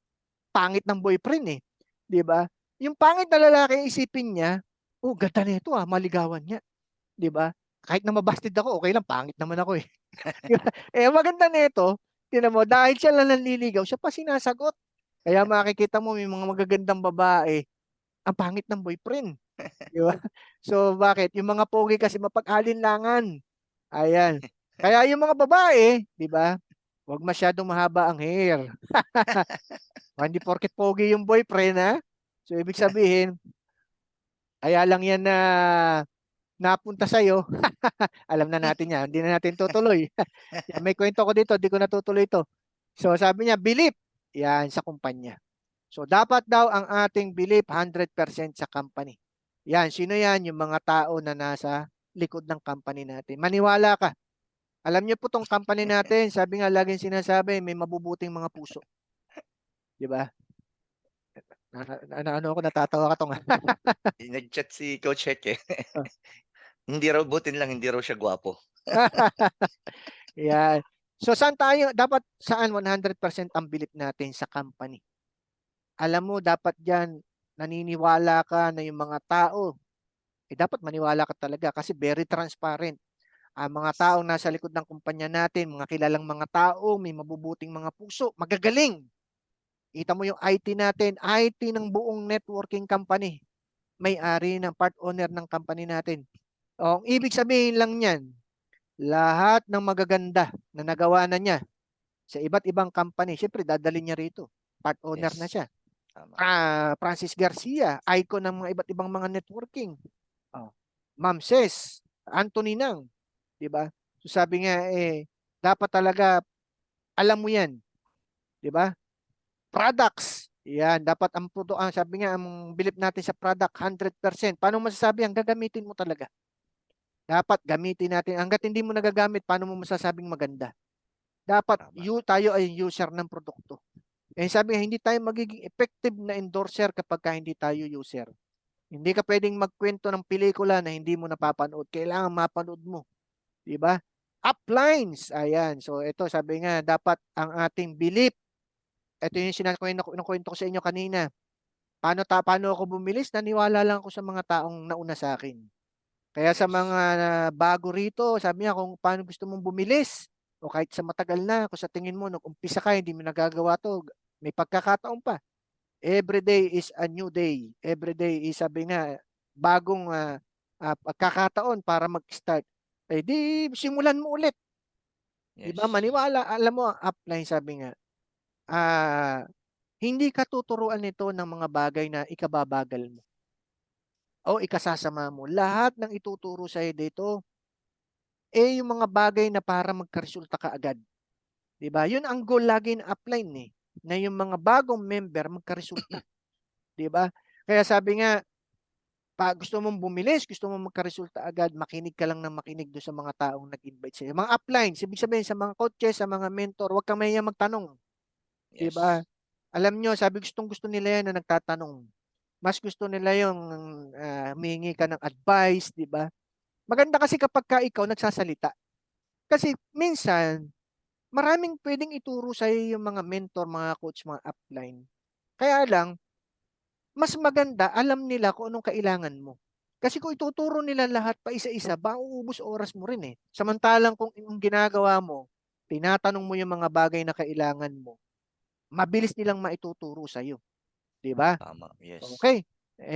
pangit ng boyfriend 'di ba? Yung pangit na lalaki isipin niya, oh, ganda nito maligawan niya, 'di ba? Kahit na mabasted ako, okay lang, pangit naman ako eh. Maganda nito, tingnan mo, dahil siya lang nanliligaw, siya pa sinasagot. Kaya makikita mo may mga magagandang babae, ang pangit ng boyfriend. Di ba? So, bakit? Yung mga pogi kasi mapag-alinlangan. Ayan. Kaya yung mga babae, di ba? Huwag masyadong mahaba ang hair. Hindi porket pogi yung boyfriend, ha? So, ibig sabihin, kaya lang yan na napunta sa'yo. Alam na natin yan. Hindi na natin tutuloy. May kwento ko dito, di ko natutuloy ito. So, sabi niya, belief. Yan, sa kumpanya. So, dapat daw ang ating belief 100% sa company. Yan, sino yan? Yung mga tao na nasa likod ng company natin. Maniwala ka. Alam niyo po tong company natin, sabi nga laging sinasabi, may mabubuting mga puso. Di ba? Ano ako, natatawa ka tong. Nag-chat si Coach Hek eh. Oh. Hindi raw, butin lang hindi raw siya gwapo. Yan. So saan tayo? Dapat saan 100% ang bilip natin sa company? Alam mo, dapat diyan naniniwala ka na yung mga tao, dapat maniwala ka talaga kasi very transparent. Ang mga taong nasa likod ng kumpanya natin, mga kilalang mga tao, may mabubuting mga puso, magagaling. Kita mo yung IT natin, IT ng buong networking company. May-ari ng part owner ng company natin. O, ang ibig sabihin lang niyan, lahat ng magaganda na nagawa na niya sa iba't ibang company, syempre dadalhin niya rito. Part owner Yes. na siya. Tama. Francis Garcia, icon ng mga iba't ibang mga networking. Ma'am Ses, Anthony Nang, 'di ba? So sabi nga dapat talaga alam mo 'yan, 'di ba? Products. Yan, dapat sabi nga ang bilip natin sa product 100%. Paano masasabi ang gagamitin mo talaga? Dapat gamitin natin. Hangga't hindi mo nagagamit, paano mo masasabing maganda? Dapat Tama. tayo ay user ng produkto. Sabi nga, hindi tayo magiging effective na endorser kapag hindi tayo user. Hindi ka pwedeng magkwento ng pelikula na hindi mo napapanood. Kailangan mapanood mo. Diba? Uplines. Ayan. So, ito, sabi nga, dapat ang ating belief. Ito yung sinakwento ko sa inyo kanina. Paano ako bumilis? Naniwala lang ako sa mga taong nauna sa akin. Kaya sa Yes. mga bago rito, sabi niya kung paano gusto mong bumilis o kahit sa matagal na, kung sa tingin mo, nung umpisa ka, hindi mo nagagawa to, may pagkakataon pa. Every day is a new day. Every day is, sabi nga, bagong pagkakataon para mag-start. Di simulan mo ulit. Yes. Diba? Maniwala. Alam mo, upline sabi nga, hindi ka tuturuan nito ng mga bagay na ikababagal mo o ikasasama mo. Lahat ng ituturo sa'yo dito, yung mga bagay na para magkaresulta ka agad. Diba? Yun ang goal lagi ng upline na yung mga bagong member magkaresulta. Diba? Kaya sabi nga, gusto mong bumilis, gusto mong magkaresulta agad, makinig ka lang ng makinig doon sa mga taong nag-invite sa'yo. Mga upline, ibig sabihin sa mga coaches, sa mga mentor, huwag kang mahiya magtanong. Yes. Diba? Alam nyo, sabi gusto nila yan na nagtatanong. Mas gusto nila yung humingi ka ng advice, diba? Maganda kasi kapag ikaw nagsasalita. Kasi minsan, maraming pwedeng ituro sa'yo yung mga mentor, mga coach, mga upline. Kaya lang, mas maganda, alam nila kung anong kailangan mo. Kasi kung ituturo nila lahat pa isa-isa, uubos oras mo rin Samantalang kung yung ginagawa mo, tinatanong mo yung mga bagay na kailangan mo, mabilis nilang maituturo sa'yo. Diba? Tama. Yes. Okay.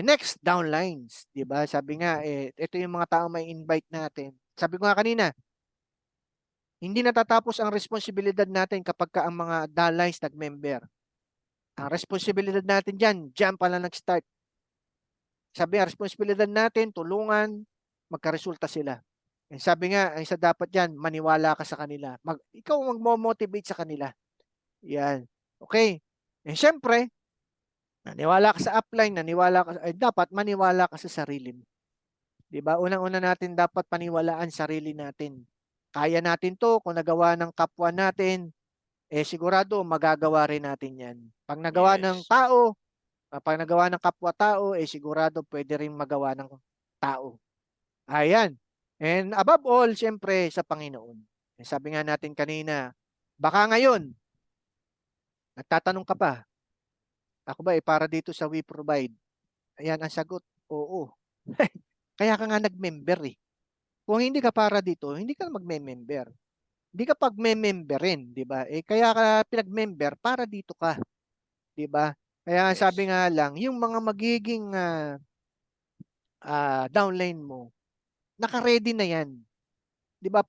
Next, downlines. Diba? Sabi nga, ito yung mga tao may invite natin. Sabi ko nga kanina, hindi natatapos ang responsibilidad natin kapag ang mga downlines nag-member. Ang responsibilidad natin dyan pala nag-start. Sabi nga, responsibilidad natin, tulungan, magkaresulta sila. Sabi nga, isa dapat dyan, maniwala ka sa kanila. Ikaw mag-motivate sa kanila. Yan. Okay. Siyempre, naniwala ka sa upline, dapat maniwala ka sa sarili mo. Diba? Unang-una natin dapat paniwalaan sarili natin. Kaya natin to, kung nagawa ng kapwa natin, sigurado magagawa rin natin yan. Pag nagawa ng Yes. tao, pag nagawa ng kapwa-tao, sigurado pwede rin magawa ng tao. Ayan. And above all, siyempre, sa Panginoon. Sabi nga natin kanina, baka ngayon, nagtatanong ka pa, ako ba para dito sa We Provide? Ayan, ang sagot, oo. Kaya ka nga nag-member Kung hindi ka para dito, hindi ka magme-member. Hindi ka pag-memberin, di ba? Kaya ka pinag-member para dito ka. Di ba? Kaya Yes. sabi nga lang, yung mga magiging downline mo, naka-ready na yan. Di ba?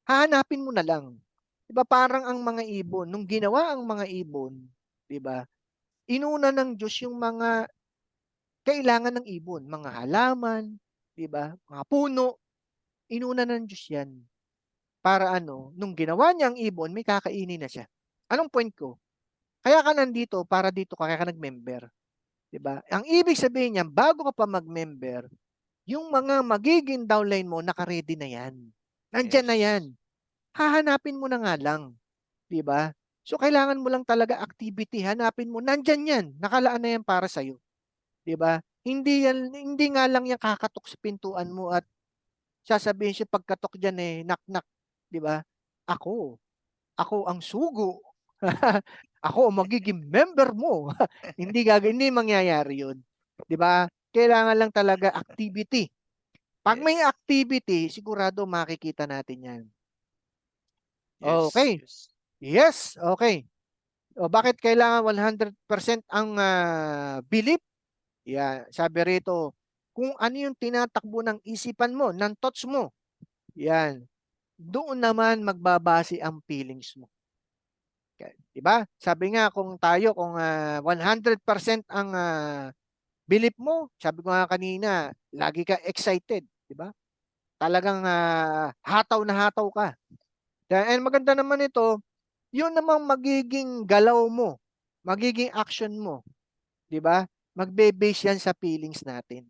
Hahanapin mo na lang. Di ba parang ang mga ibon, nung ginawa ang mga ibon, di ba? Inuna ng Diyos yung mga kailangan ng ibon, mga halaman, di ba? Mga puno, inuna ng Diyos yan. Para nung ginawa niya ang ibon, may kakainin na siya. Anong point ko? Kaya ka nandito, para dito ka, kaya ka nag-member. Diba? Ang ibig sabihin niya, bago ka pa mag-member, yung mga magiging downline mo, naka-ready na yan. Nandyan na yan. Yes. Hahanapin mo na nga lang. Di ba? So, kailangan mo lang talaga activity. Hanapin mo. Nandyan yan. Nakalaan na yan para sa'yo. Di ba? Hindi nga lang yan kakatok sa pintuan mo at sasabihin siya pagkatok dyan knock-knock. Di ba? Ako ang sugo. Ako ang magiging member mo. Hindi mangyayari yun. Di ba? Kailangan lang talaga activity. Pag may Yes. activity, sigurado makikita natin yan. Yes. Okay. Yes. Yes. Okay. O bakit kailangan 100% ang belief? Yan. Sabi rito, kung ano yung tinatakbo ng isipan mo, ng thoughts mo, yan. Doon naman magbabase ang feelings mo. Okay. Diba? Sabi nga kung 100% ang belief mo, sabi ko nga kanina, lagi ka excited, di ba? Talagang hataw na hataw ka. And maganda naman ito, yun namang magiging galaw mo, magiging action mo, di ba? Magbe-base yan sa feelings natin,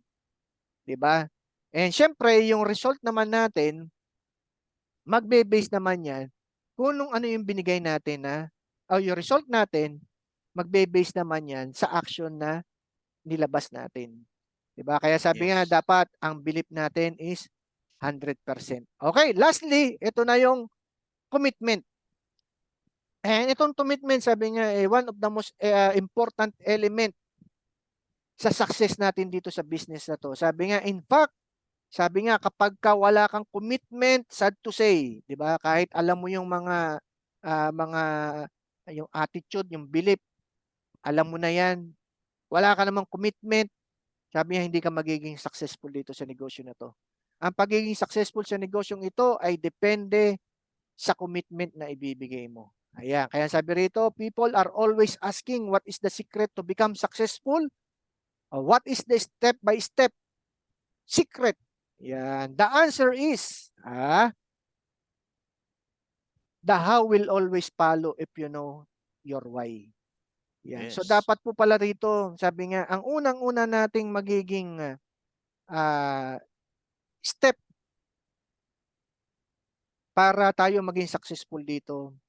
di ba? And syempre, yung result naman natin, magbe-base naman yan kung ano yung binigay natin yung result natin, magbe-base naman yan sa action na nilabas natin. Diba? Kaya sabi nga, Yes. dapat ang belief natin is 100%. Okay, lastly, ito na yung commitment. And itong commitment, sabi nga, one of the most important element sa success natin dito sa business na to. Sabi nga, in fact, sabi nga, kapag wala kang commitment, sad to say, di ba? Kahit alam mo yung yung attitude, yung belief, alam mo na yan, wala ka namang commitment, sabi niya, hindi ka magiging successful dito sa negosyo na to. Ang pagiging successful sa negosyong ito ay depende sa commitment na ibibigay mo. Ayan. Kaya sabi rito, people are always asking what is the secret to become successful? What is the step-by-step secret? Yan. The answer is, the how will always follow if you know your why. Yan. So, Yes. dapat po pala rito, sabi nga, ang unang-una nating magiging step para tayo maging successful dito,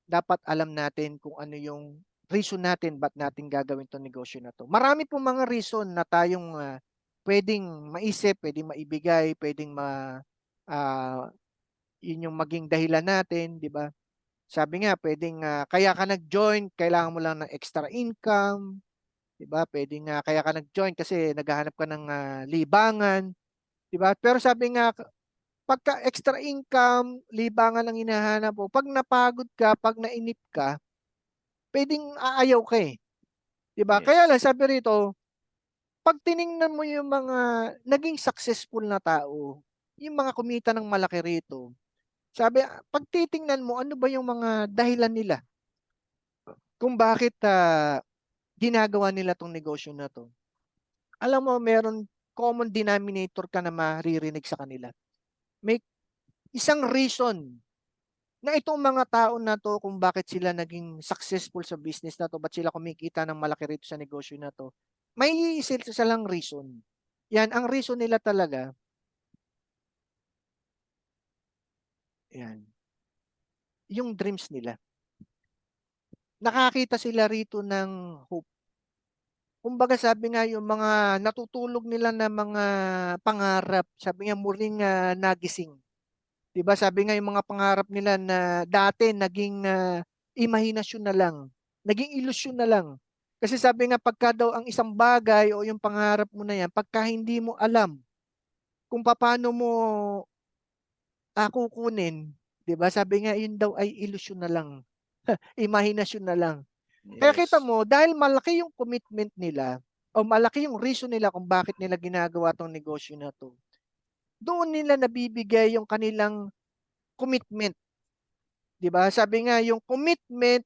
dapat alam natin kung ano yung reason natin ba't natin gagawin itong negosyo na to. Marami pong mga reason na tayong pwedeng maisip, pwedeng maibigay, pwedeng yun yung maging dahilan natin, di ba? Sabi nga, pwedeng kaya ka nag-join, kailangan mo lang ng extra income, di ba? Pwedeng kaya ka nag-join kasi naghahanap ka ng libangan, di ba? Pero sabi nga, pagka extra income, libangan ang hinahanap mo, pag napagod ka, pag nainip ka, pwedeng aayaw ka eh. Di ba? Kaya lang Yes. sabi rito, pag tiningnan mo yung mga naging successful na tao, yung mga kumita ng malaki rito, sabi, pag titingnan mo, ano ba yung mga dahilan nila kung bakit ginagawa nila tong negosyo na to? Alam mo, meron common denominator ka na maririnig sa kanila. May isang reason na itong mga tao na to kung bakit sila naging successful sa business na to, ba't sila kumikita ng malaki rito sa negosyo na to, may isa lang reason. Yan, ang reason nila talaga, yan, yung dreams nila. Nakakita sila rito ng hope. Kumbaga sabi nga yung mga natutulog nila na mga pangarap, sabi nga muling nagising. 'Di ba? Sabi nga yung mga pangarap nila na dati naging imahinasyon na lang, naging ilusyon na lang. Kasi sabi nga pagka daw ang isang bagay o yung pangarap mo na yan, pagka hindi mo alam kung paano mo kukunin, 'di ba? Sabi nga yun daw ay ilusyon na lang, imahinasyon na lang. Kaya kita Yes. mo, dahil malaki yung commitment nila o malaki yung reason nila kung bakit nila ginagawa tong negosyo na to, doon nila nabibigay yung kanilang commitment. 'Di ba? Sabi nga yung commitment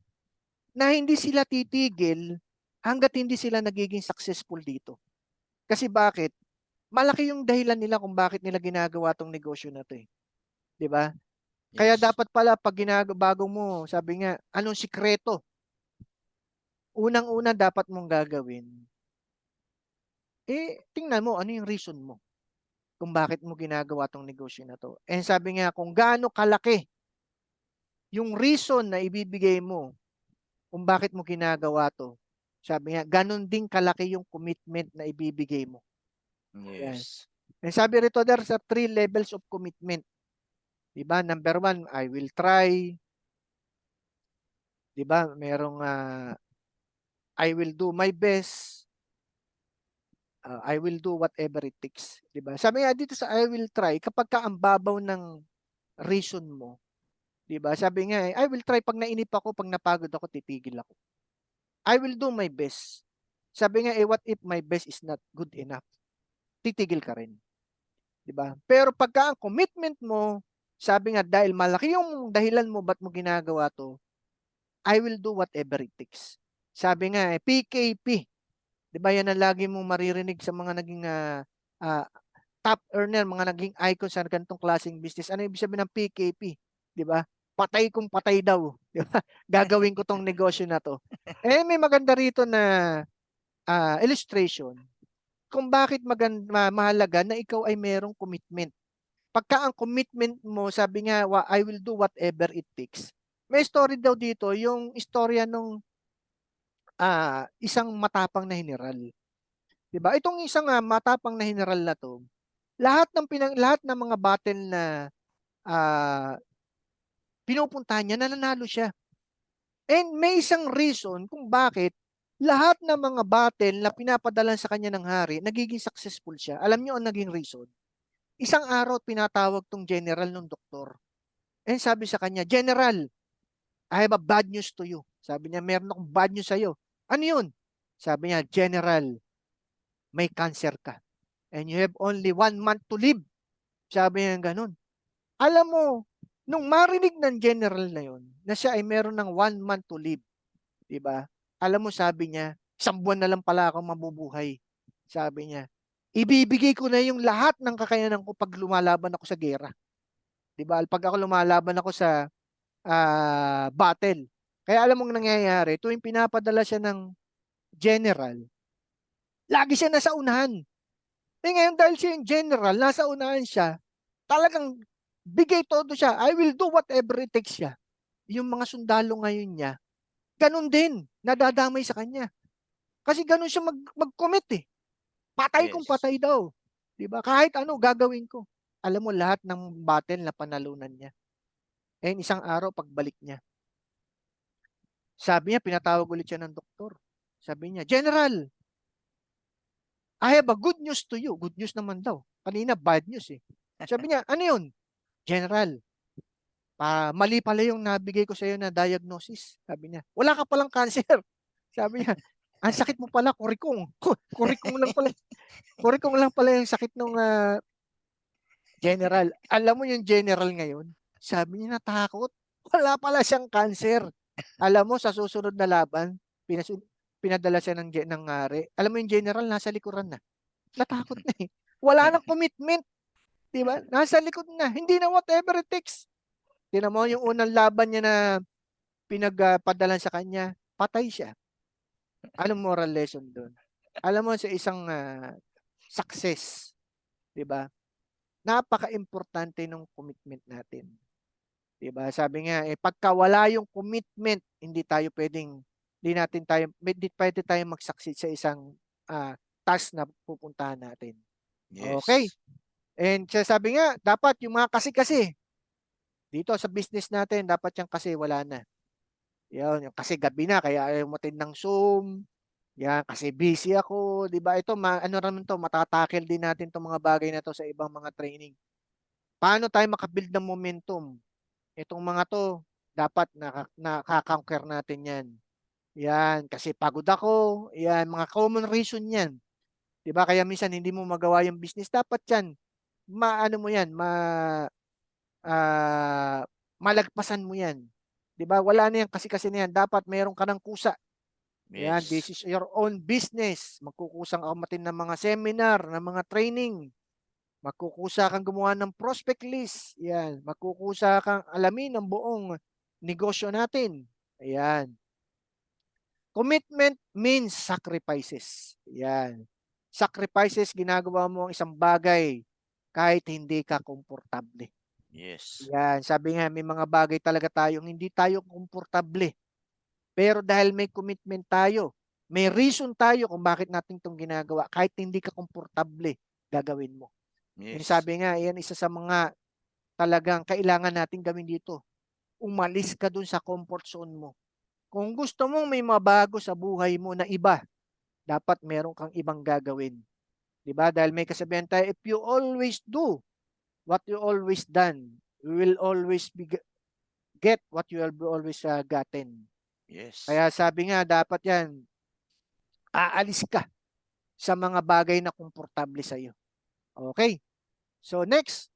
na hindi sila titigil hangga't hindi sila nagiging successful dito. Kasi bakit? Malaki yung dahilan nila kung bakit nila ginagawa tong negosyo na to eh. 'Di ba? Kaya Yes. dapat pala pag bago mo, sabi nga, anong sikreto? Unang-una dapat mong gagawin, tingnan mo ano yung reason mo. kung bakit mo ginagawa tong negosyo na to. And sabi nga, kung gaano kalaki yung reason na ibibigay mo kung bakit mo ginagawa to, sabi nga, ganun din kalaki yung commitment na ibibigay mo. Yes. And sabi rito, there's a 3 levels of commitment. Diba? Number 1, I will try. Diba? Merong I will do my best. I will do whatever it takes. Diba? Sabi nga dito sa I will try, kapag ka ang babaw ng reason mo, diba? Sabi nga, I will try pag nainip ako, pag napagod ako, titigil ako. I will do my best. Sabi nga, what if my best is not good enough? Titigil ka rin. Diba? Pero pagka ang commitment mo, sabi nga, dahil malaki yung dahilan mo ba't mo ginagawa to, I will do whatever it takes. Sabi nga, PKP. Diba yan ang lagi mong maririnig sa mga naging top earner, mga naging icon sa ganitong klaseng business. Ano ibig sabihin ng PKP? Diba? Patay kung patay daw. Diba? Gagawin ko tong negosyo na to. Eh, may maganda rito na illustration kung bakit mahalaga na ikaw ay merong commitment. Pagka ang commitment mo, sabi nga, I will do whatever it takes. May story daw dito, yung istorya nung isang matapang na general. 'Di ba? Itong isang matapang na general na 'to, lahat ng mga battle na pinupuntahan niya, nananalo siya. And may isang reason kung bakit lahat ng mga battle na pinapadala sa kanya ng hari, nagiging successful siya. Alam niyo ang naging reason? Isang araw pinatawag tong general ng doktor. And sabi sa kanya, General, I have a bad news to you. Sabi niya, meron akong bad news sa'yo. Ano yun? Sabi niya, General, may cancer ka. And you have only 1 month to live. Sabi niya ganun. Alam mo, nung marinig ng general na yun, na siya ay meron ng 1 month to live, diba? Alam mo, sabi niya, 1 buwan na lang pala ako mabubuhay. Sabi niya, ibibigay ko na yung lahat ng kakayanan ko pag lumalaban ako sa gera. Diba? Pag ako lumalaban ako sa battle. Kaya alam mong nangyayari, tuwing pinapadala siya ng general, lagi siya nasa unahan. Eh ngayon dahil siya yung general, nasa unahan siya, talagang bigay todo siya. I will do whatever it takes siya. Yung mga sundalo ngayon niya, ganun din, nadadamay sa kanya. Kasi ganun siya mag-commit eh. Patay kung patay daw. Diba? Kahit ano, gagawin ko. Alam mo, lahat ng battle na panalunan niya. Eh, isang araw, pagbalik niya, sabi niya, pinatawag ulit siya ng doktor. Sabi niya, General, I have a good news to you. Good news naman daw. Kanina, bad news eh. Sabi niya, ano yun? General, mali pala yung nabigay ko sa iyo na diagnosis. Sabi niya, wala ka palang cancer. Sabi niya, ang sakit mo pala, kurikong. Kurikong lang pala. Kurikong lang pala yung sakit ng general. Alam mo yung general ngayon, sabi niya natakot. Wala pala siyang cancer. Alam mo, sa susunod na laban, pinadala siya ng hari. Alam mo yung general, nasa likuran na. Natakot na eh. Wala nang commitment. Diba? Nasa likod na. Hindi na whatever it takes. Tinan mo yung unang laban niya na pinagpadalan sa kanya, patay siya. Anong moral lesson doon? Alam mo sa isang success, 'di ba? Napaka-importante ng commitment natin. 'Di ba? Sabi nga pagka wala yung commitment, hindi pwede tayong mag-succeed sa isang task na pupuntahan natin. Yes. Okay? And sabi nga, dapat yung mga kasi dito sa business natin, dapat yung kasi wala na. Yan, kasi gabi na, kaya ayaw mo ng Zoom. Yan, kasi busy ako. Diba? Ito, ano naman to, matatakil din natin itong mga bagay na to sa ibang mga training. Paano tayo makabuild ng momentum? Itong mga to, dapat nakakonquer natin yan. Yan, kasi pagod ako. Yan, mga common reason yan. Diba? Kaya minsan hindi mo magawa yung business. Dapat yan, malagpasan mo yan. 'Di ba? Wala na yan kasi na yan. Dapat mayroon ka ng kusa. Yan, this is your own business. Magkukusang akmatin ng mga seminar, ng mga training. Magkukusa kang gumawa ng prospect list. Yan, magkukusa kang alamin ang buong negosyo natin. Ayan. Commitment means sacrifices. Yan. Sacrifices, ginagawa mo ang isang bagay kahit hindi ka komportable. Yes. Yan, sabi nga may mga bagay talaga tayong hindi tayo komportable. Pero dahil may commitment tayo, may reason tayo kung bakit natin 'tong ginagawa kahit hindi ka komportable, gagawin mo. Yung Yes. sabi nga, yan isa sa mga talagang kailangan nating gawin dito. Umalis ka dun sa comfort zone mo. Kung gusto mong may mabago sa buhay mo na iba, dapat meron kang ibang gagawin. 'Di ba? Dahil may kasabihan tayo, if you always do what you always done, you will always get what you have always gotten. Yes. Kaya sabi nga, dapat yan, aalis ka sa mga bagay na komportable sa'yo. Okay. So next,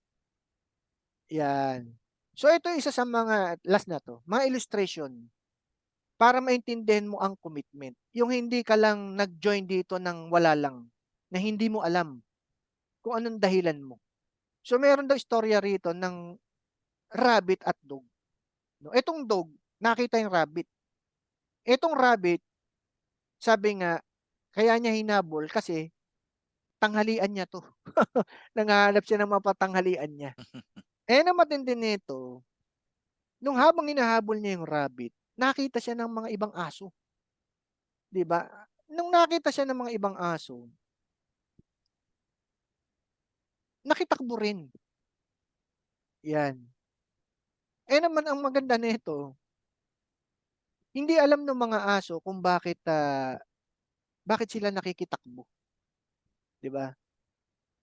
yan. So ito isa sa mga, last na to, mga illustration para maintindihan mo ang commitment. Yung hindi ka lang nag-join dito ng wala lang, na hindi mo alam kung anong dahilan mo. So meron daw istorya rito ng rabbit at dog. No, itong dog, nakita yung rabbit. Itong rabbit, sabi nga, kaya niya hinabol kasi tanghalian niya 'to. Nanghahanap siya ng mapatanghalian niya. Eh, ang matindi nito, nung habang hinahabol niya yung rabbit, nakita siya ng mga ibang aso, 'di ba? Nung nakita siya ng mga ibang aso, nakitakbo rin, 'yan. Eh, naman ang maganda nito, hindi alam ng mga aso kung bakit sila nakikitakbo, 'di ba?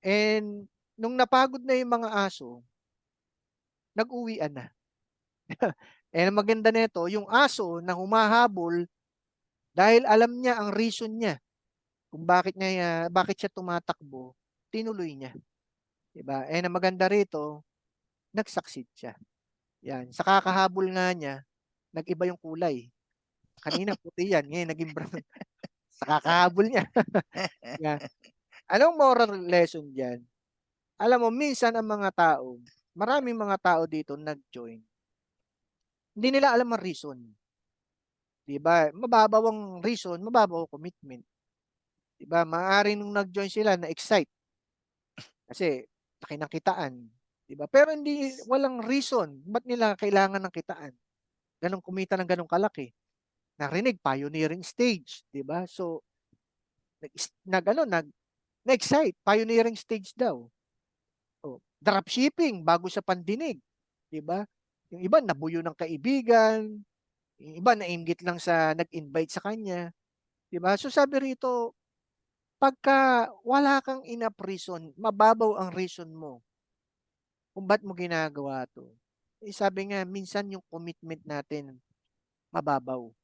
And nung napagod na yung mga aso, nag-uwian na. Eh, ang maganda nito, yung aso na humahabol dahil alam niya ang reason niya kung bakit siya tumatakbo, tinuloy niya, 'di ba? Eh, ang maganda rito, nag-succeed siya. 'Yan, sa kakahabol nga niya, nag-iba yung kulay. Kanina puti 'yan, ngayon naging brown. Sa kakahabol niya. Yeah. Anong moral lesson diyan? Alam mo minsan ang mga tao, maraming mga tao dito nag-join, hindi nila alam ang reason, 'di ba? Mababaw ang reason, mababaw ang commitment, 'di ba? Maaaring nung nag-join sila na-excite kasi laki ng kitaan, 'di ba? Pero walang reason ba't nila kailangan ng kitaan. Gano'n kumita ng gano'ng kalaki. Narinig pioneering stage, 'di ba? So na-excite, pioneering stage daw. Oh, dropshipping bago sa pandinig, 'di ba? Yung iba nabuyo ng kaibigan, yung iba nainggit lang sa nag-invite sa kanya, 'di ba? So sabi rito, pagka wala kang enough reason, mababaw ang reason mo kung ba't mo ginagawa 'to. Eh, sabi nga minsan yung commitment natin mababaw, 'di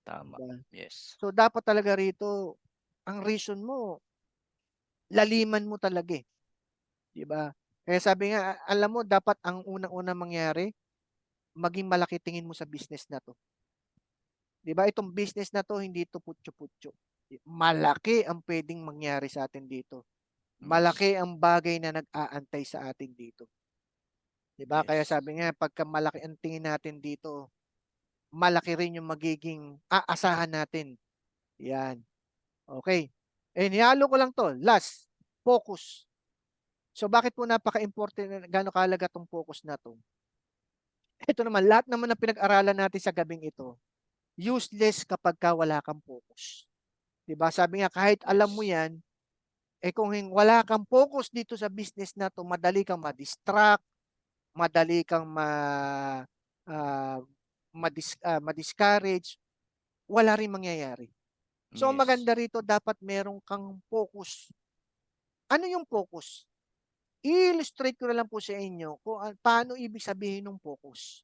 Tama. ba? Yes. So dapat talaga rito ang reason mo laliman mo talaga, 'di ba? Kaya sabi nga, alam mo dapat ang unang-unang mangyari, maging malaki tingin mo sa business na 'to. 'Di ba itong business na 'to hindi 'to putyo-putyo. Malaki ang puwedeng mangyari sa atin dito. Yes. Malaki ang bagay na nag-aantay sa atin dito. 'Di ba? Kaya Yes. sabi nga pagka malaki ang tingin natin dito, malaki rin yung magiging aasahan natin. 'Yan. Okay. Eh, nihalo ko lang 'to, last, focus. So bakit po napaka-importante na gaano kahalaga 'tong focus na 'to? Ito naman, lahat naman ng pinag-aralan natin sa gabing ito, useless kapagka wala kang focus. 'Di ba? Sabi nga kahit alam mo Yes. 'yan, eh kung wala kang focus dito sa business na 'to, madali kang ma-distract, madali kang ah, ma-discourage, wala ring mangyayari. So ang Yes. maganda rito dapat meron kang focus. Ano yung focus? I-illustrate ko na lang po sa inyo kung paano ibig sabihin ng focus.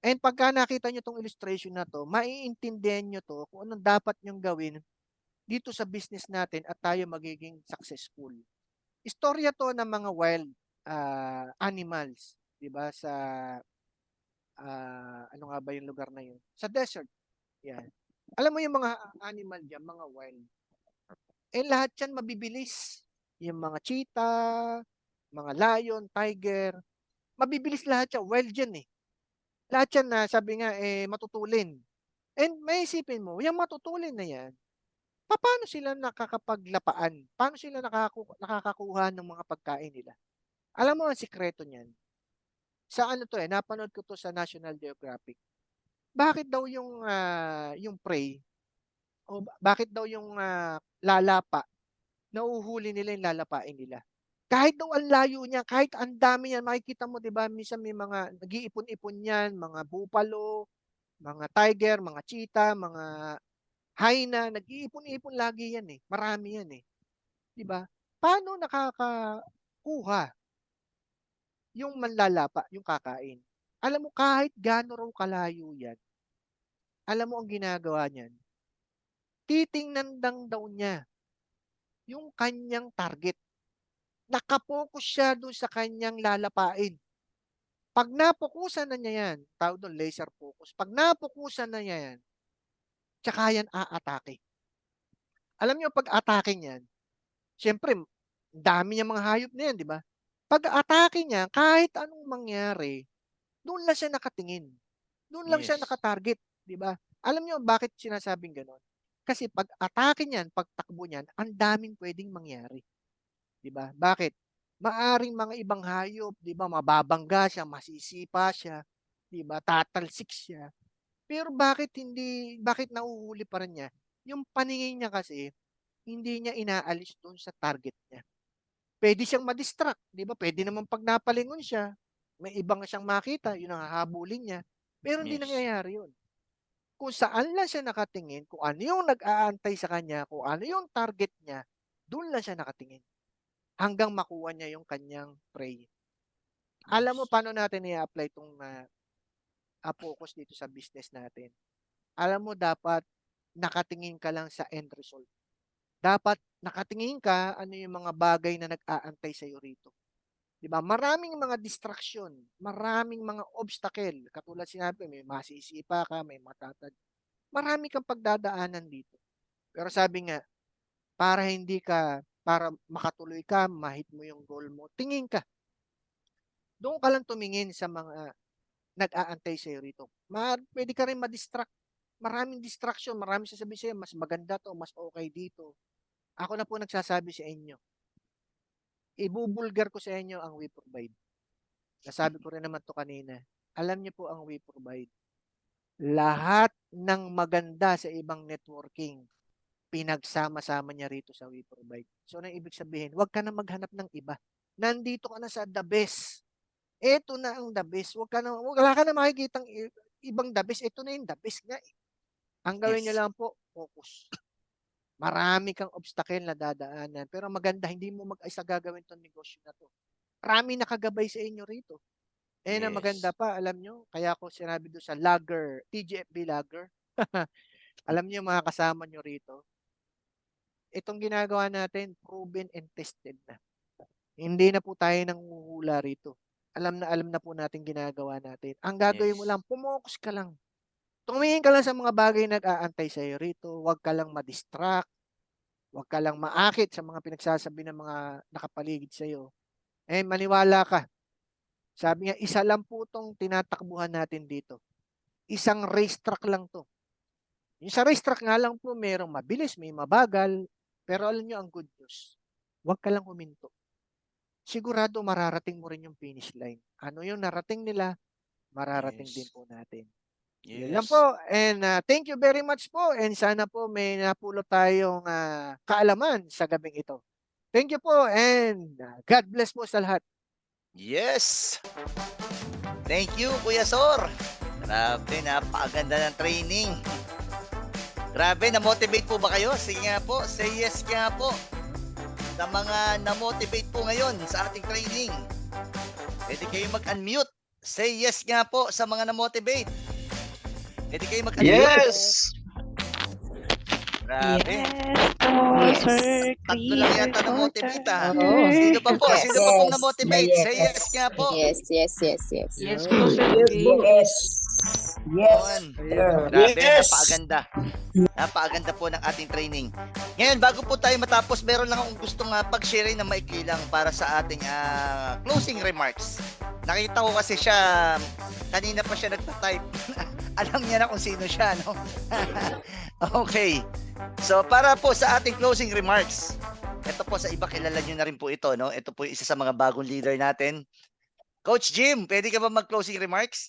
And pagka nakita nyo 'tong illustration na 'to, maiintindihan nyo 'to kung anong dapat nyong gawin dito sa business natin at tayo magiging successful. Istorya 'to ng mga wild animals, 'di ba, sa ano nga ba yung lugar na yun? Sa desert, 'yan. Alam mo yung mga animal diyan, mga wild, eh, lahat 'yan mabibilis. Yung mga cheetah, mga lion, tiger, mabibilis lahat 'yan, wild 'yan, eh. Lahat 'yan na sabi nga, eh, matutulin. And maisipin mo, yung matutulin na 'yan, papaano sila nakakapaglapaan? Paano sila nakakakuha ng mga pagkain nila? Alam mo ang sikreto niyan? Sa ano to napanood ko to sa National Geographic. Bakit daw yung prey o bakit daw yung lalapa, nauhuli nila yung lalapain nila? Kahit daw ang layo niya, kahit ang dami niyan, makikita mo 'di ba minsan may mga nag-iipon-ipon niyan, mga buffalo, mga tiger, mga cheetah, mga hyena, nag-iipon-ipon lagi yan marami yan 'di ba? Paano nakakakuha yung manlalapa, yung kakain? Alam mo kahit gaano raw kalayo yan, alam mo ang ginagawa niyan, titingnan lang daw niya yung kanyang target. Nakapokus siya doon sa kanyang lalapain. Pag napokusan na niya yan, tawag doon laser focus. Pag napokusan na niya yan, tsaka yan aatake. Alam niyo pag atake niyan, siyempre dami niyang mga hayop na yan, di ba? Pag atake niya, kahit anong mangyari, doon lang siya nakatingin. Doon lang siya Yes. nakatarget, di ba? Alam niyo bakit sinasabing gano'n? Kasi pag atake niyan, pag takbo niyan, ang daming pwedeng mangyari. Di ba? Bakit? Maaring mga ibang hayop, di ba, mababangga siya, masisipa siya, di ba, tatalsik siya. Pero bakit nauhuli pa rin niya? Yung paningin niya kasi, hindi niya inaalis doon sa target niya. Pwede siyang ma-distract, di ba? Pwede naman pag napalingon siya, may ibang siyang makita, yun ang hahabulin niya. Pero hindi Yes. nangyayari yun. Kung saan lang siya nakatingin, kung ano yung nag-aantay sa kanya, kung ano yung target niya, doon lang siya nakatingin. Hanggang makuha niya yung kanyang prey. Alam mo paano natin i-apply itong focus dito sa business natin? Alam mo dapat nakatingin ka lang sa end result. Dapat nakatingin ka ano yung mga bagay na nag-aantay sa iyo rito. 'Di ba? Maraming mga distraction, maraming mga obstacle. Katulad sinabi, may masisipa ka, may matatag. Marami kang pagdadaanan dito. Pero sabi nga, para makatuloy ka, mahit mo yung goal mo, tingin ka. Doon ka lang tumingin sa mga nag-aantay sa iyo rito. Pwede ka rin ma-distract. Maraming distraction, maraming sasabihin sa'yo, mas maganda to, mas okay dito. Ako na po nagsasabi sa inyo. Ibubulgar ko sa inyo ang We Provide. Nasabi ko rin naman to kanina. Alam niyo po ang We Provide. Lahat ng maganda sa ibang networking, pinagsama-sama niya rito sa We Provide. So, ano ibig sabihin? Huwag ka na maghanap ng iba. Nandito ka na sa the best. Ito na ang the best. Wala ka na makikitang ibang the best. Ito na yung the best nga. Ang gawin niyo Yes. lang po, focus. Marami kang obstacle na dadaanan. Pero maganda, hindi mo mag-isa gagawin itong negosyo na to. Marami nakagabay sa inyo rito. Ang maganda pa, alam nyo, kaya ako sinabi doon sa logger, TGFB logger. Alam nyo mga kasama nyo rito, itong ginagawa natin, proven and tested na. Hindi na po tayo nanguhula rito. Alam na po natin ginagawa natin. Ang gagawin mo Yes. lang, pumokus ka lang. Tumingin ka lang sa mga bagay na nag-aantay sa iyo rito. Huwag ka lang ma-distract. Huwag ka lang maakit sa mga pinagsasabi ng mga nakapaligid sa iyo. Maniwala ka. Sabi nga, isa lang po itong tinatakbuhan natin dito. Isang racetrack lang to. Yung sa racetrack nga lang po, mayroong mabilis, may mabagal. Pero alam nyo ang good news. Huwag ka lang huminto. Sigurado mararating mo rin yung finish line. Ano yung narating nila, mararating Yes. din po natin. Yes. Yun lang po. And thank you very much po. And sana po may napulot tayong kaalaman sa gabing ito. Thank you po and God bless po sa lahat. Yes. Thank you, Kuya Sor. Grabe, napakaganda ng training. Grabe, na-motivate po ba kayo? Sige nga po, say yes nga po. Sa mga na-motivate po ngayon sa ating training, pwede kayo mag-unmute. Say yes nga po sa mga na-motivate. Pwede kayo mag-unmute. Yes! Grabe. Yes, Sir Tatlo lang yata na-motivate ah. Oo. Sino pa po? Yes. Sino pa pong Yes. na-motivate? Yes. Say yes nga po. Yes, yes, yes, yes. Yes po, Sir Yes, Chris. yes. Yes. Yun. sir. Grabe, Yes! napakaganda. Napakaganda po ng ating training. Ngayon, bago po tayo matapos, meron lang akong gustong pag-share na maikli lang para sa ating closing remarks. Nakita ko kasi siya, kanina pa siya nagpa-type. Alam niya na kung sino siya, no? Okay. So, para po sa ating closing remarks, Ito po sa iba, kilala nyo na rin po ito, no? Ito po yung isa sa mga bagong leader natin. Coach Jim, pwede ka ba mag-closing remarks?